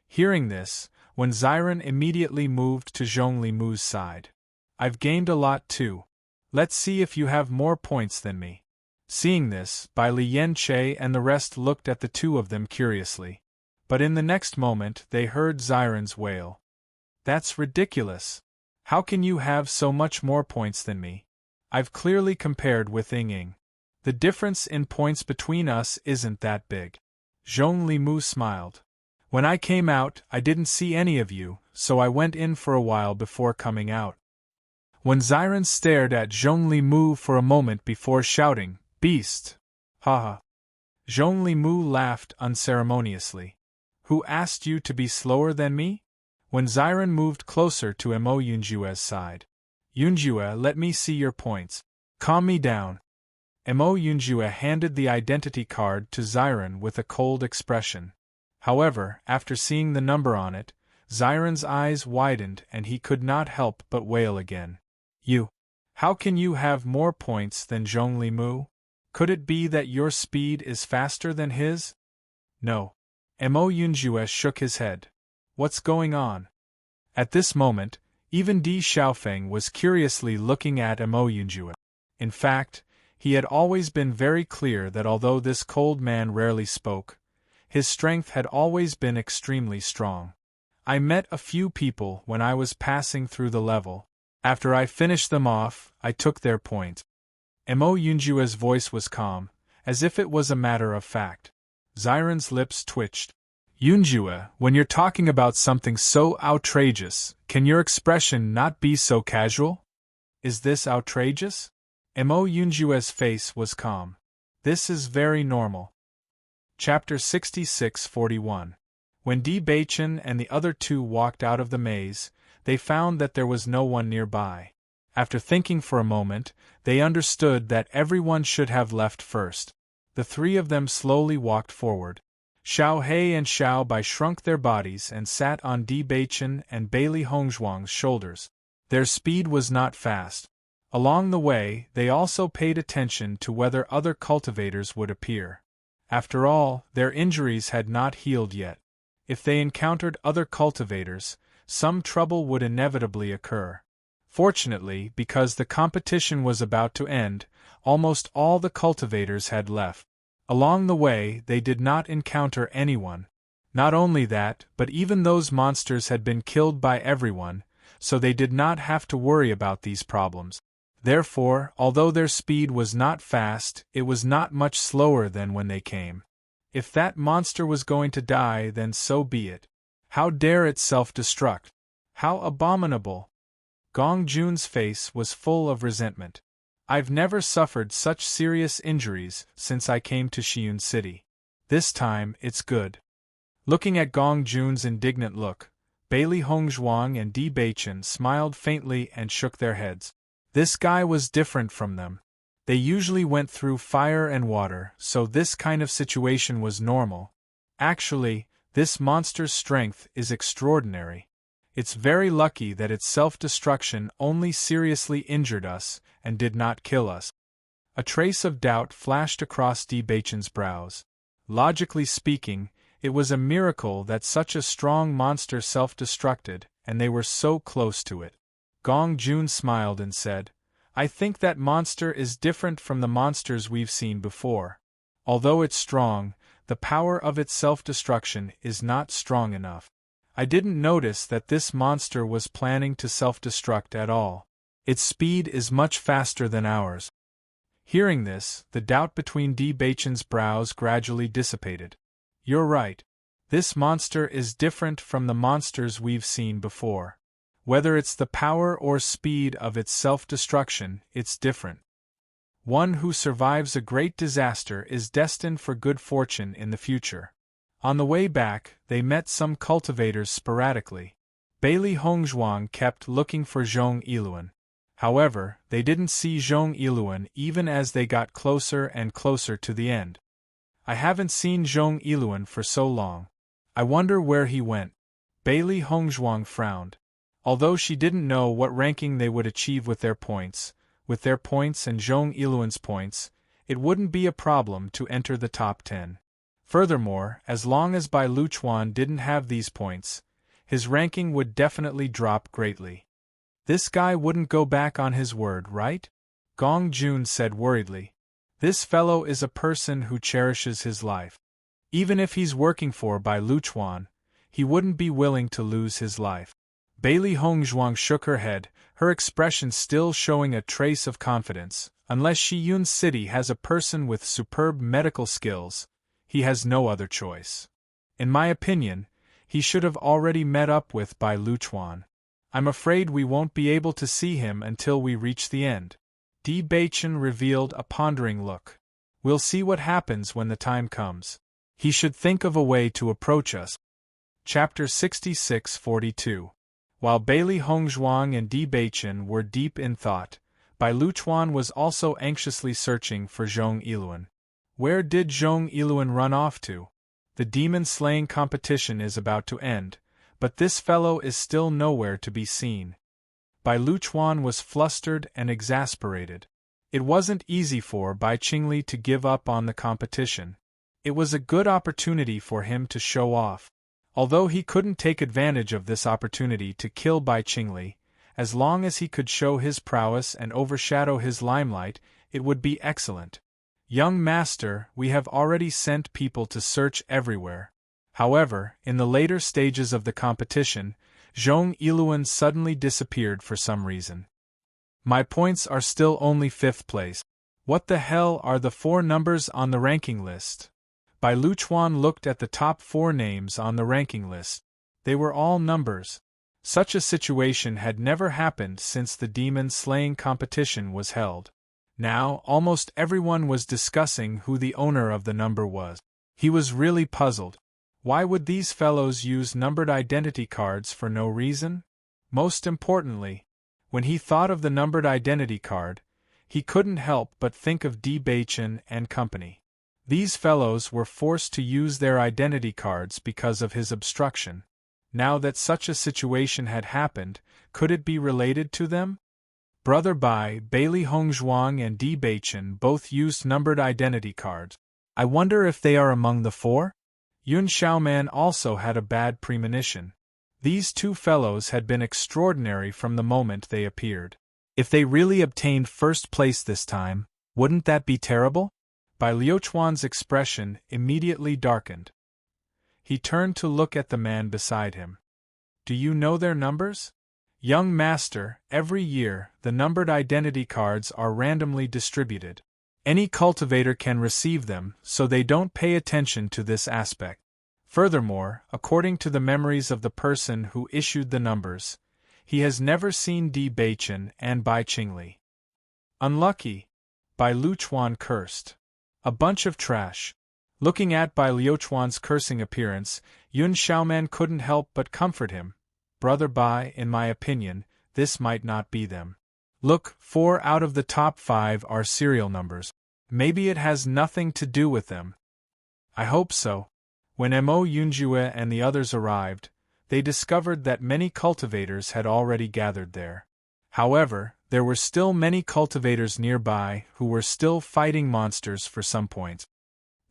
Hearing this, Wen Ziren immediately moved to Zhong Limu's side. I've gained a lot too. Let's see if you have more points than me. Seeing this, Bai Lianche and the rest looked at the two of them curiously. But in the next moment they heard Ziren's wail. That's ridiculous. How can you have so much more points than me? I've clearly compared with Ying Ying. The difference in points between us isn't that big. Zhong Limu smiled. When I came out, I didn't see any of you, so I went in for a while before coming out. When Ziren stared at Zhong Limu for a moment before shouting, Beast! Haha! Zhong Limu laughed unceremoniously. Who asked you to be slower than me? When Ziren moved closer to Mo Yunjue's side. Yunjue, let me see your points. Calm me down. Mo Yunjue handed the identity card to Ziren with a cold expression. However, after seeing the number on it, Ziren's eyes widened and he could not help but wail again. You! How can you have more points than Zhong Limu? Could it be that your speed is faster than his? No. Mo Yunjue shook his head. What's going on? At this moment, even Di Xiaofeng was curiously looking at Mo Yunjue. In fact, he had always been very clear that although this cold man rarely spoke, his strength had always been extremely strong. I met a few people when I was passing through the level. After I finished them off, I took their point. Mo Yunjue's voice was calm, as if it was a matter of fact. Ziren's lips twitched. Yunjue, when you're talking about something so outrageous, can your expression not be so casual? Is this outrageous? Mo Yunjue's face was calm. This is very normal. Chapter 66-41. When Di Beichen and the other two walked out of the maze, they found that there was no one nearby. After thinking for a moment, they understood that everyone should have left first. The three of them slowly walked forward. Xiao He and Xiao Bai shrunk their bodies and sat on Di Beichen and Bailey Hongzhuang's shoulders. Their speed was not fast. Along the way, they also paid attention to whether other cultivators would appear. After all, their injuries had not healed yet. If they encountered other cultivators, some trouble would inevitably occur. Fortunately, because the competition was about to end, almost all the cultivators had left. Along the way, they did not encounter anyone. Not only that, but even those monsters had been killed by everyone, so they did not have to worry about these problems. Therefore, although their speed was not fast, it was not much slower than when they came. If that monster was going to die, then so be it. How dare it self-destruct? How abominable! Gong Jun's face was full of resentment. I've never suffered such serious injuries since I came to Xiun City. This time, it's good. Looking at Gong Jun's indignant look, Bailey Hongzhuang and Di Beichen smiled faintly and shook their heads. This guy was different from them. They usually went through fire and water, so this kind of situation was normal. Actually, this monster's strength is extraordinary. It's very lucky that its self-destruction only seriously injured us and did not kill us. A trace of doubt flashed across Di Beichen's brows. Logically speaking, it was a miracle that such a strong monster self-destructed, and they were so close to it. Gong Jun smiled and said, I think that monster is different from the monsters we've seen before. Although it's strong, the power of its self-destruction is not strong enough. I didn't notice that this monster was planning to self-destruct at all. Its speed is much faster than ours. Hearing this, the doubt between Di Beichen's brows gradually dissipated. You're right. This monster is different from the monsters we've seen before. Whether it's the power or speed of its self-destruction, it's different. One who survives a great disaster is destined for good fortune in the future. On the way back, they met some cultivators sporadically. Bailey Hongzhuang kept looking for Zhong Yiluan. However, they didn't see Zhong Yiluan even as they got closer and closer to the end. I haven't seen Zhong Yiluan for so long. I wonder where he went. Bailey Hongzhuang frowned. Although she didn't know what ranking they would achieve with their points, with their points and Zhong Iluan's points, it wouldn't be a problem to enter the top 10. Furthermore, as long as Bai Luchuan didn't have these points, his ranking would definitely drop greatly. This guy wouldn't go back on his word, right? Gong Jun said worriedly. This fellow is a person who cherishes his life. Even if he's working for Bai Luchuan, he wouldn't be willing to lose his life. Bailey Hongzhuang shook her head, her expression still showing a trace of confidence. Unless Shiyun City has a person with superb medical skills, he has no other choice. In my opinion, he should have already met up with Bai Luchuan. I'm afraid we won't be able to see him until we reach the end. Di Baichen revealed a pondering look. We'll see what happens when the time comes. He should think of a way to approach us. Chapter 66-42. While Bailey Hongzhuang and Di Baichen were deep in thought, Bai Luchuan was also anxiously searching for Zhong Iluan. Where did Zhong Iluan run off to? The demon-slaying competition is about to end, but this fellow is still nowhere to be seen. Bai Luchuan was flustered and exasperated. It wasn't easy for Bai Qingli to give up on the competition. It was a good opportunity for him to show off. Although he couldn't take advantage of this opportunity to kill Bai Qingli, as long as he could show his prowess and overshadow his limelight, it would be excellent. Young master, we have already sent people to search everywhere. However, in the later stages of the competition, Zhong Iluan suddenly disappeared for some reason. My points are still only 5th place. What the hell are the 4 numbers on the ranking list? Bai Luchuan looked at the top 4 names on the ranking list. They were all numbers. Such a situation had never happened since the demon-slaying competition was held. Now, almost everyone was discussing who the owner of the number was. He was really puzzled. Why would these fellows use numbered identity cards for no reason? Most importantly, when he thought of the numbered identity card, he couldn't help but think of Di Baichen and company. These fellows were forced to use their identity cards because of his obstruction. Now that such a situation had happened, could it be related to them? Brother Bai, Bailey Hongzhuang and Di Baichen both used numbered identity cards. I wonder if they are among the 4? Yun Xiaoman also had a bad premonition. These 2 fellows had been extraordinary from the moment they appeared. If they really obtained 1st place this time, wouldn't that be terrible? Bai Luchuan's expression immediately darkened. He turned to look at the man beside him. Do you know their numbers? Young master, every year, the numbered identity cards are randomly distributed. Any cultivator can receive them, so they don't pay attention to this aspect. Furthermore, according to the memories of the person who issued the numbers, he has never seen Di Baichen and Bai Qingli. Unlucky. Bai Luchuan cursed. A bunch of trash. Looking at Bai Luchuan's cursing appearance, Yun Xiaoman couldn't help but comfort him. Brother Bai, in my opinion, this might not be them. Look, 4 out of the top 5 are serial numbers. Maybe it has nothing to do with them. I hope so. When Mo Yunjue and the others arrived, they discovered that many cultivators had already gathered there. However, there were still many cultivators nearby who were still fighting monsters for some points.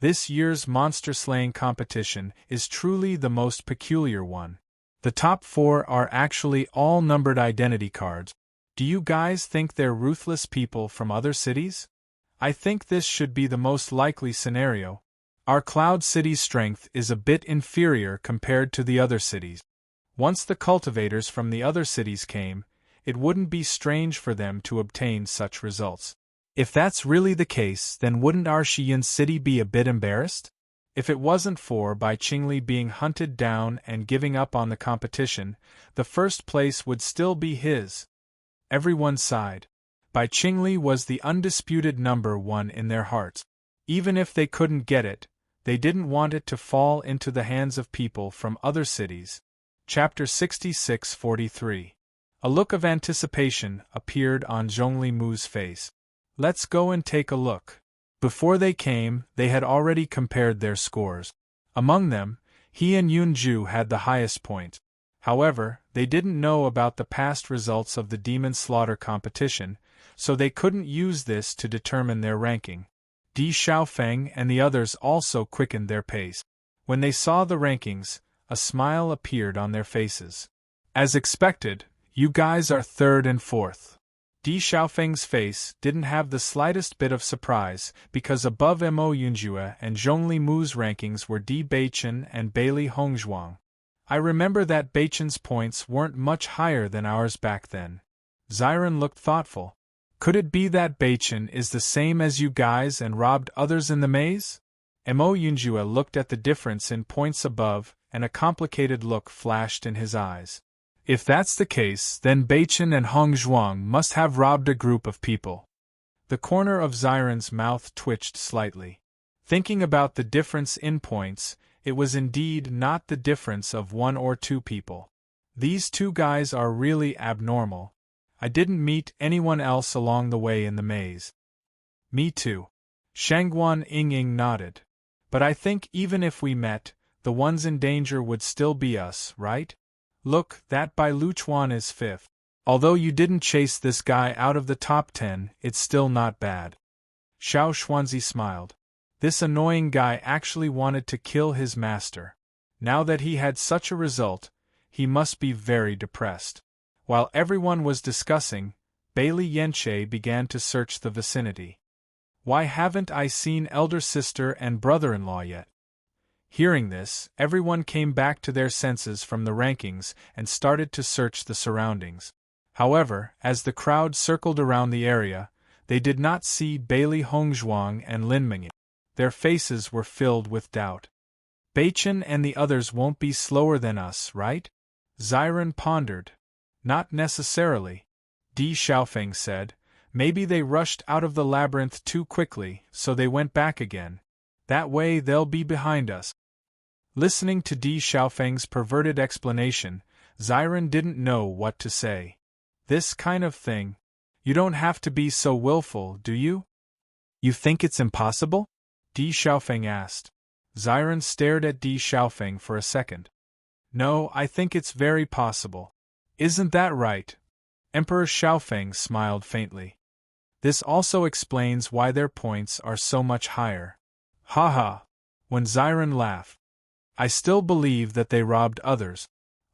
This year's monster-slaying competition is truly the most peculiar one. The top 4 are actually all numbered identity cards. Do you guys think they're ruthless people from other cities? I think this should be the most likely scenario. Our Cloud City's strength is a bit inferior compared to the other cities. Once the cultivators from the other cities came, it wouldn't be strange for them to obtain such results. If that's really the case, then wouldn't our Shiyun City be a bit embarrassed? If it wasn't for Bai Qingli being hunted down and giving up on the competition, the 1st place would still be his. Everyone sighed. Bai Qingli was the undisputed number 1 in their hearts. Even if they couldn't get it, they didn't want it to fall into the hands of people from other cities. Chapter 66-43. A look of anticipation appeared on Zhongli Mu's face. Let's go and take a look. Before they came, they had already compared their scores. Among them, he and Yunju had the highest point. However, they didn't know about the past results of the demon slaughter competition, so they couldn't use this to determine their ranking. Di Xiaofeng and the others also quickened their pace. When they saw the rankings, a smile appeared on their faces. As expected, you guys are third and fourth. Di Xiaofeng's face didn't have the slightest bit of surprise, because above Mo Yunjue and Zhongli Mu's rankings were Di Beichen and Bailey Hongzhuang. I remember that Beichen's points weren't much higher than ours back then. Ziren looked thoughtful. Could it be that Beichen is the same as you guys and robbed others in the maze? Mo Yunjue looked at the difference in points above, and a complicated look flashed in his eyes. If that's the case, then Beichen and Hongzhuang must have robbed a group of people. The corner of Ziren's mouth twitched slightly. Thinking about the difference in points, it was indeed not the difference of 1 or 2 people. These 2 guys are really abnormal. I didn't meet anyone else along the way in the maze. Me too. Shangguan Ying nodded. But I think even if we met, the ones in danger would still be us, right? Look, that Bai Luchuan is 5th. Although you didn't chase this guy out of the top 10, it's still not bad. Xiao Xuanzi smiled. This annoying guy actually wanted to kill his master. Now that he had such a result, he must be very depressed. While everyone was discussing, Bailey Yenche began to search the vicinity. Why haven't I seen elder sister and brother-in-law yet? Hearing this, everyone came back to their senses from the rankings and started to search the surroundings. However, as the crowd circled around the area, they did not see Bailey Hongzhuang and Lin Mingyi. Their faces were filled with doubt. Beichen and the others won't be slower than us, right? Ziren pondered. Not necessarily. Di Xiaofeng said. Maybe they rushed out of the labyrinth too quickly, so they went back again. That way they'll be behind us. Listening to Di Xiaofeng's perverted explanation, Ziren didn't know what to say. This kind of thing. You don't have to be so willful, do you? You think it's impossible? Di Xiaofeng asked. Ziren stared at Di Xiaofeng for a second. No, I think it's very possible. Isn't that right? Emperor Xiaofeng smiled faintly. This also explains why their points are so much higher. Haha. When Ziren laughed. I still believe that they robbed others.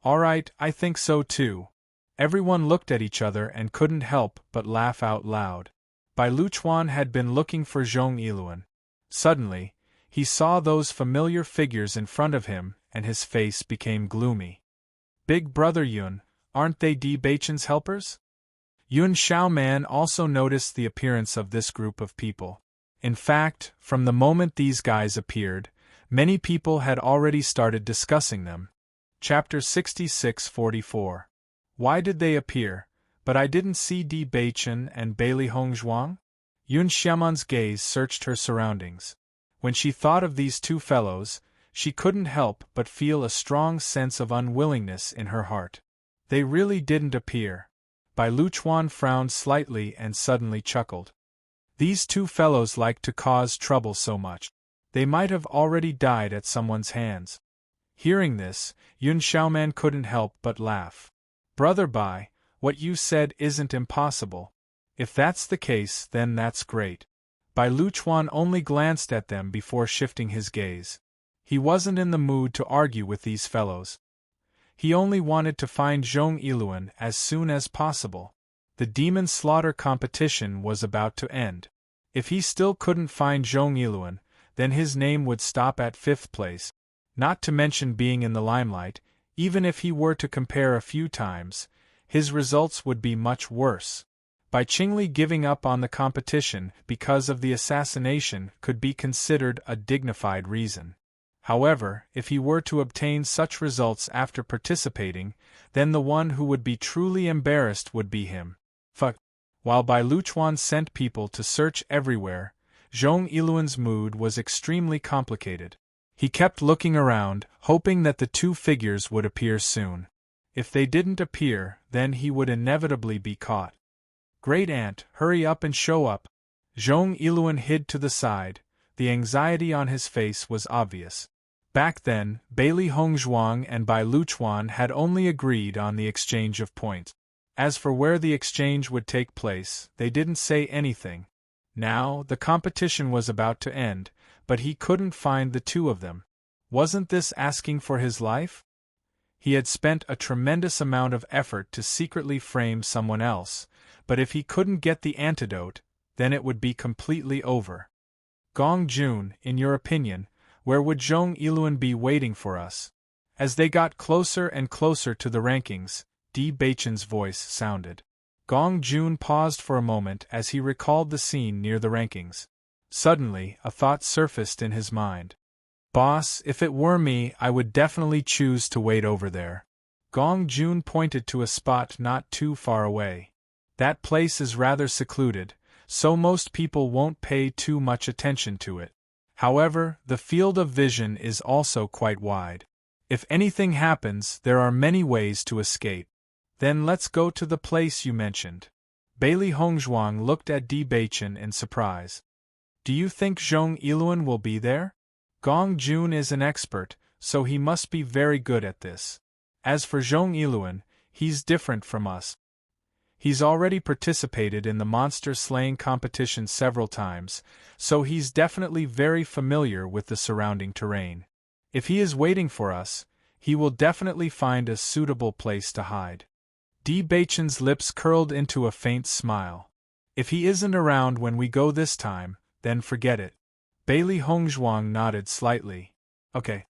Alright, I think so too. Everyone looked at each other and couldn't help but laugh out loud. Bai Luchuan had been looking for Zhong Yiluan. Suddenly, he saw those familiar figures in front of him, and his face became gloomy. Big brother Yun, aren't they Di Beichen's helpers? Yun Xiaoman also noticed the appearance of this group of people. In fact, from the moment these guys appeared, many people had already started discussing them. Chapter 66-44. Why did they appear, but I didn't see Di Beichen and Bailey Hongzhuang? Yun Xiaoman's gaze searched her surroundings. When she thought of these 2 fellows, she couldn't help but feel a strong sense of unwillingness in her heart. They really didn't appear. Bai Luchuan frowned slightly and suddenly chuckled. These 2 fellows like to cause trouble so much. They might have already died at someone's hands. Hearing this, Yun Xiaoman couldn't help but laugh. Brother Bai, what you said isn't impossible. If that's the case, then that's great. Bai Luchuan only glanced at them before shifting his gaze. He wasn't in the mood to argue with these fellows. He only wanted to find Zhong Yiluan as soon as possible. The demon slaughter competition was about to end. If he still couldn't find Zhong Yiluan, then his name would stop at 5th place. Not to mention being in the limelight, even if he were to compare a few times, his results would be much worse. Bai Qingli giving up on the competition because of the assassination could be considered a dignified reason. However, if he were to obtain such results after participating, then the one who would be truly embarrassed would be him. While Bai Luchuan sent people to search everywhere, Zhong Yiluan's mood was extremely complicated. He kept looking around, hoping that the 2 figures would appear soon. If they didn't appear, then he would inevitably be caught. Great Aunt, hurry up and show up. Zhong Yiluan hid to the side. The anxiety on his face was obvious. Back then, Bailey Hongzhuang and Bai Luchuan had only agreed on the exchange of points. As for where the exchange would take place, they didn't say anything. Now, the competition was about to end, but he couldn't find the two of them. Wasn't this asking for his life? He had spent a tremendous amount of effort to secretly frame someone else, but if he couldn't get the antidote, then it would be completely over. Gong Jun, in your opinion, where would Zhong Yiluan be waiting for us? As they got closer and closer to the rankings, Di Beichen's voice sounded. Gong Jun paused for a moment as he recalled the scene near the rankings. Suddenly, a thought surfaced in his mind. Boss, if it were me, I would definitely choose to wait over there. Gong Jun pointed to a spot not too far away. That place is rather secluded, so most people won't pay too much attention to it. However, the field of vision is also quite wide. If anything happens, there are many ways to escape. Then let's go to the place you mentioned. Bailey Hongzhuang looked at Di Beichen in surprise. Do you think Zhong Yiluan will be there? Gong Jun is an expert, so he must be very good at this. As for Zhong Yiluan, he's different from us. He's already participated in the monster slaying competition several times, so he's definitely very familiar with the surrounding terrain. If he is waiting for us, he will definitely find a suitable place to hide. Di Beichen's lips curled into a faint smile. If he isn't around when we go this time, then forget it. Bailey Hongzhuang nodded slightly. Okay.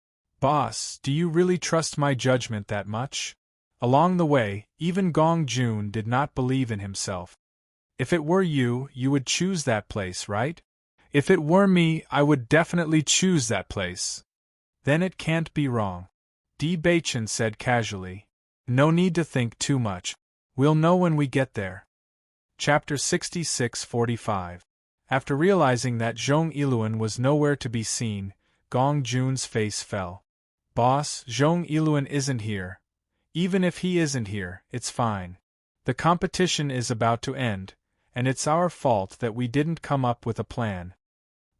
Boss, do you really trust my judgment that much? Along the way, even Gong Jun did not believe in himself. If it were you, you would choose that place, right? If it were me, I would definitely choose that place. Then it can't be wrong. Di Beichen said casually. No need to think too much. We'll know when we get there. Chapter 66-45. After realizing that Zhong Yiluan was nowhere to be seen, Gong Jun's face fell. Boss, Zhong Yiluan isn't here. Even if he isn't here, it's fine. The competition is about to end, and it's our fault that we didn't come up with a plan.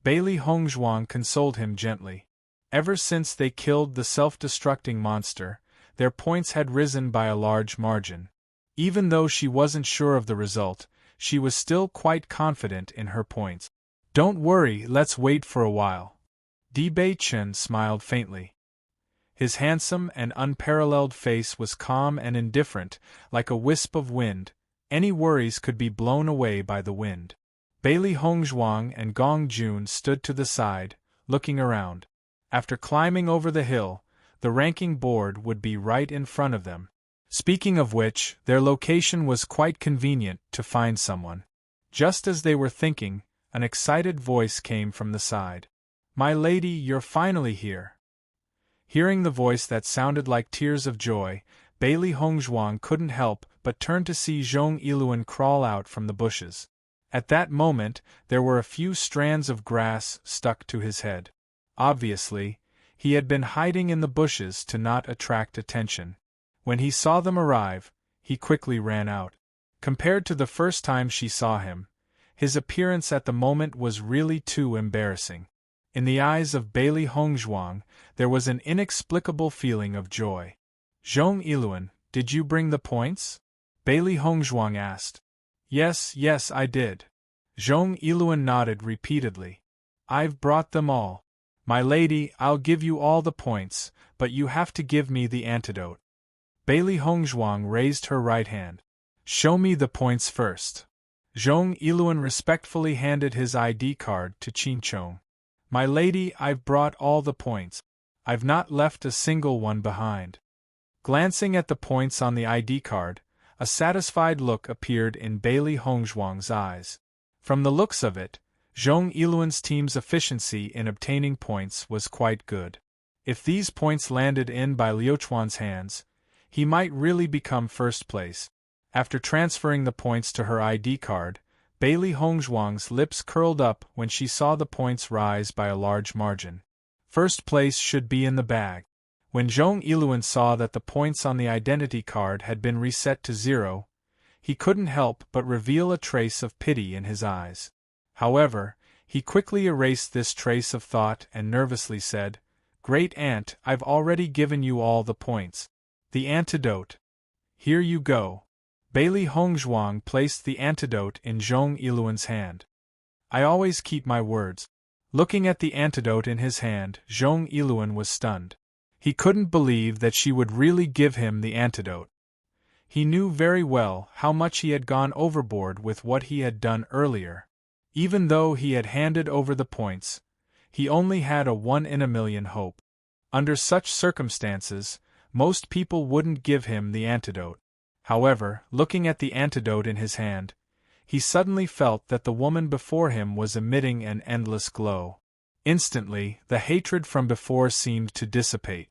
Bailey Hongzhuang consoled him gently. Ever since they killed the self-destructing monster, their points had risen by a large margin. Even though she wasn't sure of the result, she was still quite confident in her points. Don't worry, let's wait for a while. Di Beichen smiled faintly. His handsome and unparalleled face was calm and indifferent, like a wisp of wind. Any worries could be blown away by the wind. Bailey Hongzhuang and Gong Jun stood to the side, looking around. After climbing over the hill, the ranking board would be right in front of them. Speaking of which, their location was quite convenient to find someone. Just as they were thinking, an excited voice came from the side. My lady, you're finally here. Hearing the voice that sounded like tears of joy, Bailey Hongzhuang couldn't help but turn to see Zhong Yiluan crawl out from the bushes. At that moment, there were a few strands of grass stuck to his head. Obviously, he had been hiding in the bushes to not attract attention. When he saw them arrive, he quickly ran out. Compared to the first time she saw him, his appearance at the moment was really too embarrassing. In the eyes of Bailey Hongzhuang, there was an inexplicable feeling of joy. Zhong Yiluan, did you bring the points? Bailey Hongzhuang asked. Yes, I did. Zhong Yiluan nodded repeatedly. I've brought them all. My lady, I'll give you all the points, but you have to give me the antidote. Bailey Hongzhuang raised her right hand. Show me the points first. Zhong Yiluan respectfully handed his ID card to Qinchong. My lady, I've brought all the points. I've not left a single one behind. Glancing at the points on the ID card, a satisfied look appeared in Bailey Hongzhuang's eyes. From the looks of it, Zhong Yiluan's team's efficiency in obtaining points was quite good. If these points landed in by Liuchuan's hands, he might really become first place. After transferring the points to her ID card, Bailey Hongzhuang's lips curled up when she saw the points rise by a large margin. First place should be in the bag. When Zhong Yiluan saw that the points on the identity card had been reset to 0, he couldn't help but reveal a trace of pity in his eyes. However, he quickly erased this trace of thought and nervously said, Great Aunt, I've already given you all the points. The antidote. Here you go. Bailey Hongzhuang placed the antidote in Zhong Yiluan's hand. I always keep my words. Looking at the antidote in his hand, Zhong Yiluan was stunned. He couldn't believe that she would really give him the antidote. He knew very well how much he had gone overboard with what he had done earlier. Even though he had handed over the points, he only had a 1 in a million hope. Under such circumstances, most people wouldn't give him the antidote. However, looking at the antidote in his hand, he suddenly felt that the woman before him was emitting an endless glow. Instantly, the hatred from before seemed to dissipate.